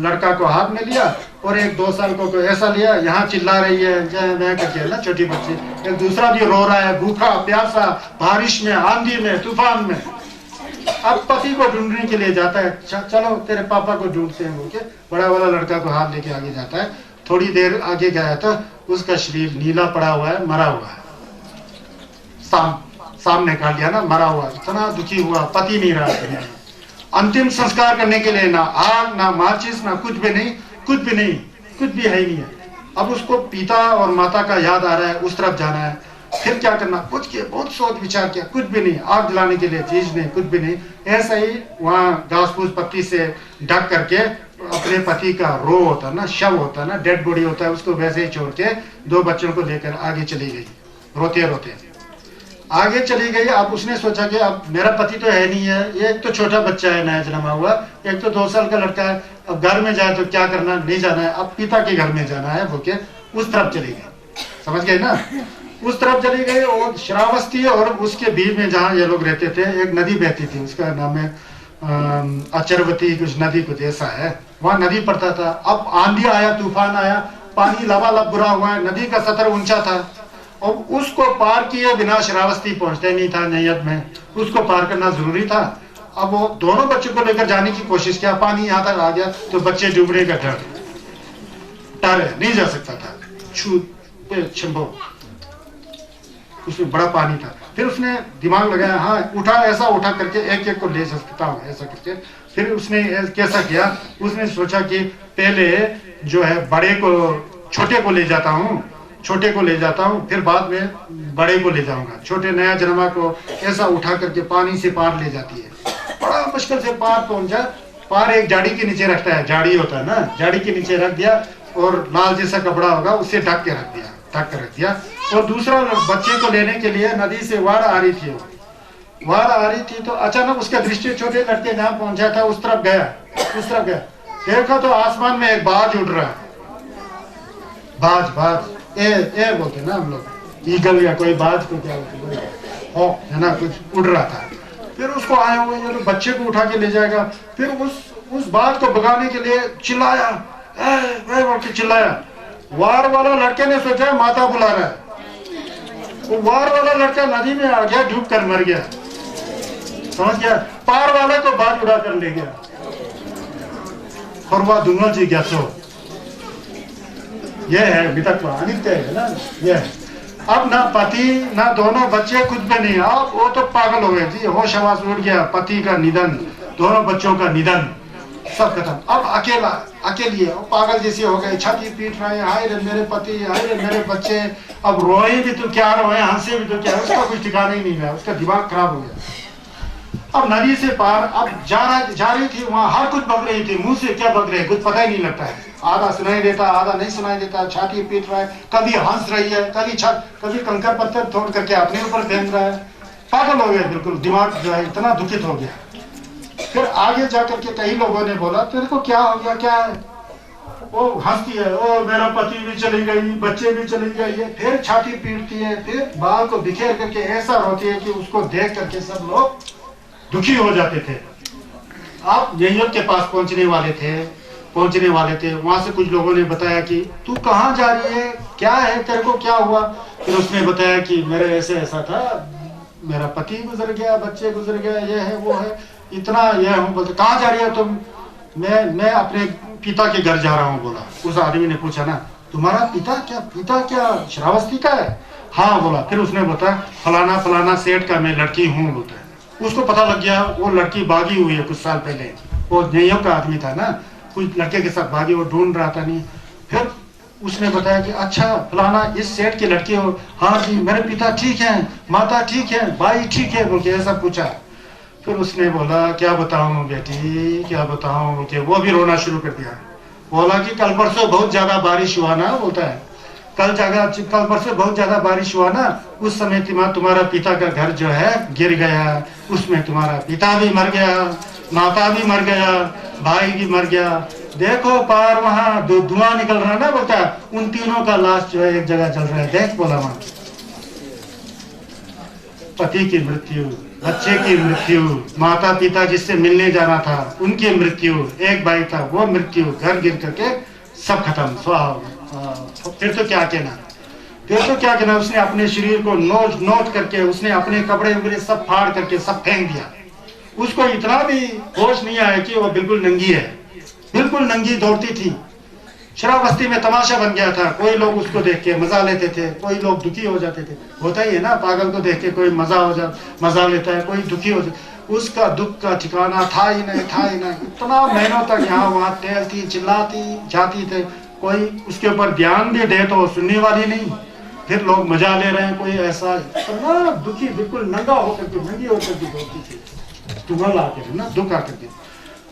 लड़का को हाथ में लिया और एक 2 साल को ऐसा लिया, यहाँ चिल्ला रही है जय मैं करके ना, छोटी बच्ची, एक दूसरा भी रो रहा है, भूखा प्यासा, बारिश में, आंधी में, तूफान में। अब पति को ढूंढने के लिए जाता है, चलो तेरे पापा को ढूंढते हैं बोल के, बड़ा वाला लड़का को हाथ लेके आगे जाता है। थोड़ी देर आगे गया तो उसका शरीर नीला पड़ा हुआ है, मरा हुआ है, सामने काट लिया ना, मरा हुआ, इतना दुखी हुआ, पति नहीं रहा। अंतिम संस्कार करने के लिए ना आग, ना माचिस, ना कुछ भी नहीं, कुछ भी है ही नहीं है। अब उसको पिता और माता का याद आ रहा है, उस तरफ जाना है, फिर क्या करना, कुछ किया, बहुत सोच विचार किया, कुछ भी नहीं, आग जलाने के लिए चीज नहीं, कुछ भी नहीं, ऐसा ही वहां घास फूस पत्ती से ढक करके अपने पति का रो होता है ना, शव होता है ना, डेड बॉडी होता है, उसको वैसे ही छोड़ के 2 बच्चों को लेकर आगे चली गई, रोते रोते आगे चली गई। अब उसने सोचा कि अब मेरा पति तो है नहीं है, एक तो छोटा बच्चा है नया जन्मा हुआ, एक तो 2 साल का लड़का है, अब घर में जाए तो क्या करना, नहीं जाना है, अब पिता के घर में जाना है बोल के उस तरफ चली गई, समझ गए ना, उस तरफ चली गई। और श्रावस्ती और उसके बीच में जहाँ ये लोग रहते थे, एक नदी बहती थी, उसका नाम है अचरवती कुछ नदी, कुछ ऐसा है, वहां नदी पड़ता था। अब आंधी आया, तूफान आया, पानी लबालब बुरा हुआ है, नदी का सतर ऊंचा था, और उसको पार किए बिना श्रावस्ती पहुंचते नहीं था नैयत में, उसको पार करना जरूरी था। अब वो दोनों बच्चों को लेकर जाने की कोशिश किया, पानी यहाँ तक आ गया तो बच्चे डूबने का डर नहीं जा सकता था, उसमें बड़ा पानी था। फिर उसने दिमाग लगाया, हाँ उठा, ऐसा उठा करके एक को ले सकता हूँ, ऐसा करके। फिर उसने कैसा किया, उसने सोचा कि पहले जो है बड़े को, छोटे को ले जाता हूँ, फिर बाद में बड़े को ले जाऊंगा। छोटे नया जन्मा को ऐसा उठा करके पानी से पार ले जाती है, बड़ा मुश्किल से पार पहुंचा, पार एक झाड़ी के नीचे रखता है, झाड़ी होता है ना, झाड़ी के नीचे रख दिया और लाल जैसा कपड़ा होगा उससे ढक के रख दिया। और दूसरा बच्चे को लेने के लिए नदी से वार आ रही थी, तो अचानक उसका दृष्टि छोटे लड़के जहाँ पहुंचा था उस तरफ गया, देखा तो आसमान में एक बाज उड़ रहा है, बाज ए बोलते ना हम लोग, ईगल या कोई बाज को क्या बोलते है ना, कुछ उड़ रहा था। फिर उसको आए हुए तो बच्चे को उठा के ले जाएगा, फिर उस बाज को भगाने के लिए चिल्लाया, बोल के चिल्लाया। वार वाला लड़के ने सोचा माता बुला रहा है, वो वार वाला लड़का नदी में आ गया, डूब कर मर गया, समझ गया। पार वाले को बाज उड़ा कर ले गया, और वह दूंगा जी क्या सो, यह है वितक्वा, अनित्य है ना यह। अब ना पति ना दोनों बच्चे कुछ भी नहीं, अब वो तो पागल हो गए जी, होश आवास उड़ गया, पति का निधन, दोनों बच्चों का निधन, सब खत्म। अब अकेला अकेली है, पागल जैसी हो गई, छाती पीट रहे हैं, हाय रे मेरे पति, हाय रे मेरे बच्चे। अब रोए भी तो क्या रोए, हंसे भी तो क्या, उसका कुछ ठिकाना ही नहीं है, उसका दिमाग खराब हो गया। अब नदी से पार अब जा रही थी, वहां हर कुछ बग रही थी, मुंह से क्या बग रहे कुछ पता ही नहीं लगता है, आधा सुनाई देता आधा नहीं सुनाई देता, छाती पीट रहा है, कभी हंस रही है, कभी कंकर पत्थर तोड़ करके अपने ऊपर फेंक रहा है, पागल हो गया बिल्कुल, दिमाग जो है इतना दुखित हो गया। फिर आगे जाकर के कई लोगों ने बोला तेरे को क्या हो गया, क्या है? वो हंसती है, ओ मेरा पति भी चली गई, बच्चे भी चली गई है, फिर छाती पीटती है, फिर बाल को बिखेर करके ऐसा रोती है कि उसको देख करके सब लोग दुखी हो जाते थे। आप यही के पास पहुंचने वाले थे, वहां से कुछ लोगों ने बताया कि तू कहाँ जा रही है, क्या है, तेरे को क्या हुआ? फिर उसने बताया कि मेरे ऐसे ऐसा था, मेरा पति गुजर गया, बच्चे गुजर गए, ये है वो है, इतना यह हूँ। बोलते कहाँ जा रही है तुम? मैं अपने पिता के घर जा रहा हूँ, बोला। उस आदमी ने पूछा ना, तुम्हारा पिता क्या श्रावस्ती का है? हाँ बोला। फिर उसने बताया फलाना फलाना सेठ का मैं लड़की हूँ, बोलता है। उसको पता लग गया वो लड़की भागी हुई है कुछ साल पहले, वो न्यूयॉर्क का आदमी था ना, कुछ लड़के के साथ भागी, वो ढूंढ रहा था नहीं। फिर उसने बताया कि अच्छा फलाना इस सेठ की लड़की हो? हाँ जी, मेरे पिता ठीक है, माता ठीक है, भाई ठीक है, बोल के ऐसा पूछा। फिर उसने बोला क्या बताऊं बेटी, क्या बताऊं, बोल के वो भी रोना शुरू कर दिया। बोला कि कल परसों बहुत ज्यादा बारिश हुआ ना, बोलता है कल परसों बहुत ज्यादा बारिश हुआ ना, उस समय तुम्हारा पिता का घर जो है गिर गया, उसमें तुम्हारा पिता भी मर गया, माता भी मर गया, भाई भी मर गया, देखो पार वहां धुआं निकल रहा है ना, बोलता है उन तीनों का लाश जो है एक जगह जल रहा है, देख। बोला वहां पति की मृत्यु, बच्चे की मृत्यु, माता पिता जिससे मिलने जाना था उनकी मृत्यु, एक भाई था वो मृत्यु, घर गिर करके सब खत्म, स्वाहा। फिर तो क्या कहना, उसने अपने शरीर को नोच करके उसने अपने कपड़े वगैरह सब फाड़ करके सब फेंक दिया। उसको इतना भी होश नहीं आया कि वो बिल्कुल नंगी है, बिल्कुल नंगी दौड़ती थी। श्रावस्ती में तमाशा बन गया था, कोई लोग उसको देख के मजा लेते थे, कोई लोग दुखी हो जाते थे। होता ही है ना, पागल को देख के कोई मजा लेता है, कोई दुखी हो जाता। उसका दुख का ठिकाना था ही नहीं। इतना महीनों तक यहाँ वहां टहलती चिल्लाती जाती थे, कोई उसके ऊपर ध्यान भी दे तो सुनने वाली नहीं। फिर लोग मजा ले रहे हैं, कोई ऐसा इतना दुखी, बिल्कुल नंगा होकर के, नंगी होकर के दौड़ती थी, तुगल आकर ना, दुख आकर के।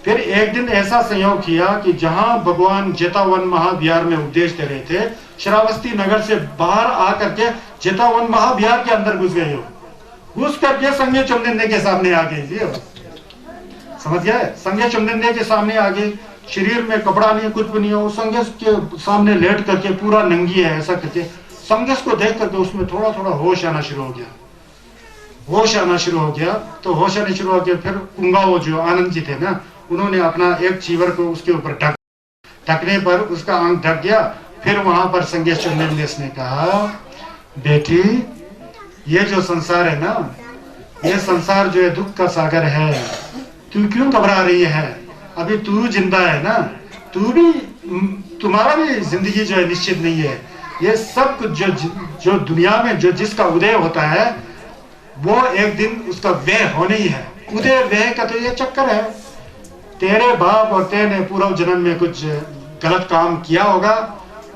फिर एक दिन ऐसा संयोग किया कि जहां भगवान जेतावन महाविहार में उपदेश दे रहे थे, श्रावस्ती नगर से बाहर आकर के जेतावन महाविहार के अंदर घुस गए हो, घुस करके संजय चुमनिंदे के सामने आ गए। समझ गए? संजय चुमनिंदे के सामने आ गए, शरीर में कपड़ा नहीं, कुछ भी नहीं है, वो संजय के सामने लेट करके पूरा नंगी है ऐसा करके। संजय को देख करके उसमें थोड़ा थोड़ा होश आना शुरू हो गया, फिर कुंगाओ जो आनंद जी थे ना, उन्होंने अपना एक चीवर को उसके ऊपर ढकने पर उसका आंख ढक गया। फिर वहां पर संजय चुमनिंदे ने कहा, बेटी ये जो संसार है ना, ये संसार जो है दुख का सागर है, तू क्यों घबरा रही है? अभी तू जिंदा है ना, तुम्हारा भी जिंदगी जो है निश्चित नहीं है। ये सब कुछ जो दुनिया में जो जिसका उदय होता है वो एक दिन उसका व्यय होने ही है। उदय व्यय का तो ये चक्कर है, तेरे बाप और तेरे पूर्व जन्म में कुछ गलत काम किया होगा,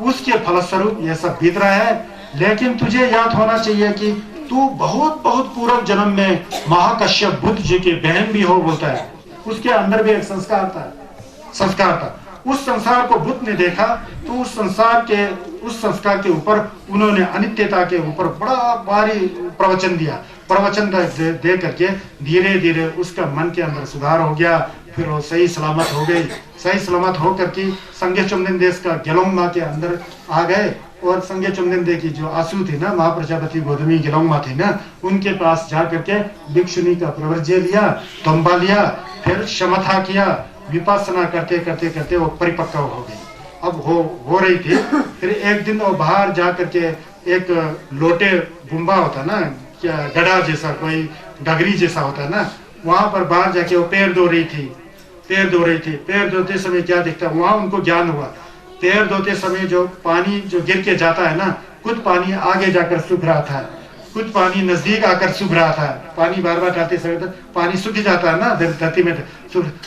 उसके फलस्वरूप ये सब बीत रहा है। लेकिन तुझे याद होना चाहिए कि तू बहुत बहुत पूर्व जन्म में महाकश्यप बुद्ध जी की बहन भी हो, बोलता है। उसके अंदर भी एक संस्कार था। उस संसार को बुद्ध ने देखा तो उस संस्कार के ऊपर उन्होंने अनित्यता के ऊपर बड़ा भारी प्रवचन दे करके धीरे धीरे उसका मन के अंदर सुधार हो गया। फिर वो सही सलामत होकर के संजय चुमनिंदे का गेलोंगमा के अंदर आ गए। और संजय चुमनिंदे की जो आंसू थी ना, महाप्रजापति गौतमी गेलोंगमा थी ना, उनके पास जा करके भिक्षुनी का प्रवर्ज्य लिया, तंबा लिया, फिर शमथा किया। विपස්සना करते करते वो परिपक्व हो गई, अब हो रही थी। फिर एक दिन वो बाहर जा करके एक लोटे बुम्बा होता ना, क्या गड़ा जैसा, कोई डगरी जैसा होता है ना, वहां पर बाहर जाके वो पैर धो रही थी। पैर धोते समय क्या दिखता, वहां उनको ज्ञान हुआ। पैर धोते समय जो पानी जो गिर के जाता है ना, कुछ पानी आगे जाकर सूख रहा था, कुछ पानी नजदीक आकर सूख रहा था, पानी बार बार डालते समय तो पानी सूख जाता है ना धरती में,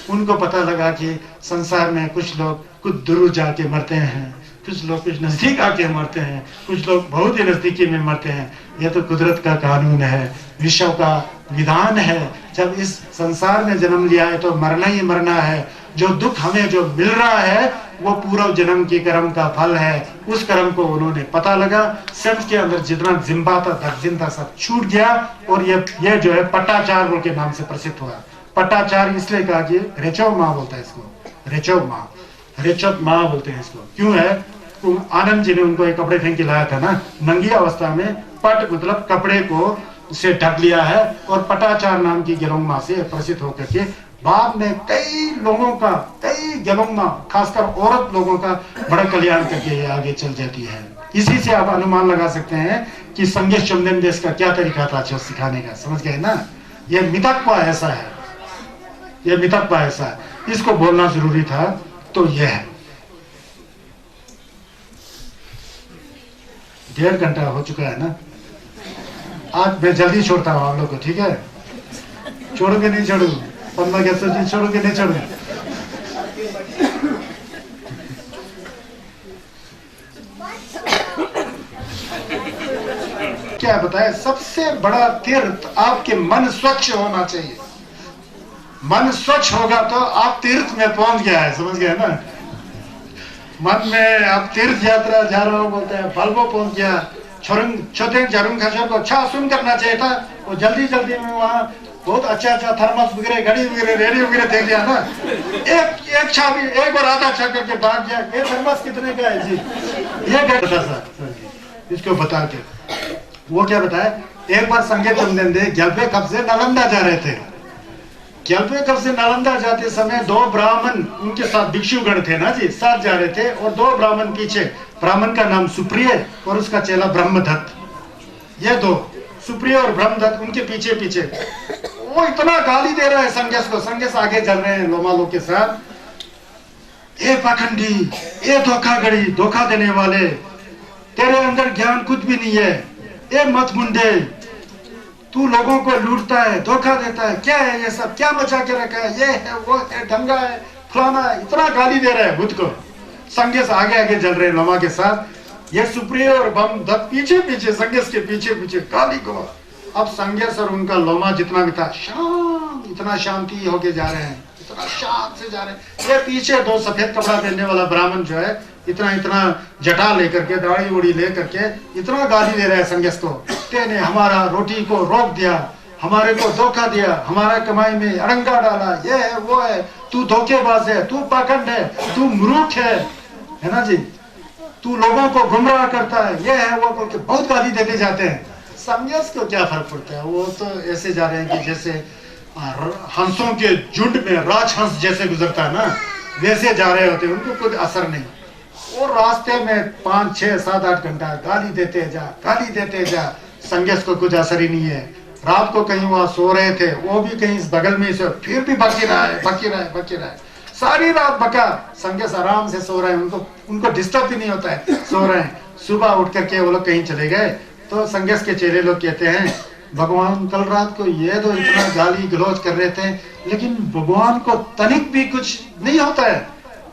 उनको पता लगा कि संसार में कुछ लोग कुछ दूर जाके मरते हैं, कुछ लोग कुछ नजदीक आके मरते हैं, कुछ लोग बहुत ही नजदीकी में मरते हैं। यह तो कुदरत का कानून है, विश्व का विधान है। जब इस संसार में जन्म लिया है तो मरना ही मरना है। जो दुख हमें जो मिल रहा है वो पूर्व जन्म के कर्म का फल है। उस कर्म को उन्होंने पता लगा, सेल्फ के अंदर जितना जिम्बा था, दर्जिन था, सब छूट गया। और ये जो है पट्टाचार बोल के नाम से प्रसिद्ध हुआ। पट्टाचार इसलिए कहा कि रेचव माँ बोलता है इसको, रेचव माँ बोलते हैं इसको। क्यों है? आनंद जी ने उनको एक कपड़े फेंक के लाया था ना, नंगी अवस्था में, पट मतलब कपड़े को से ढक लिया है, और पटाचार नाम की गेलोंगमा से प्रसिद्ध होकर के बाद में कई लोगों का, कई गेलोंगमा खासकर औरत लोगों का बड़ा कल्याण करके ये आगे चल जाती है। इसी से आप अनुमान लगा सकते हैं कि संगेश चंदन देश का क्या तरीका था अच्छा सिखाने का। समझ गए ना? ये मितक्वा ऐसा है, ये मितक्वा ऐसा है, इसको बोलना जरूरी था। तो यह है, 1.5 घंटा हो चुका है ना। आज मैं जल्दी छोड़ता हूँ आप लोग को, ठीक है? छोड़ोगे नहीं छोड़ू? पन्ना कैसे जी, छोड़ोगे नहीं छोड़ू? क्या बताए, सबसे बड़ा तीर्थ आपके मन स्वच्छ होना चाहिए। मन स्वच्छ होगा तो आप तीर्थ में पहुंच गया है। समझ गए ना? मन में आप तीर्थ यात्रा जा रहे हो बोलते हैं, फलबो पहुंच गया। छोटे जरूर खर्चा को अच्छा सुन करना चाहिए था। वो जल्दी में वहाँ बहुत अच्छा थर्मस वगैरह, घड़ी वगैरह, रेडियो वगैरह देख लिया ना, एक छा भी एक बार आधा छा करके भाग गया। ये थर्मस कितने का है जी? ये घंटा सा इसको बता के वो क्या बताया, एक बार संगे चंदन दे गलबे कब से नालंदा जा रहे थे। गलबे कब से नालंदा जाते समय 2 ब्राह्मण उनके साथ भिक्षुगण थे ना जी, साथ जा रहे थे, और 2 ब्राह्मण पीछे। ब्राह्मण का नाम सुप्रिय और उसका चेला ब्रह्मदत्त। ये 2 सुप्रिय और ब्रह्मदत्त उनके पीछे। वो इतना गाली दे रहा है संगेश को। संगेश आगे चल रहे हैं लोमा लोग के साथ। ए पाखंडी, ए धोखाधड़ी, धोखा देने वाले, तेरे अंदर ज्ञान कुछ भी नहीं है। ए मत मुंडे, तू लोगों को लूटता है, धोखा देता है, क्या है ये सब, क्या मचा के रखा है, ये है, वो है, दंगा है, फलाना है। इतना गाली दे रहा है बुद्ध को। संगेश आगे चल रहे हैं लोमा के साथ। ये सुप्रिय और ब्रह्मदत्त पीछे, संगेश के पीछे गाली को। अब संगेश और उनका लोमा जितना भी था शांत, इतना शांति होके जा रहे हैं, इतना शांत से जा रहे हैं। ये पीछे 2 सफेद कपड़ा पहनने वाला ब्राह्मण जो है इतना जटा लेकर के, दाढ़ी उड़ी लेकर के इतना गाली दे रहा है संगेश को। तेने हमारा रोटी को रोक दिया, हमारे को धोखा दिया, हमारा कमाई में अड़ंगा डाला, ये है वो है, तू धोखेबाज है, तू पाखंड है, तू मूर्ख है ना जी, तू लोगों को गुमराह करता है, ये है वो करके बहुत गाली देते जाते हैं। संगेश को क्या फर्क पड़ता है? वो तो ऐसे जा रहे हैं कि जैसे हंसों के झुंड में राजहंस जैसे गुजरता है ना, वैसे जा रहे होते हैं। उनको कुछ असर नहीं। और रास्ते में 5, 6, 7, 8 घंटा गाली देते जा। संगेश को कुछ असर ही नहीं है। रात को कहीं वहां सो रहे थे, वो भी कहीं इस बगल में से, फिर भी बकी रहा है। सारी रात बका। संगेश आराम से सो रहे हैं, उनको डिस्टर्ब भी नहीं होता है, सो रहे हैं। सुबह उठ करके वो लोग कहीं चले गए तो संगेश के चेले लोग कहते हैं, भगवान कल रात को ये तो इतना गाली गलौज कर रहे थे, लेकिन भगवान को तनिक भी कुछ नहीं होता है।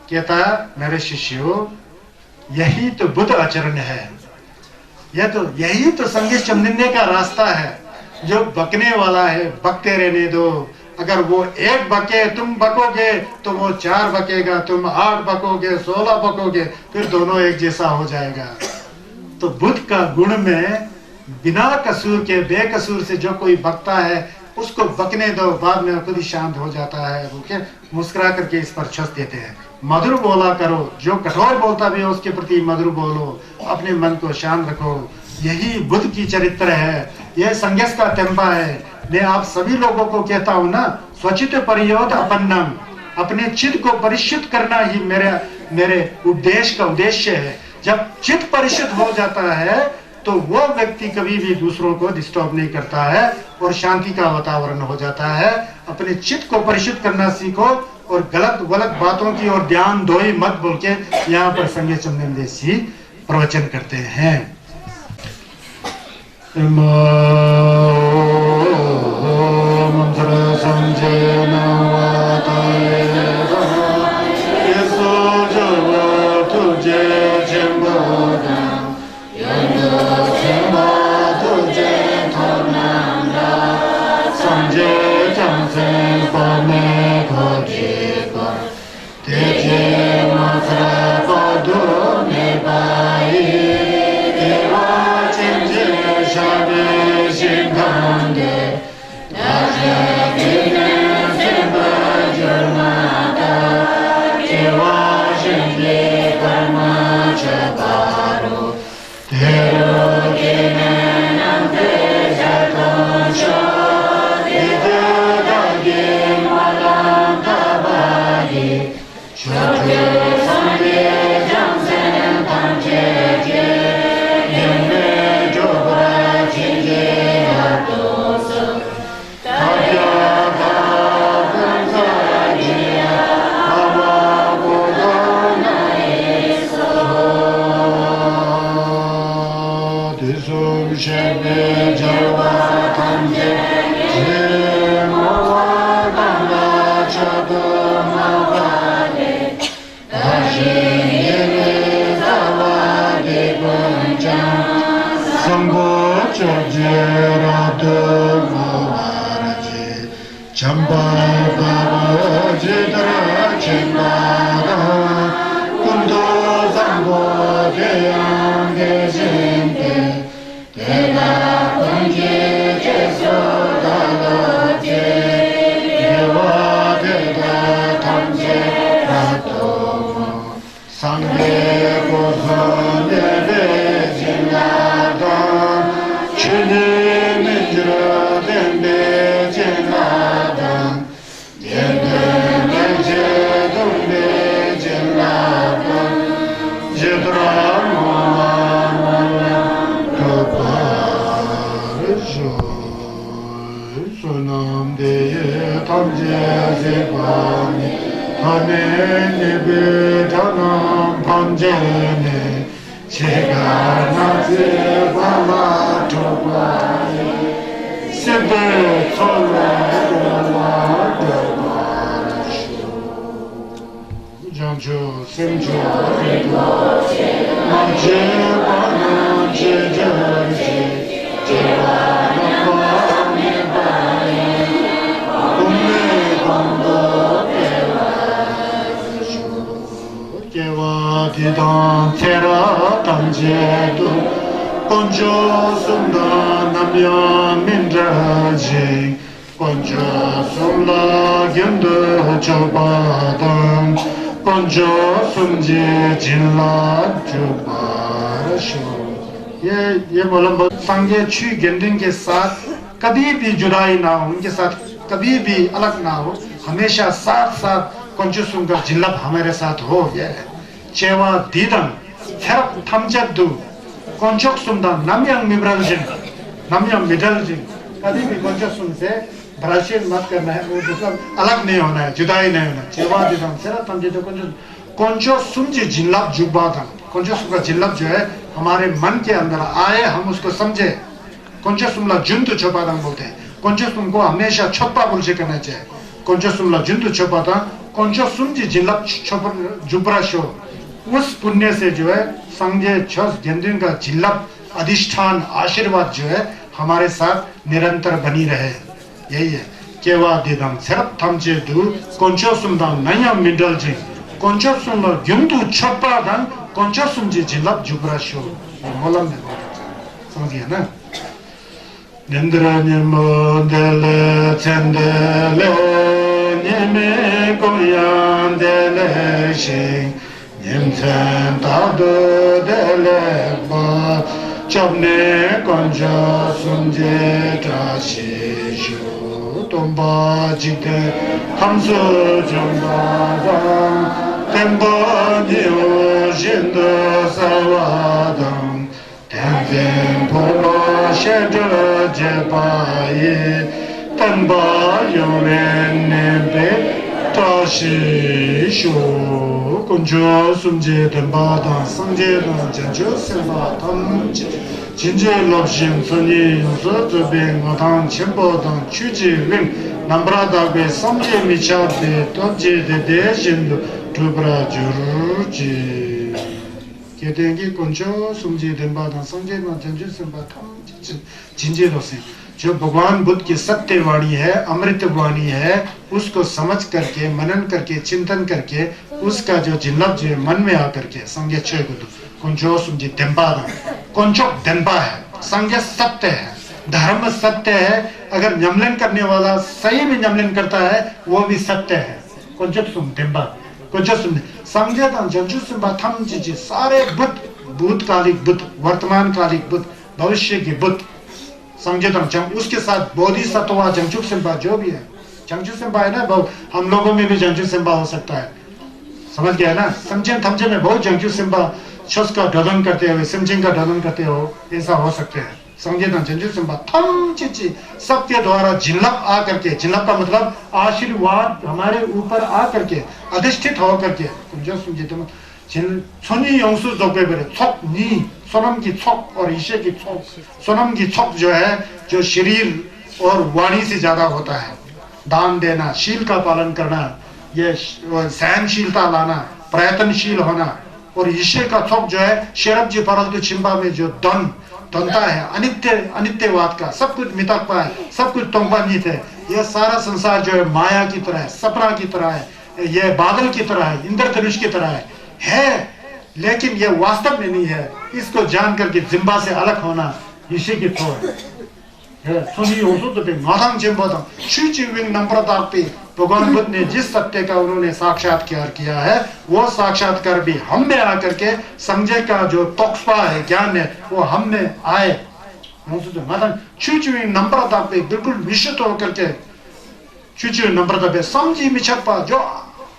कहता है, मेरे शिष्यों, यही तो बुद्ध आचरण है। यही तो संगेश चंदन्य का रास्ता है। जो बकने वाला है बकते रहने दो। अगर वो 1 बके, तुम बकोगे तो वो 4 बकेगा, तुम 8 बकोगे, 16 बकोगे, फिर दोनों एक जैसा हो जाएगा। तो बुद्ध का गुण में बिना कसूर के, बेकसूर से जो कोई बकता है उसको बकने दो, बाद में खुद ही शांत हो जाता है। ओके, मुस्कुरा करके इस पर छस देते हैं। मधुर बोला करो, जो कठोर बोलता भी है उसके प्रति मधुर बोलो, अपने मन को शांत रखो। यही बुद्ध की चरित्र है, यह संगेश का टेम्पा है। मैं आप सभी लोगों को कहता हूँ ना, स्वचित परियोद अपन्नम, अपने चित्त को परिशुद्ध करना ही मेरे उपदेश का उद्देश्य है। जब चित्त परिशुद्ध हो जाता है तो वो व्यक्ति कभी भी दूसरों को डिस्टर्ब नहीं करता है और शांति का वातावरण हो जाता है। अपने चित्त को परिशुद्ध करना सीखो और गलत बातों की ओर ध्यान दो ही मत बोल के यहाँ पर संगेश चंदन देशी प्रवचन करते हैं। mantra samjena vatayeva yeso java tujhe jemboda yanda chema tujhe thonamra samje jamse pame khojeba teje mantra padu ne bai deva chenje shade shingande daje dine simba jormata deva shinge karma chabaro tero dine nande jatonsho ide dage malam tabadi shote sande jamsen tamche je yeme jobra chinje atoso tabya bhavanza jiya bhava bodhana eso desum shebe jarva tamje je mawa ganga chadama vale dashi yeme zava de gunjam sambo chajera dhamaraji chamba baba jidra chimbara kundo sambo deyange jimpe tela kunje jeso daloje deva deda tamje ratomo sangye koso nebe jinladam chine mitra dembe jinladam yende meje dumbe jinladam jidra mama kaparisho sunam deye tamje zebani hane nebe dhanam panjene chega naze bala topai sebe tola dola devarasho janjo semjo rego manje bana jejarje jeva napane bane umme kondo Jeva didan tera tamjedu Konjo sunda namya mindraji Konjo sunda gyandu chobadam Konjo sumji jinla chubarasho ये बोला संगे छू गेंदिंग के साथ कभी भी जुदाई ना हो उनके साथ कभी भी अलग ना हो हमेशा साथ साथ कंजूसुं का जिल्लत हमारे साथ हो ये चेवा दीदम थेरप थमजेदु कंजूसुं दा नम्यांग मिब्रलजिन नम्यांग मिडलजिन कभी भी कंजूसुं से ब्राशिल मत करना है वो मतलब अलग नहीं होना है जुदाई नहीं होना चेवा दीदम थेरप थमजेदु कंजूसुं जी जिल्लत जुबादम कंजूसुं का जिल्लत जो है हमारे मन के अंदर आए हम उसको समझे कंजूसुं जुंतु चोपादम बोलते हैं कंजूसुं को हमेशा छोपा बोल से करना चाहिए कंजूसुं जुंतु चोपादम कंजूसुं जी जिल्लत जुब्राशो उस पुण्य से जो है संजय छस गेंदिन का जिल्लत अधिष्ठान आशीर्वाद जो है हमारे साथ निरंतर बनी रहे यही है केवा दिदम सेरप थमचे दु कंजूसुं दा नया मिडल जी कंजूसुं जुंतु चोपादम कंजूसुं जी जिल्लत जुब्राशो मोलम में समझिए ना Nindra nyambo dele chendele nyeme koyan dele shing nyemchen tado dele ba chabne konja sunje tashi shu tomba jite hamso jomba dam temba nyo jindo sawadam tenzen polo shedro jepaye tamba yomen nebe Pashi Shu Kunjo Sumje Dembada Sangje Janjo Semba Tam Jinje Lopshin Suni Yonso Zobe Ngatang Chembo Dang Chuji Wing Nambrada Be Samje Michabe Topje De Dejin Tubra Juruji Ketengi Kunjo Sumje Dembada Sangje Janjo Semba Tam Jinje Lopshin जो भगवान बुद्ध की सत्य वाणी है, अमृत वाणी है, उसको समझ करके मनन करके चिंतन करके उसका जो जिन्नब जो मन में आकर के संज्ञा छह गुरु कुंजो सुमजी देंबा कुंजो देंबा है, संज्ञा सत्य है, धर्म सत्य है, अगर न्यमलन करने वाला सही में न्यमलन करता है वो भी सत्य है। कुंजो सुम देंबा कुंजो सुम संज्ञा दान जंजु सुम थम जी सारे बुद्ध भूतकालिक बुद्ध वर्तमान कालिक बुद्ध भविष्य की बुद्ध संजय उसके साथ बोधिसत्व जंगचुक सिंबा जो भी है, जंगचुक सिंबा है ना, बहुत हम लोगों में भी जंगचुक सिंबा हो सकता है, समझ गया ना। समझे थमझे में बहुत जंगचुक सिंबा शस का ढलन करते हुए सिमचिंग का ढलन करते हो, ऐसा हो सकते हैं। समझे ना जंगचुक सिंबा थम चिची सबके द्वारा जिन्नब आ करके, जिन्नब का मतलब आशीर्वाद हमारे ऊपर आ करके अधिष्ठित हो करके जो समझे तुम सोनी योंसु जोगे बेरे छोक नी सोनम की छोक और ईशे की छोक, सोनम की छोक जो है जो शरीर और वाणी से ज्यादा होता है, दान देना, शील का पालन करना, ये सहनशीलता लाना, प्रयत्नशील होना, और ईशे का छोक जो है शेरब जी परल चिंबा में जो दंता है अनित्यवाद का, सब कुछ मितकवा है, सब कुछ तोंगबानित है, ये सारा संसार जो है माया की तरह है, सपना की तरह है, ये बादल की तरह है, इंद्रधनुष की तरह है, लेकिन ये वास्तव में नहीं है। इसको जान करके जिम्बा से अलग होना इसी की थोड़ है। सुनी हो तो पे माधम जिम्बोदम शुचि विंग नंबर दाग पे भगवान बुद्ध ने जिस सत्य का उन्होंने साक्षात्कार किया है वो साक्षात्कार भी हम में आकर के संजय का जो तोक्सपा है, ज्ञान है, वो हम में आए। माधम शुचि विंग नंबर दाग पे बिल्कुल विशुद्ध होकर के शुचि नंबर दाग पे समझी मिछप्पा जो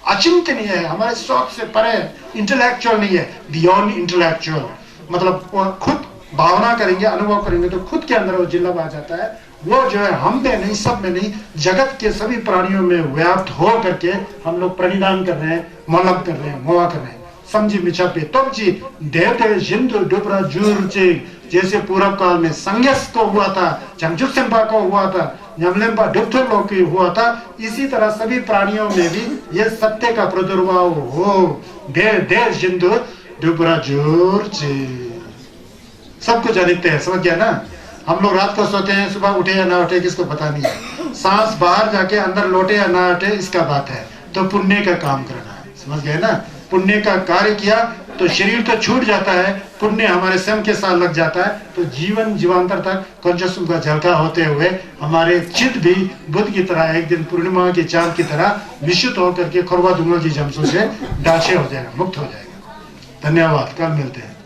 अचिंतनीय है, हमारे सोच से परे, इंटेलेक्चुअल नहीं है, बियॉन्ड इंटेलेक्चुअल, मतलब खुद भावना करेंगे, अनुभव करेंगे तो खुद के अंदर वो जिल्लब आ जाता है। वो जो है हम में नहीं, सब में नहीं, जगत के सभी प्राणियों में व्याप्त हो करके हम लोग प्रणिधान कर रहे हैं, मलब कर रहे हैं, मोआ कर रहे हैं। समझी मिछा पे तब जी देवते जिंदु डुबरा जूर चे, जैसे पूर्व काल में संगस को हुआ था, जंगजुक सेंपा को हुआ था, न्यमलेम्पा डुप्थो लोग की हुआ था, इसी तरह सभी प्राणियों में भी ये सत्य का प्रादुर्भाव हो। देव जिंदु डुबरा जूर चे, सब कुछ अनित्य है, समझ गया ना। हम लोग रात को सोते हैं, सुबह उठे या ना उठे किसको पता नहीं है, सांस बाहर जाके अंदर लौटे या ना लौटे इसका बात है। तो पुण्य का काम करना है, समझ गए ना। पुण्य का कार्य किया तो शरीर तो छूट जाता है, पुण्य हमारे स्वयं के साथ लग जाता है, तो जीवन जीवांतर तक कंजसुम का झलका होते हुए हमारे चित्त भी बुद्ध की तरह एक दिन पूर्णिमा के चांद की तरह विशुद्ध होकर के खरवा दुंगल की जमसों से डाचे हो जाएगा, मुक्त हो जाएगा। धन्यवाद, कल मिलते हैं।